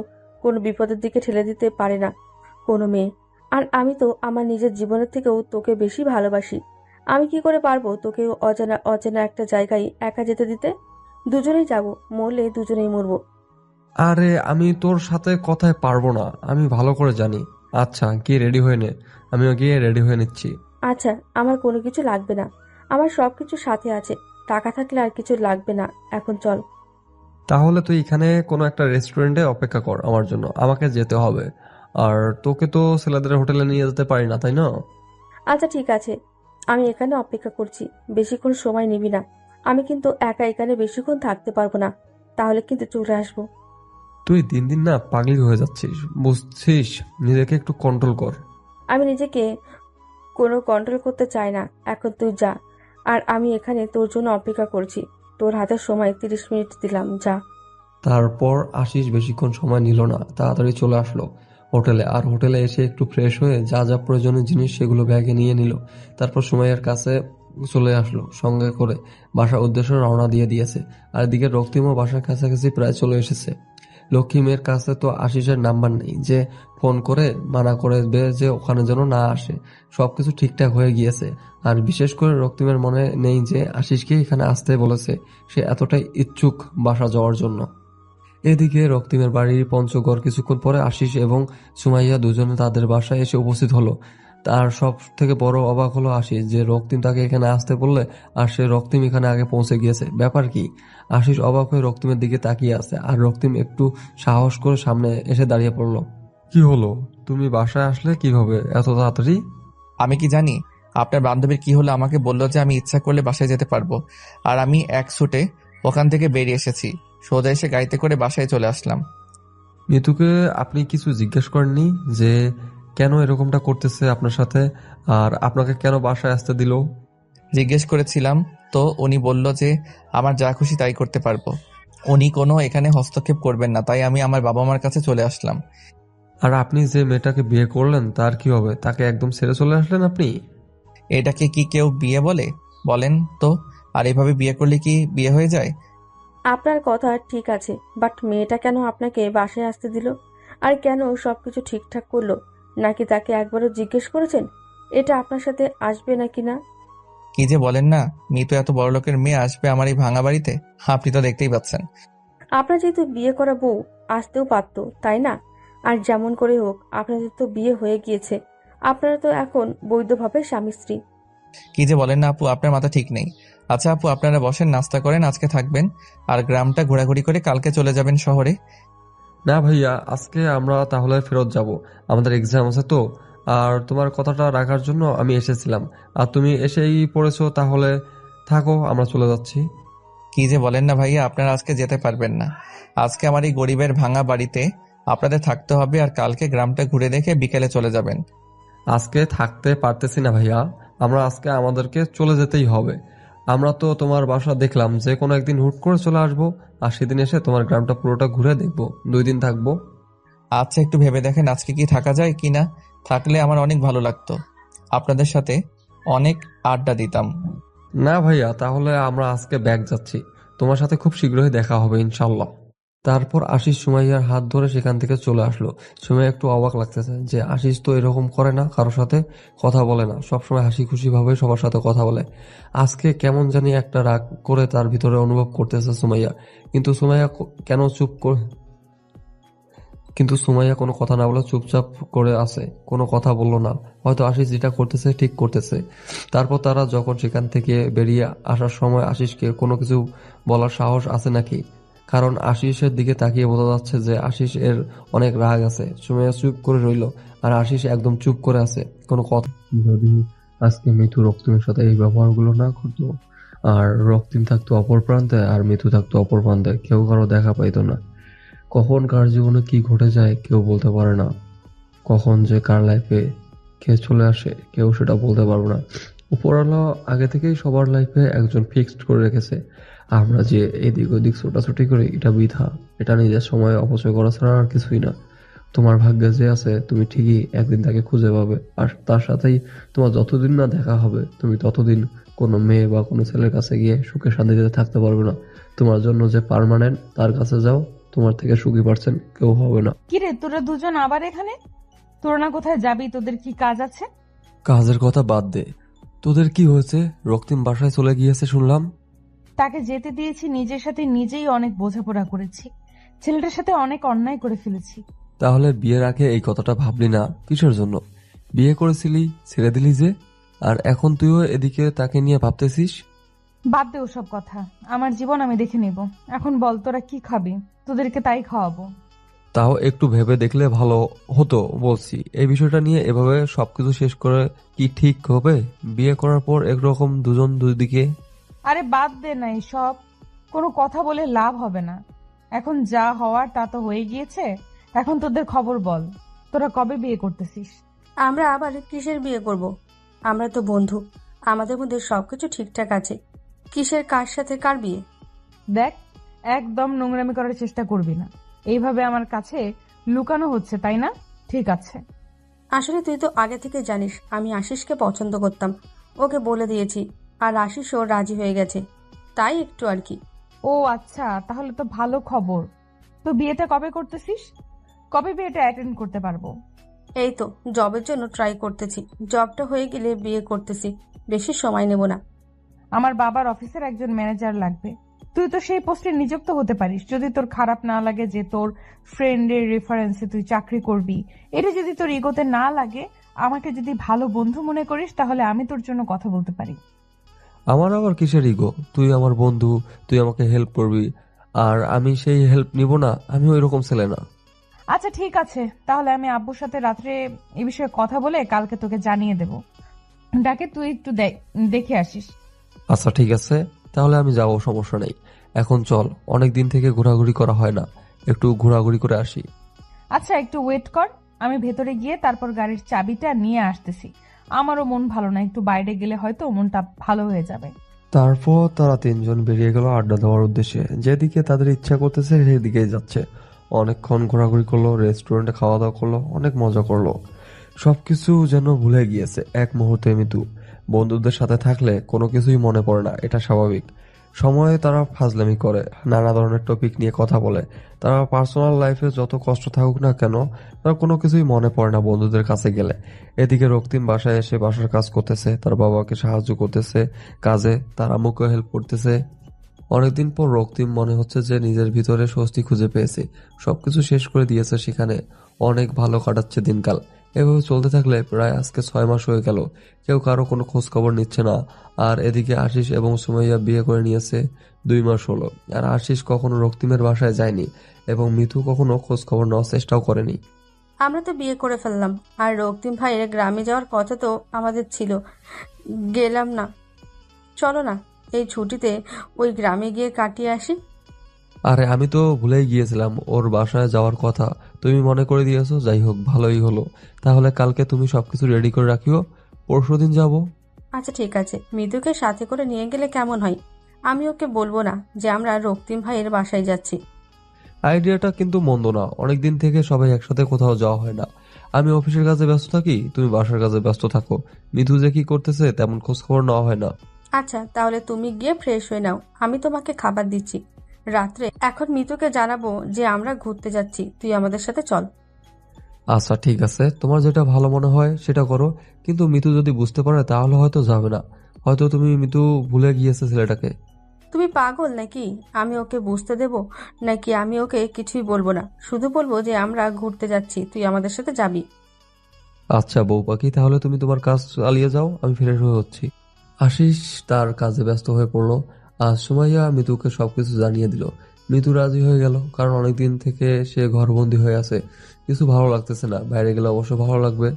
কোনো বিপদের দিকে ঠেলে দিতে পারে না কোনো মেয়ে। আর আমি তো আমার নিজের জীবনের থেকেও তোকে বেশি ভালোবাসি। আমি কি করে পারবো তোকে অজানা অচেনা একটা জায়গায় একা যেতে দিতে? দুজনেই যাব, মরলে দুজনেই মরবো। আরে আমি তোর সাথে কথায় পারবো না, আমি ভালো করে জানি। আচ্ছা গিয়ে রেডি হয়ে নে। আমিও গিয়ে রেডি হয়ে নিচ্ছি। আচ্ছা, আমার কোনো কিছু লাগবে না, আমার সবকিছু সাথে আছে। টাকা থাকলে আর কিছু লাগবে না। এখন চল। তাহলে তুই এখানে কোনো একটা রেস্টুরেন্টে অপেক্ষা কর আমার জন্য, আমাকে যেতে হবে। আর তোকে তো ছেলেদের হোটেলে নিয়ে যেতে পারি না, তাই না? আচ্ছা ঠিক আছে, আমি এখানে অপেক্ষা করছি। বেশিক্ষণ সময় নিবি না। আমি কিন্তু একা এখানে বেশিক্ষণ থাকতে পারবো না, তাহলে কিন্তু চলে আসবো। তুই দিন দিন না পাগলি হয়ে যাচ্ছিস, বুঝছিস? নিজেকে একটু কন্ট্রোল কর। আমি নিজেকে কোনো কন্ট্রোল করতে চাই না। এখন তুই যা, আর আমি এখানে তোর জন্য অপেক্ষা করছি। তোর হাতে সময় 30 মিনিট দিলাম, যা। তারপর আশিস বেশিক্ষণ সময় নিল না, তাড়াতাড়ি চলে আসলো হোটেলে। আর হোটেলে এসে একটু ফ্রেশ হয়ে যা যা প্রয়োজনীয় জিনিস সেগুলো ব্যাগে নিয়ে নিল। তারপর সুমাইয়ার কাছে চলে আসলো, সঙ্গে করে বাসার উদ্দেশ্যে রওনা দিয়ে দিয়েছে। আর এদিকে রক্তিমও বাসার কাছাকাছি প্রায় চলে এসেছে। লক্ষ্মীমের কাছে তো আশিসের নাম্বার নেই যে ফোন করে মানা করবে যে ওখানে যেন না আসে। সবকিছু ঠিকঠাক হয়ে গিয়েছে। আর বিশেষ করে রক্তিমের মনে নেই যে আশিসকে এখানে আসতে বলেছে। সে এতটাই ইচ্ছুক বাসা যাওয়ার জন্য। এদিকে রক্তিমের বাড়ির পঞ্চগড় কিছুক্ষণ পরে আশিস এবং সুমাইয়া দুজনে তাদের বাসায় এসে উপস্থিত হলো। তার সব থেকে বড় অবাক হলো আশিস যে রক্তিম তাকে এখানে আসতে বললে আর সে রক্তিম এখানে আগে পৌঁছে গিয়েছে। ব্যাপার কি? আশিস অবাক হয়ে রক্তিমের দিকে তাকিয়ে আছে। আর রক্তিম একটু সাহস করে সামনে এসে দাঁড়িয়ে পড়লো। কি হলো, তুমি বাসায় আসলে কিভাবে এত তাড়াতাড়ি? আমি কি জানি? আপনার বান্ধবীর কি হলো আমাকে বললো যে আমি ইচ্ছা করলে বাসায় যেতে পারবো। আর আমি এক ছুটে ওখান থেকে বেরিয়ে এসেছি, সোজা এসে গাড়িতে করে বাসায় চলে আসলাম। মিতুকে আপনি কিছু জিজ্ঞেস করেননি যে কেন এরকমটা করতেছে আপনার সাথে, আর আপনাকে কেন বাসায় আসতে দিল? জিজ্ঞেস করেছিলাম তো উনি বলল যে আমার যা খুশি তাই করতে পারবো, উনি কোনো এখানে হস্তক্ষেপ করবেন না, তাই আমি আমার বাবা মার কাছে চলে আসলাম। আর আপনি যে মেয়েটাকে বিয়ে করলেন তার কি হবে? তাকে একদম ছেড়ে চলে আসলেন আপনি? এটাকে কি কেউ বিয়ে বলে? বলেন তো। আর এভাবে বিয়ে করলে কি বিয়ে হয়ে যায়? আপনার কথা ঠিক আছে, বাট মেয়েটা কেন আপনাকে বাসায় আসতে দিল? আর কেন সবকিছু ঠিকঠাক করলো? নাকি তাকে একবারও জিজ্ঞেস করেছেন এটা আপনার সাথে আসবে নাকি না? কি যে বলেন না, মিতু এত বড় লোকের মেয়ে আসবে আমার এই ভাঙা বাড়িতে? আপনি তো দেখতেই পাচ্ছেন। আপনার যেহেতু বিয়ে করা বউ আসতেও পারতো, তাই না? আর যেমন করে হোক আপনাদের তো বিয়ে হয়ে গিয়েছে, আপনারা তো এখন বৈধভাবে স্বামী স্ত্রী। কি যে বলেন না আপু, আপনার মাথা ঠিক নেই। আচ্ছা আপু, আপনারা বসেন, নাস্তা করেন, আজকে থাকবেন আর গ্রামটা ঘোরাঘুরি করে কালকে চলে যাবেন শহরে। না ভাইয়া, আজকে আমরা তাহলে ফেরত যাব, আমাদের এক্সাম আছে তো। আর তোমার কথাটা রাখার জন্য আমি এসেছিলাম, আর তুমি এসেই পড়েছো, তাহলে থাকো, আমরা চলে যাচ্ছি। কি যে বলেন না ভাইয়া, আপনারা আজকে যেতে পারবেন না। আজকে আমার এই গরিবের ভাঙা বাড়িতে আপনাদের থাকতে হবে আর কালকে গ্রামটা ঘুরে দেখে বিকেলে চলে যাবেন। আজকে থাকতে পারতেছি না ভাইয়া, আমরা আজকে আমাদেরকে চলে যেতেই হবে। আমরা তো তোমার বাসা দেখলাম, যে কোনো একদিন হুট করে চলে আসবো, আর সেদিন এসে তোমার গ্রামটা পুরোটা ঘুরে দেখবো, 2 দিন থাকবো। আচ্ছা একটু ভেবে দেখেন আজকে কি থাকা যায় কি না। থাকলে আমার অনেক ভালো লাগতো, আপনাদের সাথে অনেক আড্ডা দিতাম। না ভাইয়া, তাহলে আমরা আজকে ব্যাগ যাচ্ছি, তোমার সাথে খুব শীঘ্রই দেখা হবে ইনশাল্লাহ। তারপর আশিস সুমাইয়ার হাত ধরে সেখান থেকে চলে আসলো। সুমাইয়া একটু অবাক লাগতেছে যে আশিস তো এরকম করে না, কারোর সাথে কথা বলে না, সবসময় হাসি খুশি ভাবে সবার সাথে কথা বলে। আজকে কেমন জানি একটা রাগ করে তার ভিতরে অনুভব করতেছে সুমাইয়া। কিন্তু সুমাইয়া কেন চুপ করে কিন্তু সুমাইয়া কোনো কথা না বলে চুপচাপ করে আছে, কোনো কথা বললো না। হয়তো আশিস যেটা করতেছে ঠিক করতেছে। তারপর তারা যখন সেখান থেকে বেরিয়ে আসার সময় আশিসকে কোনো কিছু বলার সাহস আছে নাকি, কারণ আশিসের দিকে তাকিয়ে বোঝা যাচ্ছে যে আশিস এর অনেক রাগ আছে। সুমাইয়া চুপ করে রইল, আর আশিস একদম চুপ করে আছে, কোনো কথা। যদি আজকে মিঠু রক্তিমের সাথে এই ব্যবহারগুলো না করতো, আর রক্তিম থাকতো অপর প্রান্তে আর মিঠু থাকতো অপর প্রান্তে, কেউ কারো দেখা পাইতো না। কখন কার জীবনে কি ঘটে যায় কেউ বলতে পারে না, কখন যে কার লাইফে কে চলে আসে কেউ সেটা বলতে পারবে না। উপরওয়ালা আগে থেকেই সবার লাইফে একজন ফিক্সড করে রেখেছে। আমরা যে এদিক ওদিক ছোটাছুটি করি এটা বৃথা, এটা নিজের সময় অপচয় করা ছাড়া আর কিছুই না। তোমার ভাগ্যে যে আছে তুমি ঠিকই একদিন তাকে খুঁজে পাবে, আর তার সাথেই তোমার যতদিন না দেখা হবে তুমি ততদিন কোনো মেয়ে বা কোনো ছেলের কাছে গিয়ে সুখে শান্তিতে থাকতে পারবে না। তোমার জন্য যে পার্মানেন্ট তার কাছে যাও, তোমার থেকে সুখী পারছেন কেউ হবে না। কিরে তোরা দুজন আবার এখানে? তোরা না কোথায় যাবি? তোদের কি কাজ আছে? কাজের কথা বাদ দে, তোদের কি হয়েছে? রক্তিম বাসায় চলে গিয়েছে শুনলাম। তাকে যেতে দিয়েছি, নিজের সাথে নিজেই অনেক বোঝাপড়া করেছি, ছেলেটার সাথে অনেক অন্যায় করে ফেলেছি। তাহলে বিয়ের আগে এই কথাটা ভাবলি না কিসের জন্য? বিয়ে করেছিলি, ছেড়ে দিলি যে, আর এখন তুইও এদিকে তাকে নিয়ে ভাবতেছিস? বাদ দে ওসব কথা, আমার জীবন আমি দেখে নেব। এখন বল তোরা কি খাবি? তোদেরকে তাই খাওয়াবো। তাও একটু ভেবে দেখলে ভালো হতো বলছি। এই বিষয়টা নিয়ে এভাবে সবকিছু শেষ করে কি ঠিক হবে? বিয়ে করার পর একরকম দুজন দুদিকে। আরে বাদ দে না এসব, কোনো কথা বলে লাভ হবে না। এখন যা হওয়ার তা তো হয়ে গিয়েছে। এখন তোদের খবর বল, তোরা কবে বিয়ে করতেছিস? আমরা আবার কিসের বিয়ে করব? আমরা তো বন্ধু, আমাদের মধ্যে সবকিছু ঠিকঠাক আছে। কিসের কার সাথে কার বিয়ে? দেখ, একদম নোংরামি করার চেষ্টা করবি না। এইভাবে আমার কাছে লুকানো হচ্ছে, তাই না? ঠিক আছে। আসলে তুই তো আগে থেকে জানিস আমি আশিসকে পছন্দ করতাম, ওকে বলে দিয়েছি, আর আশিসও রাজি হয়ে গেছে, তাই একটু আর কি। ও আচ্ছা, তাহলে তো ভালো খবর। তো বিয়েটা কবে করতেছিস? কবে বিয়েটা অ্যাটেন্ড করতে পারবো? এই তো জবের জন্য ট্রাই করতেছি, জবটা হয়ে গেলে বিয়ে করতেছি, বেশি সময় নেব না। আমার বাবার অফিসের একজন ম্যানেজার লাগবে। তুই তো সেই পোস্টে নিযুক্ত হতে পারিস, যদি তোর খারাপ না লাগে যে তোর ফ্রেন্ডের রেফারেন্সে তুই চাকরি করবি। এটা যদি তোর ইগোতে না লাগে, আমাকে যদি ভালো বন্ধু মনে করিস, তাহলে আমি তোর জন্য কথা বলতে পারি। আমার আবার কিসের ইগো? তুই আমার বন্ধু, তুই আমাকে হেল্প করবি, আর আমি সেই হেল্প নিব না? আমি ওই রকম ছেলে না। আচ্ছা ঠিক আছে, তাহলে আমি আব্বুর সাথে রাত্রে এই বিষয়ে কথা বলে কালকে তোকে জানিয়ে দেব। ডাকে তুই একটু দেখে আসিস। আচ্ছা ঠিক আছে, তাহলে আমি যাবো, সমস্যা নেই। এখন চল, অনেক দিন থেকে ঘোরাঘুরি করা হয় না, একটু ঘোরাঘুরি করে আসি। আচ্ছা একটু ওয়েট কর, আমি ভেতরে গিয়ে তারপর গাড়ির চাবিটা নিয়ে আসতেছি। আমারও মন ভালো না, একটু বাইরে গেলে হয়তো মনটা ভালো হয়ে যাবে। তারপর তারা তিনজন বেরিয়ে গেল আড্ডা দেওয়ার উদ্দেশ্যে। যেদিকে তাদের ইচ্ছা করতেছে সেদিকেই যাচ্ছে। অনেকক্ষণ ঘোরাঘুরি করলো, রেস্টুরেন্টে খাওয়া দাওয়া করলো, অনেক মজা করলো। সবকিছু যেন ভুলে গিয়েছে এক মুহূর্তে মিতু। বন্ধুদের সাথে থাকলে কোনো কিছুই মনে পড়ে না, এটা স্বাভাবিক। সময়ে তারা ফাজলামি করে, নানা ধরনের টপিক নিয়ে কথা বলে। তারা পার্সোনাল লাইফে যত কষ্ট থাকুক না কেন, তার কোনো কিছুই মনে পড়ে না বন্ধুদের কাছে গেলে। এদিকে রক্তিম বাসায় এসে বাসার কাজ করতেছে, তার বাবাকে সাহায্য করতেছে কাজে, তার আম্মুকে হেল্প করতেছে। অনেকদিন পর রক্তিম মনে হচ্ছে যে নিজের ভিতরে স্বস্তি খুঁজে পেয়েছে, সবকিছু শেষ করে দিয়েছে সেখানে। অনেক ভালো কাটাচ্ছে দিনকাল। এভাবে চলতে থাকলে প্রায় আজকে 6 মাস হয়ে গেল, কেউ কারো কোনো খোঁজ খবর নিচ্ছে না। আর এদিকে আশিস এবং সুমাইয়া বিয়ে করে নিয়েছে 2 মাস হলো, আর আশিস কখনো রক্তিমের বাসায় যায়নি এবং মিতু কখনো খোঁজ খবর নেওয়ার চেষ্টাও করেনি। আমরা তো বিয়ে করে ফেললাম, আর রক্তিম ভাইয়ের গ্রামে যাওয়ার কথা তো আমাদের ছিল, গেলাম না। চলো না এই ছুটিতে ওই গ্রামে গিয়ে কাটিয়ে আসি। আরে আমি তো ভুলেই গিয়েছিলাম ওর বাসায় যাওয়ার কথা, তুমি মনে করে দিয়েছো, যাই হোক ভালোই হলো। তাহলে কালকে তুমি সবকিছু রেডি করে রাখিও, পরশুদিন যাব। আচ্ছা ঠিক আছে, মৃদুকে সাথে করে নিয়ে গেলে কেমন হয়? আমি ওকে বলবো না যে আমরা রক্তিম ভাইয়ের বাসায় যাচ্ছি। আইডিয়াটা কিন্তু মন্দ না, অনেকদিন থেকে সবাই একসাথে কোথাও যাওয়া হয় না। আমি অফিসের কাজে ব্যস্ত থাকি, তুমি বাসার কাজে ব্যস্ত থাকো। মিথু যে কি করতেছে তেমন খোঁজ খবর নেওয়া হয় না। আচ্ছা তাহলে তুমি গিয়ে ফ্রেশ হয়ে নাও, আমি তোমাকে খাবার দিচ্ছি রাত্রে। এখন মিতুকে জানাবো যে আমরা ঘুরতে যাচ্ছি, তুই আমাদের সাথে চল। আচ্ছা ঠিক আছে, তোমার যেটা ভালো মনে হয় সেটা করো, কিন্তু মিতু যদি বুঝতে পারে তাহলে হয়তো যাবে না। হয়তো তুমি মিতু ভুলে গিয়েছে ছেলেটাকে। তুমি পাগল নাকি? আমি ওকে বুঝতে দেব নাকি? আমি ওকে কিছুই বলবো না, শুধু বলবো যে আমরা ঘুরতে যাচ্ছি, তুই আমাদের সাথে যাবি। আচ্ছা বউ পাখি, তাহলে তুমি তোমার কাজ চালিয়ে যাও, আমি ফ্রেশ হয়ে হচ্ছি। আশিস তার কাজে ব্যস্ত হয়ে পড়লো। আর সুমাইয়া মিতুকে সবকিছু জানিয়ে দিল। মিতু রাজি হয়ে গেল, কারণ অনেকদিন থেকে সে ঘরবন্দি হয়ে আছে, কিছু ভালো লাগতেছে না। বাইরে গেলে অবশ্য ভালো লাগবে,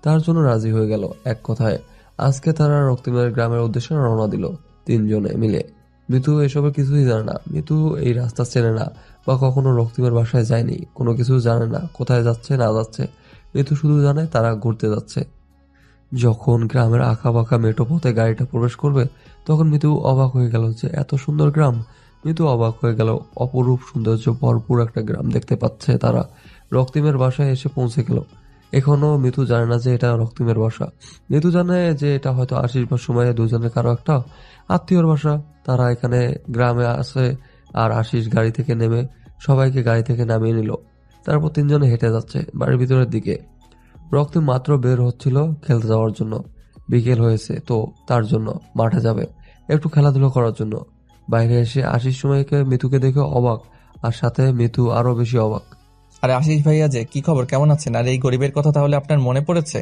তার জন্য রাজি হয়ে গেল। এক কথায় আজকে তারা রক্তিমের গ্রামের উদ্দেশ্যে রওনা দিল, তিনজনে মিলে। মিতু এসবের কিছুই জানে না, মিতু এই রাস্তা চেনে না বা কখনো রক্তিমের বাসায় যায়নি, কোনো কিছু জানে না কোথায় যাচ্ছে না যাচ্ছে। মিতু শুধু জানে তারা ঘুরতে যাচ্ছে। যখন গ্রামের আঁকা বাঁকা মেঠো পথে গাড়িটা প্রবেশ করবে, তখন মিতু অবাক হয়ে গেল যে এত সুন্দর গ্রাম। মিতু অবাক হয়ে গেল, অপরূপ সৌন্দর্য ভরপুর একটা গ্রাম দেখতে পাচ্ছে তারা। রক্তিমের বাসায় এসে পৌঁছে গেল। এখনো মিতু জানে না যে এটা রক্তিমের বাসা। মিতু জানে যে এটা হয়তো আশিস বা সুমাইয়া দুজনের কারো একটা আত্মীয়র বাসা। তারা এখানে গ্রামে আসে, আর আশিস গাড়ি থেকে নেমে সবাইকে গাড়ি থেকে নামিয়ে নিল। তারপর তিনজনে হেঁটে যাচ্ছে বাড়ির ভিতরের দিকে। রক্তিম মাত্র বের হচ্ছিল খেলতে যাওয়ার জন্য, বিকেল হয়েছে তো তার জন্য মাঠে যাবে একটু খেলাধুলো করার জন্য। বাইরে এসে আশিস সময়কে মিতুকে দেখে অবাক, আর সাথে মিতু আরো বেশি অবাক। আরে আশিস ভাইয়া, যে কি খবর, কেমন আছেন? আর এই গরিবের কথা তাহলে আপনার মনে পড়েছে?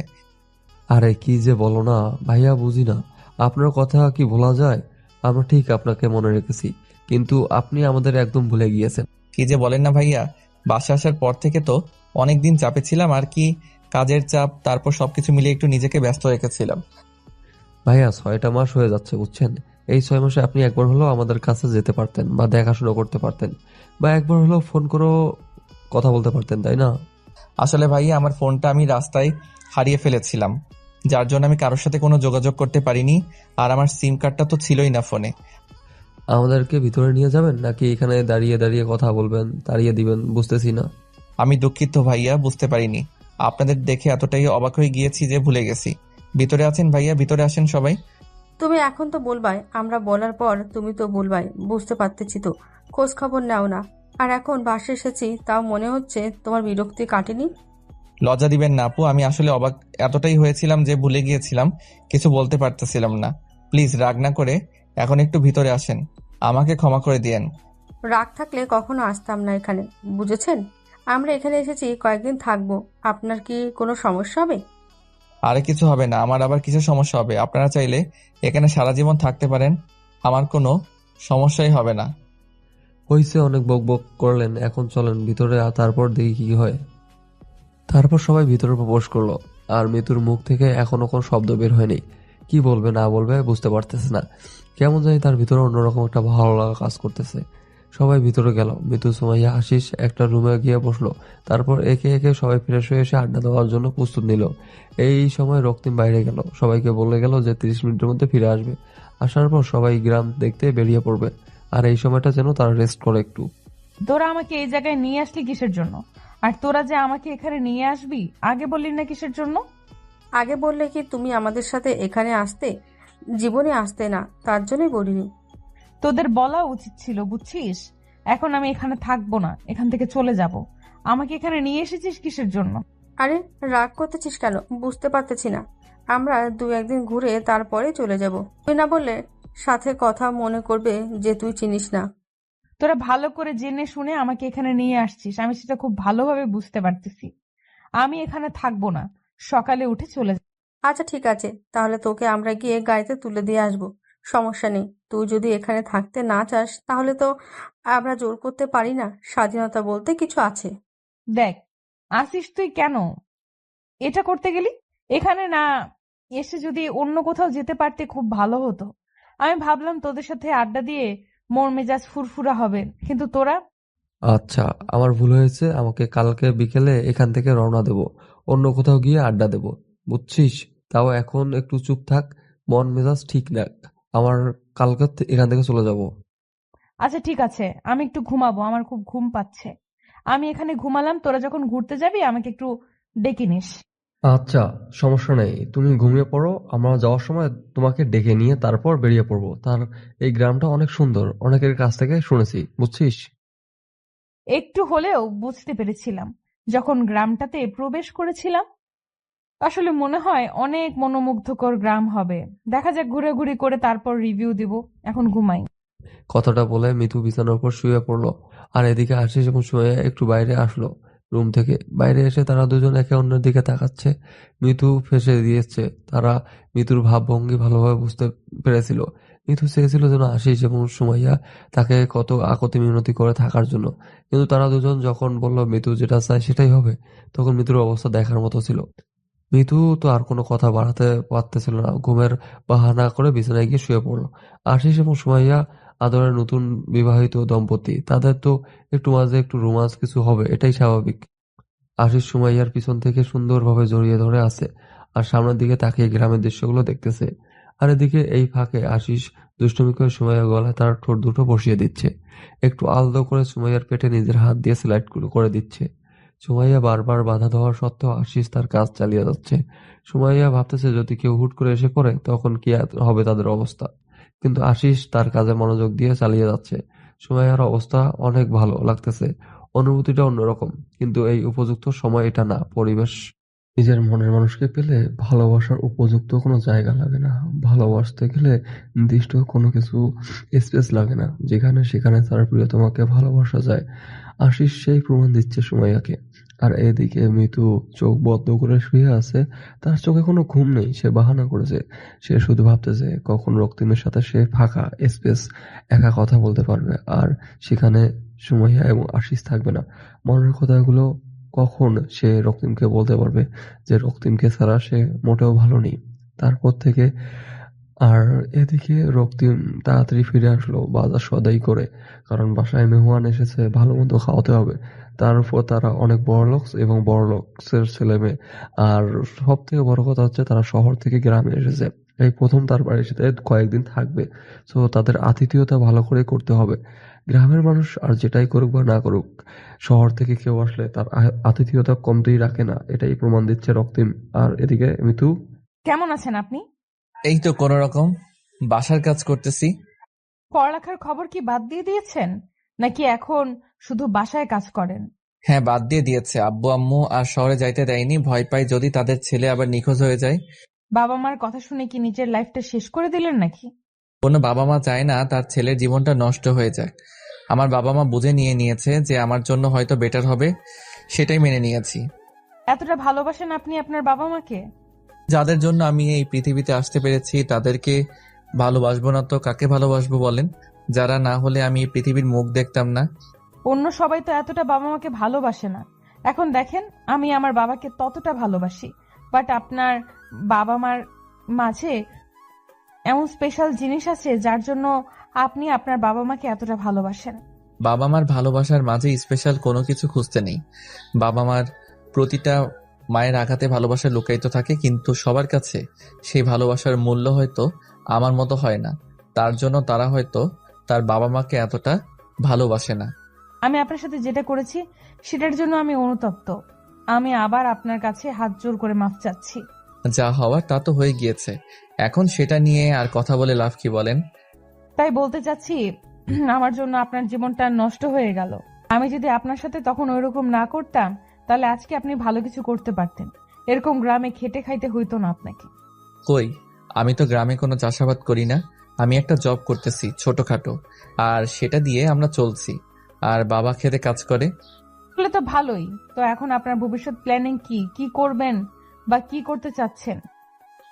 আরে কি যে বলো না ভাইয়া, বুঝি না, আপনার কথা কি ভোলা যায়? আমরা ঠিক আপনাকে মনে রেখেছি, কিন্তু আপনি আমাদের একদম ভুলে গিয়েছেন। কি যে বলেন না ভাইয়া, বাসা আসার পর থেকে তো অনেক দিন চাপে ছিলাম, আর কি কাজের চাপ, তারপর সবকিছু মিলিয়ে একটু নিজেকে ব্যস্ত রেখেছিলাম। ভাইয়া 6টা মাস হয়ে যাচ্ছে বুঝছেন, এই 6 মাসে আপনি একবার হলেও আমাদের কাছে যেতে পারতেন বা দেখাশোনা করতে পারতেন, বা একবার হলেও ফোন করেও কথা বলতে পারতেন, তাই না? আসলে ভাইয়া আমার ফোনটা আমি রাস্তায় হারিয়ে ফেলেছিলাম, যার জন্য আমি কারোর সাথে কোনো যোগাযোগ করতে পারিনি, আর আমার সিম কার্ডটা তো ছিলই না ফোনে। আমাদেরকে ভিতরে নিয়ে যাবেন নাকি এখানে দাঁড়িয়ে দাঁড়িয়ে কথা বলবেন, তাড়িয়ে দিবেন, বুঝতেছি না। আমি দুঃখিত ভাইয়া, বুঝতে পারিনি। আপনাদের দেখে এতটাই অবাক হয়ে গিয়েছি যে ভুলে গেছি। ভিতরে আছেন ভাইয়া, ভিতরে আসেন সবাই। তুমি এখন তো বলবাই, আমরা বলার পর তুমি তো বলবাই, বুঝতে পারতেছি তো, খোঁজ খবর নাও না। আর এখন বাসে এসেছি, তাও মনে হচ্ছে তোমার বিরক্তি কাটেনি। লজ্জা দিবেন না আপু, আমি আসলে অবাক এতটাই হয়েছিলাম যে ভুলে গিয়েছিলাম, কিছু বলতে পারতেছিলাম না। প্লিজ রাগ না করে এখন একটু ভিতরে আসেন, আমাকে ক্ষমা করে দিয়েন। রাগ থাকলে কখনো আসতাম না এখানে, বুঝেছেন? আমরা এখানে এসেছি কয়েকদিন থাকবো, আপনার কি কোনো সমস্যা হবে? আরে কিছু হবে না, আমার আবার কিছু সমস্যা হবে? আপনারা চাইলে এখানে সারা জীবন থাকতে পারেন, আমার কোনো সমস্যাই হবে না। হইছে, অনেক বক বক করলেন, এখন চলেন ভিতরে, আর তারপর দেখি কি হয়। তারপর সবাই ভিতরে প্রবেশ করলো, আর মিতুর মুখ থেকে এখনো কোনো শব্দ বের হয়নি। কি বলবে না বলবে বুঝতে পারতেছে না, কেমন জানি তার ভিতরে অন্যরকম একটা ভালো লাগা কাজ করতেছে। সবাই ভিতরে গেল, মিতু সুমাইয়া আশিস একটা রুমে গিয়ে বসলো। তারপর একে একে সবাই ফ্রেশ হয়ে এসে আড্ডা দেওয়ার জন্য প্রস্তুত নিল। এই সময় রক্তিম বাইরে গেল, সবাইকে বলে গেল যে 30 মিনিটের মধ্যে ফিরে আসবে। আসার পর সবাই গ্রাম দেখতে বেরিয়ে পড়বে, আর এই সময়টা যেন তারা রেস্ট করে একটু। তোরা আমাকে এই জায়গায় নিয়ে আসলি কিসের জন্য? আর তোরা যে আমাকে এখানে নিয়ে আসবি আগে বললি না কিসের জন্য? আগে বললে কি তুমি আমাদের সাথে এখানে আসতে? জীবনে আসতে না, তার জন্যই বলিনি। তোদের বলা উচিত ছিল, বুঝছিস? এখন আমি এখানে থাকবো না, এখান থেকে চলে যাব। আমাকে এখানে নিয়ে এসেছিস কিসের জন্য? আরে রাগ করতেছিস কেন? বুঝতে পারতেছি না। আমরা 2-1 দিন ঘুরে তারপরে চলে যাব। তুই না বললে সাথে কথা মনে করবে যে তুই চিনিস না। তোরা ভালো করে জেনে শুনে আমাকে এখানে নিয়ে আসছিস, আমি সেটা খুব ভালোভাবে বুঝতে পারতেছি। আমি এখানে থাকবো না, সকালে উঠে চলে যাব। আচ্ছা ঠিক আছে, তাহলে তোকে আমরা গিয়ে গাড়িতে তুলে দিয়ে আসবো। সমস্যা নেই। তুই যদি এখানে থাকতে না চাস তাহলে তো আমরা জোর করতে পারি না। স্বাধীনতা বলতে কিছু আছে। দেখ, আসিস তুই কেন এটা করতে গেলি? এখানে না এসে যদি অন্য কোথাও যেতে পারতে খুব ভালো হতো। আমি ভাবলাম তোদের সাথে আড্ডা দিয়ে মন মেজাজ ফুরফুরা হবে, কিন্তু তোরা। আচ্ছা, আমার ভুল হয়েছে। আমাকে কালকে বিকেলে এখান থেকে রওনা দেব, অন্য কোথাও গিয়ে আড্ডা দেব, বুঝছিস? তাও এখন একটু চুপ থাক, মন মেজাজ ঠিক না আমার। কালকে এখান থেকে চলে যাব। আচ্ছা ঠিক আছে, আমি একটু ঘুমাবো, আমার খুব ঘুম পাচ্ছে। আমি এখানে ঘুমালাম, তোরা যখন ঘুরতে যাবি আমাকে একটু ডেকে নিস। আচ্ছা, সমস্যা নেই, তুমি ঘুমিয়ে পড়ো। আমরা যাওয়ার সময় তোমাকে ডেকে নিয়ে তারপর বেরিয়ে পড়বো। এই গ্রামটা অনেক সুন্দর, অনেকের কাছ থেকে শুনেছি, বুঝছিস? একটু হলেও বুঝতে পেরেছিলাম যখন গ্রামটাতে প্রবেশ করেছিলাম। আসলে মনে হয় অনেক মনোমুগ্ধকর গ্রাম হবে। দেখা যাক, ঘুরাঘুরি করে তারপর রিভিউ দিব। এখন ঘুমাই। কথাটা বলে মিতু বিছানার উপর শুয়ে পড়লো। আর এদিকে আশিস এবং সুমাইয়া একটু বাইরে আসলো রুম থেকে। বাইরে এসে তারা দুজন একে অন্যের দিকে তাকাচ্ছে। মিতু ফেঁসে দিয়েছে। তারা মিতুর ভাবভঙ্গি ভালোভাবে বুঝতে পেরেছিল। মিতু চেয়েছিল যেন আশিস এবং সুমাইয়া তাকে কত আকতি মিনতি করে থাকার জন্য, কিন্তু তারা দুজন যখন বলল মিতু যেটা চায় সেটাই হবে, তখন মিতুর অবস্থা দেখার মতো ছিল। মিতু তো আর কোনো কথা বাড়াতে পারতেছিল না, ঘুমের বাহানা করে বিছানায় গিয়ে শুয়ে পড়ল। আশিস এবং সুমাইয়া আদরের নতুন বিবাহিত দম্পতি, তাদের তো একটু মাঝে একটু রোমান্স কিছু হবে, এটাই স্বাভাবিক। আশিস সুমাইয়ার পিছন থেকে সুন্দরভাবে জড়িয়ে ধরে আছে আর সামনের দিকে তাকিয়ে গ্রামের দৃশ্যগুলো দেখতেছে। আর এদিকে এই ফাঁকে আশিস দুষ্টুমি করে সুমাইয়ার গলায় তার ঠোঁট দুটো বসিয়ে দিচ্ছে। একটু আলতো করে সুমাইয়ার পেটে নিজের হাত দিয়ে স্লাইড করে দিচ্ছে। সুমাইয়া বারবার বাধা দেওয়ার সত্ত্বেও আশিস তার কাজ চালিয়ে যাচ্ছে। সুমাইয়া ভাবতেছে যদি কেউ হুট করে এসে পড়ে তখন কি হবে তাদের অবস্থা, কিন্তু আশিস তার কাজে মনোযোগ দিয়ে চালিয়ে যাচ্ছে। সুমাইয়ার অবস্থা অনেক ভালো লাগতেছে, অনুভূতিটা অন্যরকম, কিন্তু এই উপযুক্ত সময় এটা না, পরিবেশ। নিজের মনের মানুষকে পেলে ভালোবাসার উপযুক্ত কোনো জায়গা লাগে না। ভালোবাসতে গেলে নির্দিষ্ট কোনো কিছু স্পেস লাগে না, যেখানে সেখানে তার প্রিয়তমাকে ভালোবাসা যায়। আশিস সেই প্রমাণ দিচ্ছে সুমাইয়াকে। আর এদিকে মিতু চোখ বদ্ধ করে শুয়ে আছে। তার চোখে কোনো ঘুম নেই, সে বাহানা করেছে। সে শুধু ভাবতেছে কখন রক্তিমের সাথে সে ফাঁকা স্পেস একা কথা বলতে পারবে, আর সেখানে সুমাইয়া এবং আশিস থাকবে না। মনের কথাগুলো কখন সে রক্তিমকে বলতে পারবে যে রক্তিমকে ছাড়া সে মোটেও ভালো নেই। তারপর থেকে আর এদিকে রক্তিম তাড়াতাড়ি ফিরে আসলো বাজার সদাই করে, কারণ বাসায় মেহমান এসেছে, ভালো মন্দ খাওয়াতে হবে। তার উপর তারা অনেক বড়লোক এবং বড়লোকসের ছেলে মেয়ে। আর সব থেকে বড় কথা হচ্ছে তারা শহর থেকে গ্রামে এসেছে, এই প্রথম তার বাড়ির সাথে কয়েকদিন থাকবে। তো তাদের আতিথেয়তা ভালো করে করতে হবে। গ্রামের মানুষ আর যেটাই করুক বা না করুক, শহর থেকে কেউ আসলে তার আতিথেয়তা কমতেই রাখে না, এটাই প্রমাণ দিচ্ছে রক্তিম। আর এদিকে মিতু। কেমন আছেন আপনি? এই তো কোনো রকম বাসার কাজ করতেছি। পড়ালেখার খবর কি বাদ দিয়ে দিয়েছেন, নাকি এখন শুধু বাসায় কাজ করেন? হ্যাঁ, বাদ দিয়ে দিয়েছে। আব্বু আম্মু আর শহরে যাইতে দেয়নি, ভয় পাই যদি তাদের ছেলে আবার নিখোঁজ হয়ে যায়। বাবা মার কথা শুনে কি নিজের লাইফটা শেষ করে দিলেন নাকি? কোনো বাবা মা চায় না তার ছেলের জীবনটা নষ্ট হয়ে যাক। আমার বাবা মা বুঝে নিয়েছে যে আমার জন্য হয়তো বেটার হবে, সেটাই মেনে নিয়েছি। এতটা ভালোবাসেন আপনি আপনার বাবা মাকে? যাদের জন্য আমি এই পৃথিবীতে আসতে পেরেছি তাদেরকে ভালোবাসবো না তো কাকে ভালোবাসবো বলেন? যারা না হলে আমি এই পৃথিবীর মুখ দেখতাম না। অন্য সবাই তো এতটা বাবা মাকে ভালোবাসে না। এখন দেখেন, আমি আমার বাবাকে ততটা ভালোবাসি, বাট আপনার বাবা মার মাঝে এমন স্পেশাল জিনিস আছে যার জন্য আপনি আপনার বাবা মাকে এতটা ভালোবাসেন। বাবা মার ভালোবাসার মাঝে স্পেশাল কোনো কিছু খুঁজতে নেই। বাবা মার প্রতিটা মায়ের আঘাতে ভালোবাসা লুকায়িত থাকে, কিন্তু সবার কাছে সেই ভালোবাসার মূল্য হয়তো আমার মতো হয় না। তার জন্য তারা হয়তো তার বাবা মাকে এতটা ভালোবাসে না। আমি আপনার সাথে যেটা করেছি সেটার জন্য আমি অনুতপ্ত। আমি আবার আপনার কাছে হাত জোর করে মাফ চাচ্ছি। যা হওয়ার তা তো হয়ে গিয়েছে, এখন সেটা নিয়ে আর কথা বলে লাভ কি বলেন? তাই বলতে চাচ্ছি, আমার জন্য আপনার জীবনটা নষ্ট হয়ে গেল। আমি যদি আপনার সাথে তখন ওইরকম না করতাম, তাহলে আজকে আপনি ভালো কিছু করতে পারতেন। এরকম গ্রামে খেটে খাইতে হইতো না আপনাকে। কই, আমি তো গ্রামে কোনো চাষাবাদ করি না। আমি একটা জব করতেছি ছোটখাটো, আর সেটা দিয়ে আমরা চলছি। আর বাবা খেতে কাজ করে। তাহলে তো ভালোই। তো এখন আপনার ভবিষ্যৎ প্ল্যানিং কি? কি করবেন বা কি করতে চাচ্ছেন?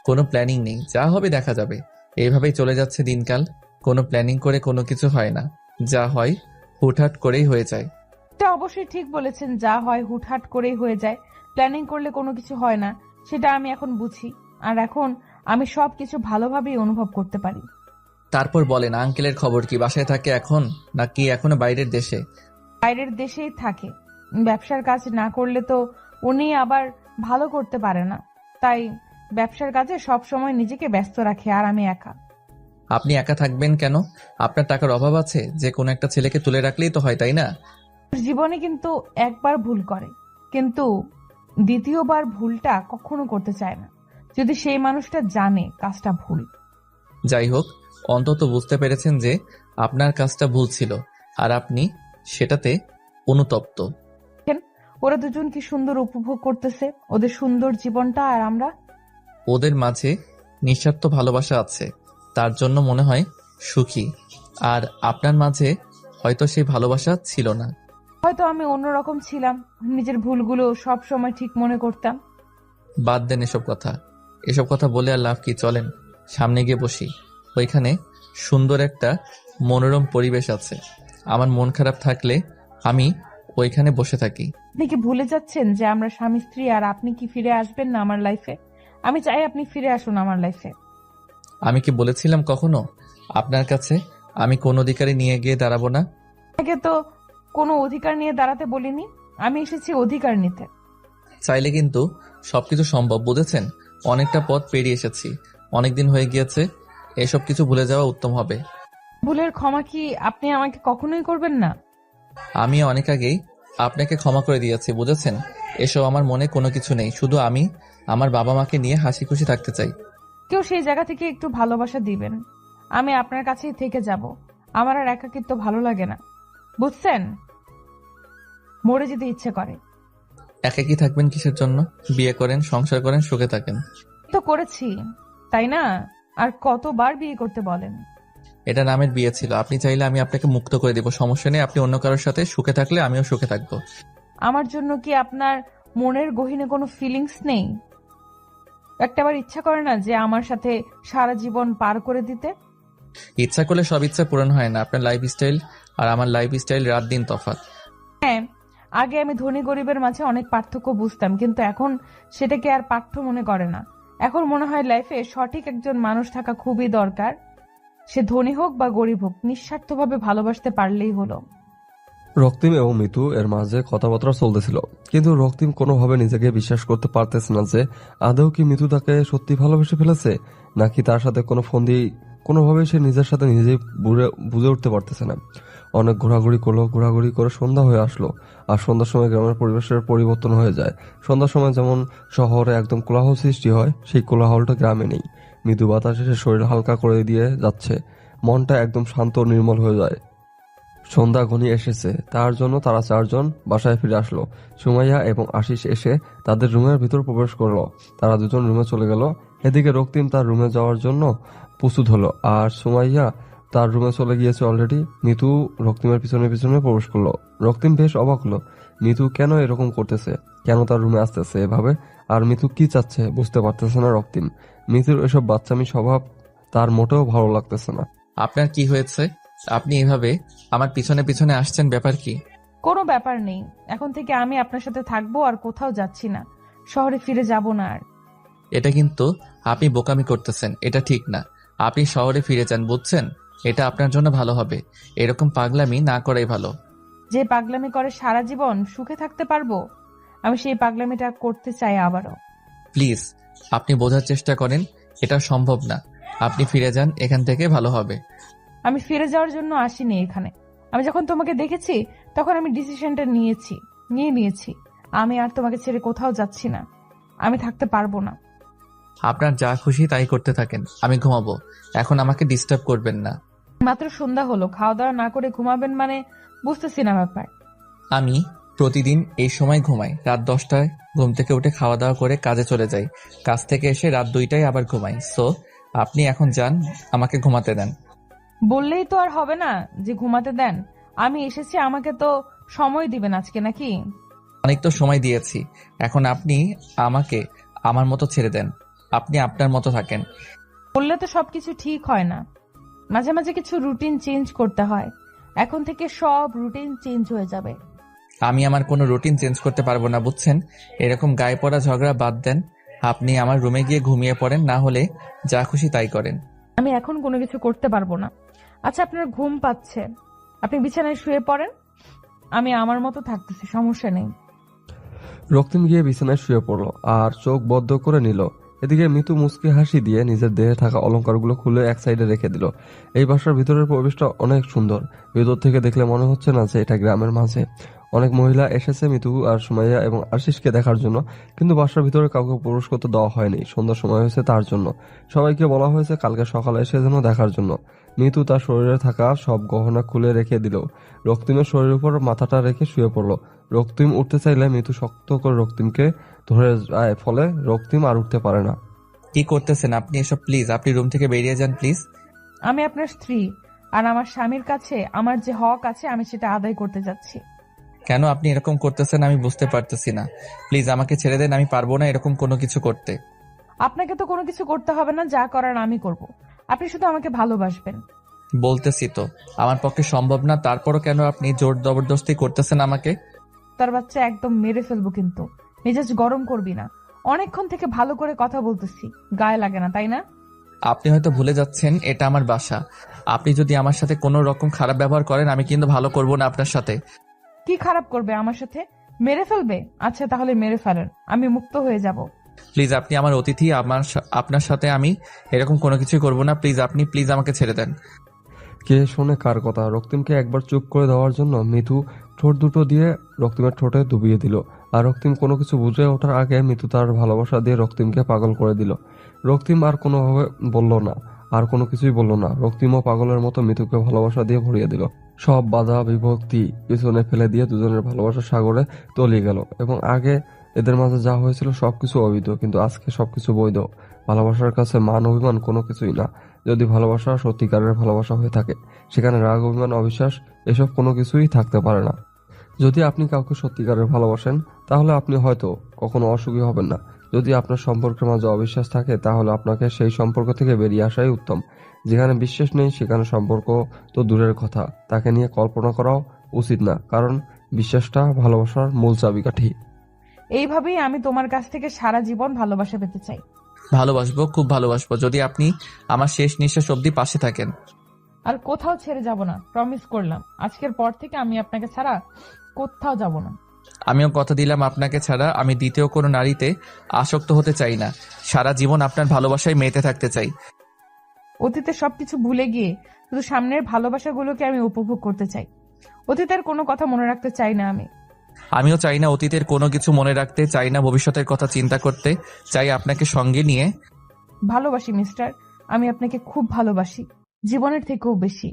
কোনো প্ল্যানিং নেই, যা হবে দেখা যাবে। এইভাবেই চলে যাচ্ছে দিনকাল। কোনো প্ল্যানিং করে কোনো কিছু হয় না, যা হয় হুটহাট করেই হয়ে যায়। এটা অবশ্যই ঠিক বলেছেন, যা হয় হুটহাট করেই হয়ে যায়। প্ল্যানিং করলে কোনো কিছু হয় না, সেটা আমি এখন বুঝি। আর এখন আমি সবকিছু ভালোভাবেই অনুভব করতে পারি। তারপর বলেন, আঙ্কেলের খবর কি? বাসায় থাকে এখন নাকি এখনো বাইরের দেশে? বাইরের দেশেই থাকে। ব্যবসার কাজ না করলে তো উনি আবার ভালো করতে পারে না, তাই ব্যবসার কাজে সব সময় নিজেকে ব্যস্ত রাখে। আর আমি একা। আপনি একা থাকবেন কেন? আপনার টাকার অভাব আছে যে কোনো একটা ছেলেকে তুলে রাখলেই তো হয়, তাই না? জীবনে কিন্তু একবার ভুল করে, কিন্তু দ্বিতীয়বার ভুলটা কখনো করতে চায় না, যদি সেই মানুষটা জানে কাজটা ভুল। যাই হোক, অন্তত বুঝতে পেরেছেন যে আপনার কাজটা ভুল ছিল, আর আপনি সেটাতে অনুতপ্ত। ওরা দুজন কি সুন্দর উপভোগ করতেছে ওদের সুন্দর জীবনটা, আর আমরা। ওদের মাঝে নিঃস্বার্থ ভালোবাসা আছে, তার জন্য মনে হয় সুখী। আর আপনার মাঝে হয়তো সেই ভালোবাসা ছিল না। হয়তো আমি অন্যরকম ছিলাম, নিজের ভুলগুলো সব সময় ঠিক মনে করতাম। বাদ দেন এসব কথা বলে আর লাভ কি? চলেন সামনে গিয়ে বসি। ওইখানে সুন্দর একটা মনোরম পরিবেশ আছে। আমার মন খারাপ থাকলে আমি ওইখানে বসে থাকি। আপনি কি ভুলে যাচ্ছেন যে আমরা স্বামী স্ত্রী, আর আপনি কি ফিরে আসবেন না আমার লাইফে? আমি চাই আপনি ফিরে আসুন আমার লাইফে। আমি কি বলেছিলাম কখনো আপনার কাছে আমি কোন অধিকারে নিয়ে গিয়ে দাঁড়াবো না? আগে তো কোনো অধিকার নিয়ে দাঁড়াতে বলিনি, আমি এসেছি অধিকার নিতে। চাইলে কিন্তু সবকিছু সম্ভব, বুঝেছেন? অনেকটা পথ পেরিয়ে এসেছি, অনেকদিন হয়ে গিয়েছে। এসব কিছু ভুলে যাওয়া উত্তম হবে। ভুলের ক্ষমা কি আপনি আমাকে কখনোই করবেন না? আমি অনেক আগেই আপনাকে ক্ষমা করে দিয়েছি, বুঝেছেন? এসব আমার মনে কোনো কিছু নেই, শুধু আমি আমার বাবা মাকে নিয়ে হাসি খুশি থাকতে চাই। কেউ সেই জায়গা থেকে একটু ভালোবাসা দিবেন। আমি আপনার কাছেই থেকে যাব। আমার আর একাকিত্ব ভালো লাগে না, বুঝছেন? মরে যেতে ইচ্ছে করে। একাকী থাকবেন কিসের জন্য? বিয়ে করেন, সংসার করেন, সুখে থাকেন। তো করেছি, তাই না? আর কতবার বিয়ে করতে বলেন? এটা নামের বিয়ে ছিল। আপনি চাইলে আমি আপনাকে মুক্ত করে দেব, সমস্যা নেই। আপনি অন্য কারোর সাথে সুখে থাকলে আমিও সুখে থাকবো। আমার জন্য কি আপনার মনের গহীনে কোনো ফিলিংস নেই? একটাবার ইচ্ছা করে না যে আমার সাথে সারা জীবন পার করে দিতে? ইচ্ছা করলে সব ইচ্ছা পূরণ হয় না। আপনার লাইফস্টাইল আর আমার লাইফস্টাইল রাত দিন তফাৎ। হ্যাঁ, আগে আমি ধনী গরিবের মাঝে অনেক পার্থক্য বুঝতাম, কিন্তু এখন সেটাকে আর পাঠ্য মনে করে না। এখন মনে হয় লাইফে সঠিক একজন মানুষ থাকা খুবই দরকার। সে ধনী হোক বা গরিব হোক, নিঃস্বার্থভাবে ভালোবাসতে পারলেই হলো। রক্তিম এবং মিতু এর মাঝে কথাবার্তা চলতেছিল, কিন্তু রক্তিম কোনোভাবে নিজেকে বিশ্বাস করতে পারতেছে না যে আদৌ কি মিতু তাকে সত্যি ভালোবেসে ফেলেছে, নাকি তার সাথে কোনো ফন্দি। কোনোভাবে সে নিজের সাথে নিজেই বুঝে উঠতে পারতেছে না। অনেক ঘোরাঘুরি করলো, ঘোরাঘুরি করে সন্ধ্যা হয়ে আসলো। আর সন্ধ্যার সময় গ্রামের পরিবেশের পরিবর্তন হয়ে যায়। সন্ধ্যার সময় যেমন শহরে একদম কোলাহল সৃষ্টি হয়, সেই কোলাহলটা গ্রামে নেই। মৃদু বাতাসে সে শরীর হালকা করে দিয়ে যাচ্ছে, মনটা একদম শান্ত ও নির্মল হয়ে যায়। সন্ধ্যা ঘনিয়ে এসেছে, তার জন্য তারা চারজন বাসায় ফিরে আসলো। সুমাইয়া এবং আশিস এসে তাদের রুমের ভিতর প্রবেশ করলো। তারা দুজন রুমে চলে গেল। এদিকে রক্তিম তার রুমে যাওয়ার জন্য প্রস্তুত হলো, আর সুমাইয়া তার রুমে চলে গিয়েছে অলরেডি। মিতু রক্তিমের পিছনে পিছনে প্রবেশ করলো। রক্তিম বেশ অবাক হলো, মিতু কেন এরকম করতেছে, কেন তার রুমে আসতেছে এভাবে, আর মিতু কি চাচ্ছে বুঝতে পারতেছে না রক্তিম। মিতুর এসব বাচ্চামি স্বভাব তার মোটেও ভালো লাগতেছে না। আপনার কি হয়েছে? আপনি এভাবে আমার পিছনে পিছনে আসছেন, ব্যাপার কি? কোনো ব্যাপার নেই, এখন থেকে আমি আপনার সাথে থাকবো, আর কোথাও যাচ্ছি না, শহরে ফিরে যাব না আর। এটা কিন্তু আপনি বোকামি করতেছেন, এটা ঠিক না। আপনি শহরে ফিরে যান, বুঝছেন? এটা আপনার জন্য ভালো হবে। এরকম পাগলামি না করাই ভালো। যে পাগলামি করে সারা জীবন সুখে থাকতে পারবো, আমি সেই পাগলামিটা করতে চাই আবারও। প্লিজ, আপনি বোঝার চেষ্টা করেন, এটা সম্ভব না। আপনি ফিরে যান এখান থেকে, ভালো হবে। আমি ফিরে যাওয়ার জন্য আসিনি এখানে। আমি যখন তোমাকে দেখেছি তখন আমি ডিসিশনটা নিয়েছি আমি আর তোমাকে ছেড়ে কোথাও যাচ্ছি না, আমি থাকতে পারবো না। আপনার যা খুশি তাই করতে থাকেন, আমি ঘুমাবো। এখন আমাকে ডিস্টার্ব করবেন না। মাত্র সন্ধ্যা হলো, খাওয়া দাওয়া না করে ঘুমাবেন মানে বুঝতেছি না ব্যাপার। আমি প্রতিদিন এই সময় ঘুমাই। রাত 10টায় ঘুম থেকে উঠে খাওয়া দাওয়া করে কাজে চলে যাই। কাজ থেকে এসে রাত 2টায় আবার ঘুমাই। সো আপনি এখন যান, আমাকে ঘুমাতে দেন। বললেই তো আর হবে না যে ঘুমাতে দেন। আমি এসেছি, আমাকে তো সময় দিবেন আজকে নাকি? অনেক তো সময় দিয়েছি, এখন আপনি আমাকে আমার মতো ছেড়ে দেন। আপনি আপনার মতো থাকেন। বললে তো সবকিছু ঠিক হয় না, মাঝে মাঝে কিছু রুটিন চেঞ্জ করতে হয়। এখন থেকে সব রুটিন চেঞ্জ হয়ে যাবে। আমি আমার কোনো রুটিন চেঞ্জ করতে পারবো না, বুঝছেন? এরকম গায়ে পড়া ঝগড়া বাদ দেন। আপনি আমার রুমে গিয়ে ঘুমিয়ে পড়েন, না হলে যা খুশি তাই করেন। আমি এখন কোনো কিছু করতে পারবো না। আচ্ছা, আপনার ঘুম পাচ্ছে, আপনি বিছানায় শুয়ে পড়েন, আমি আমার মতো থাকতেছি, সমস্যা নেই। রক্তিম গিয়ে বিছানায় শুয়ে পড়ল আর চোখ বদ্ধ করে নিল। এদিকে মিতু মুচকি হাসি দিয়ে নিজের দেহে থাকা অলংকারগুলো খুলে এক সাইডে রেখে দিল। এই বাসার ভিতরের পরিবেশটা অনেক সুন্দর। ভিতর থেকে দেখলে মনে হচ্ছে না যে এটা গ্রামের মাঝে। অনেক মহিলা এসেছে মিতু আর সুমাইয়া এবং আশিসকে দেখার জন্য, কিন্তু বাসার ভিতরে কাউকে প্রবেশ করতে দেওয়া হয়নি। সন্ধ্যার সময় হয়েছে তার জন্য। সবাইকে বলা হয়েছে কালকে সকালে এসে যেন দেখার জন্য। মিতু তার শরীরে থাকা সব গহনা খুলে রেখে দিল। রক্তিমের শরীরের উপর মাথাটা রেখে শুয়ে পড়ল। রক্তিম উঠতে চাইলে মিতু শক্ত করে রক্তিমকে ধরে যায়, ফলে রক্তিম আর উঠতে পারে না। কি করতেছেন আপনি এসব? প্লিজ আপনি রুম থেকে বেরিয়ে যান প্লিজ। আমি আপনার স্ত্রী, আর আমার স্বামীর কাছে আমার যে হক আছে আমি সেটা আদায় করতে যাচ্ছি। কেন আপনি এরকম করতেছেন আমি বুঝতে পারতেছি না। প্লিজ আমাকে ছেড়ে দেন, আমি পারবো না এরকম কোনো কিছু করতে। আপনাকে তো কোনো কিছু করতে হবে না, যা করার আমি করব। আপনি শুধু আমাকে ভালোবাসবেন। বলতেছি তো আমার পক্ষে সম্ভব না, তারপরও কেন আপনি জোর জবরদস্তি করতেছেন আমাকে? তার বাচ্চা একদম মেরে ফেলবো, কিন্তু মেজাজ গরম করবি না। অনেকক্ষণ থেকে ভালো করে কথা বলতেছি, গায়ে লাগে না তাই না? আপনি হয়তো ভুলে যাচ্ছেন এটা আমার বাসা। আপনি যদি আমার সাথে কোনো রকম খারাপ ব্যবহার করেন আমি কিন্তু ভালো করব না আপনার সাথে। কি খারাপ করবে আমার সাথে? মেরে ফেলবে? আচ্ছা তাহলে মেরে ফেলেন, আমি মুক্ত হয়ে যাব। প্লিজ আপনি আমার অতিথি, আপনার সাথে আমি এরকম কোনো কিছু করব না। প্লিজ আপনি প্লিজ আমাকে ছেড়ে দেন। কে শোনে কার কথা? রক্তিমকে একবার চুপ করে দেওয়ার জন্য মিতু ঠোঁট দুটো দিয়ে রক্তিমের ঠোঁটে ডুবিয়ে দিল। আর রক্তিম কোনো কিছু বুঝে ওঠার আগে মিতু তার ভালোবাসা দিয়ে রক্তিমকে পাগল করে দিল। রক্তিম আর কোনোভাবে বলল না, আর কোনো কিছুই বলল না। রক্তিমও পাগলের মতো মিতুকে ভালোবাসা দিয়ে ভরিয়ে দিল। সব বাধা বিভক্তি পিছনে ফেলে দিয়ে দুজনের ভালোবাসার সাগরে তলিয়ে গেল। এবং আগে এদের মাঝে যা হয়েছিল সবকিছু অবৈধ, কিন্তু আজকে সবকিছু বৈধ। ভালোবাসার কাছে মান অভিমান কোনো কিছুই না। যদি ভালোবাসা সত্যিকারের ভালোবাসা হয়ে থাকে, সেখানে রাগ অভিমান অবিশ্বাস এসব কোনো কিছুই থাকতে পারে না। যদি আপনি কাউকে সত্যিকারের ভালোবাসেন তাহলে আপনি হয়তো কখনো অসুখী হবেন না। যদি আপনার সম্পর্কের মাঝে অবিশ্বাস থাকে তাহলে আপনাকে সেই সম্পর্ক থেকে বেরিয়ে আসাই উত্তম। যেখানে বিশ্বাস নেই সেখানে সম্পর্ক তো দূরের কথা, তাকে নিয়ে কল্পনা করাও উচিত না, কারণ বিশ্বাসটা ভালোবাসার মূল চাবিকাঠি। এইভাবেই আমি তোমার কাছ থেকে সারা জীবন ভালোবাসা পেতে চাই। ভালোবাসবো, খুব ভালোবাসবো, যদি আপনি আমার শেষ নিঃশ্বাস অবধি পাশে থাকেন। আর কোথাও ছেড়ে যাব না, প্রমিস করলাম। আজকের পর থেকে আমি আপনাকে ছাড়া কোথাও যাব না। আমিও কথা দিলাম আপনাকে ছাড়া আমি দ্বিতীয় কোনো নারীতে আসক্ত হতে চাই না। সারা জীবন আপনার ভালোবাসায় মেতে থাকতে চাই। অতীতে সবকিছু ভুলে গিয়ে শুধু সামনের ভালোবাসাগুলোকে আমি উপভোগ করতে চাই। অতীতের কোনো কথা মনে রাখতে চাই না আমি। আমিও চাই না অতীতের কোনো কিছু মনে রাখতে, চাই না ভবিষ্যতের কথা চিন্তা করতে, চাই আপনাকে সঙ্গে নিয়ে। ভালোবাসি মিস্টার, আমি আপনাকে খুব ভালোবাসি, জীবনের থেকেও বেশি।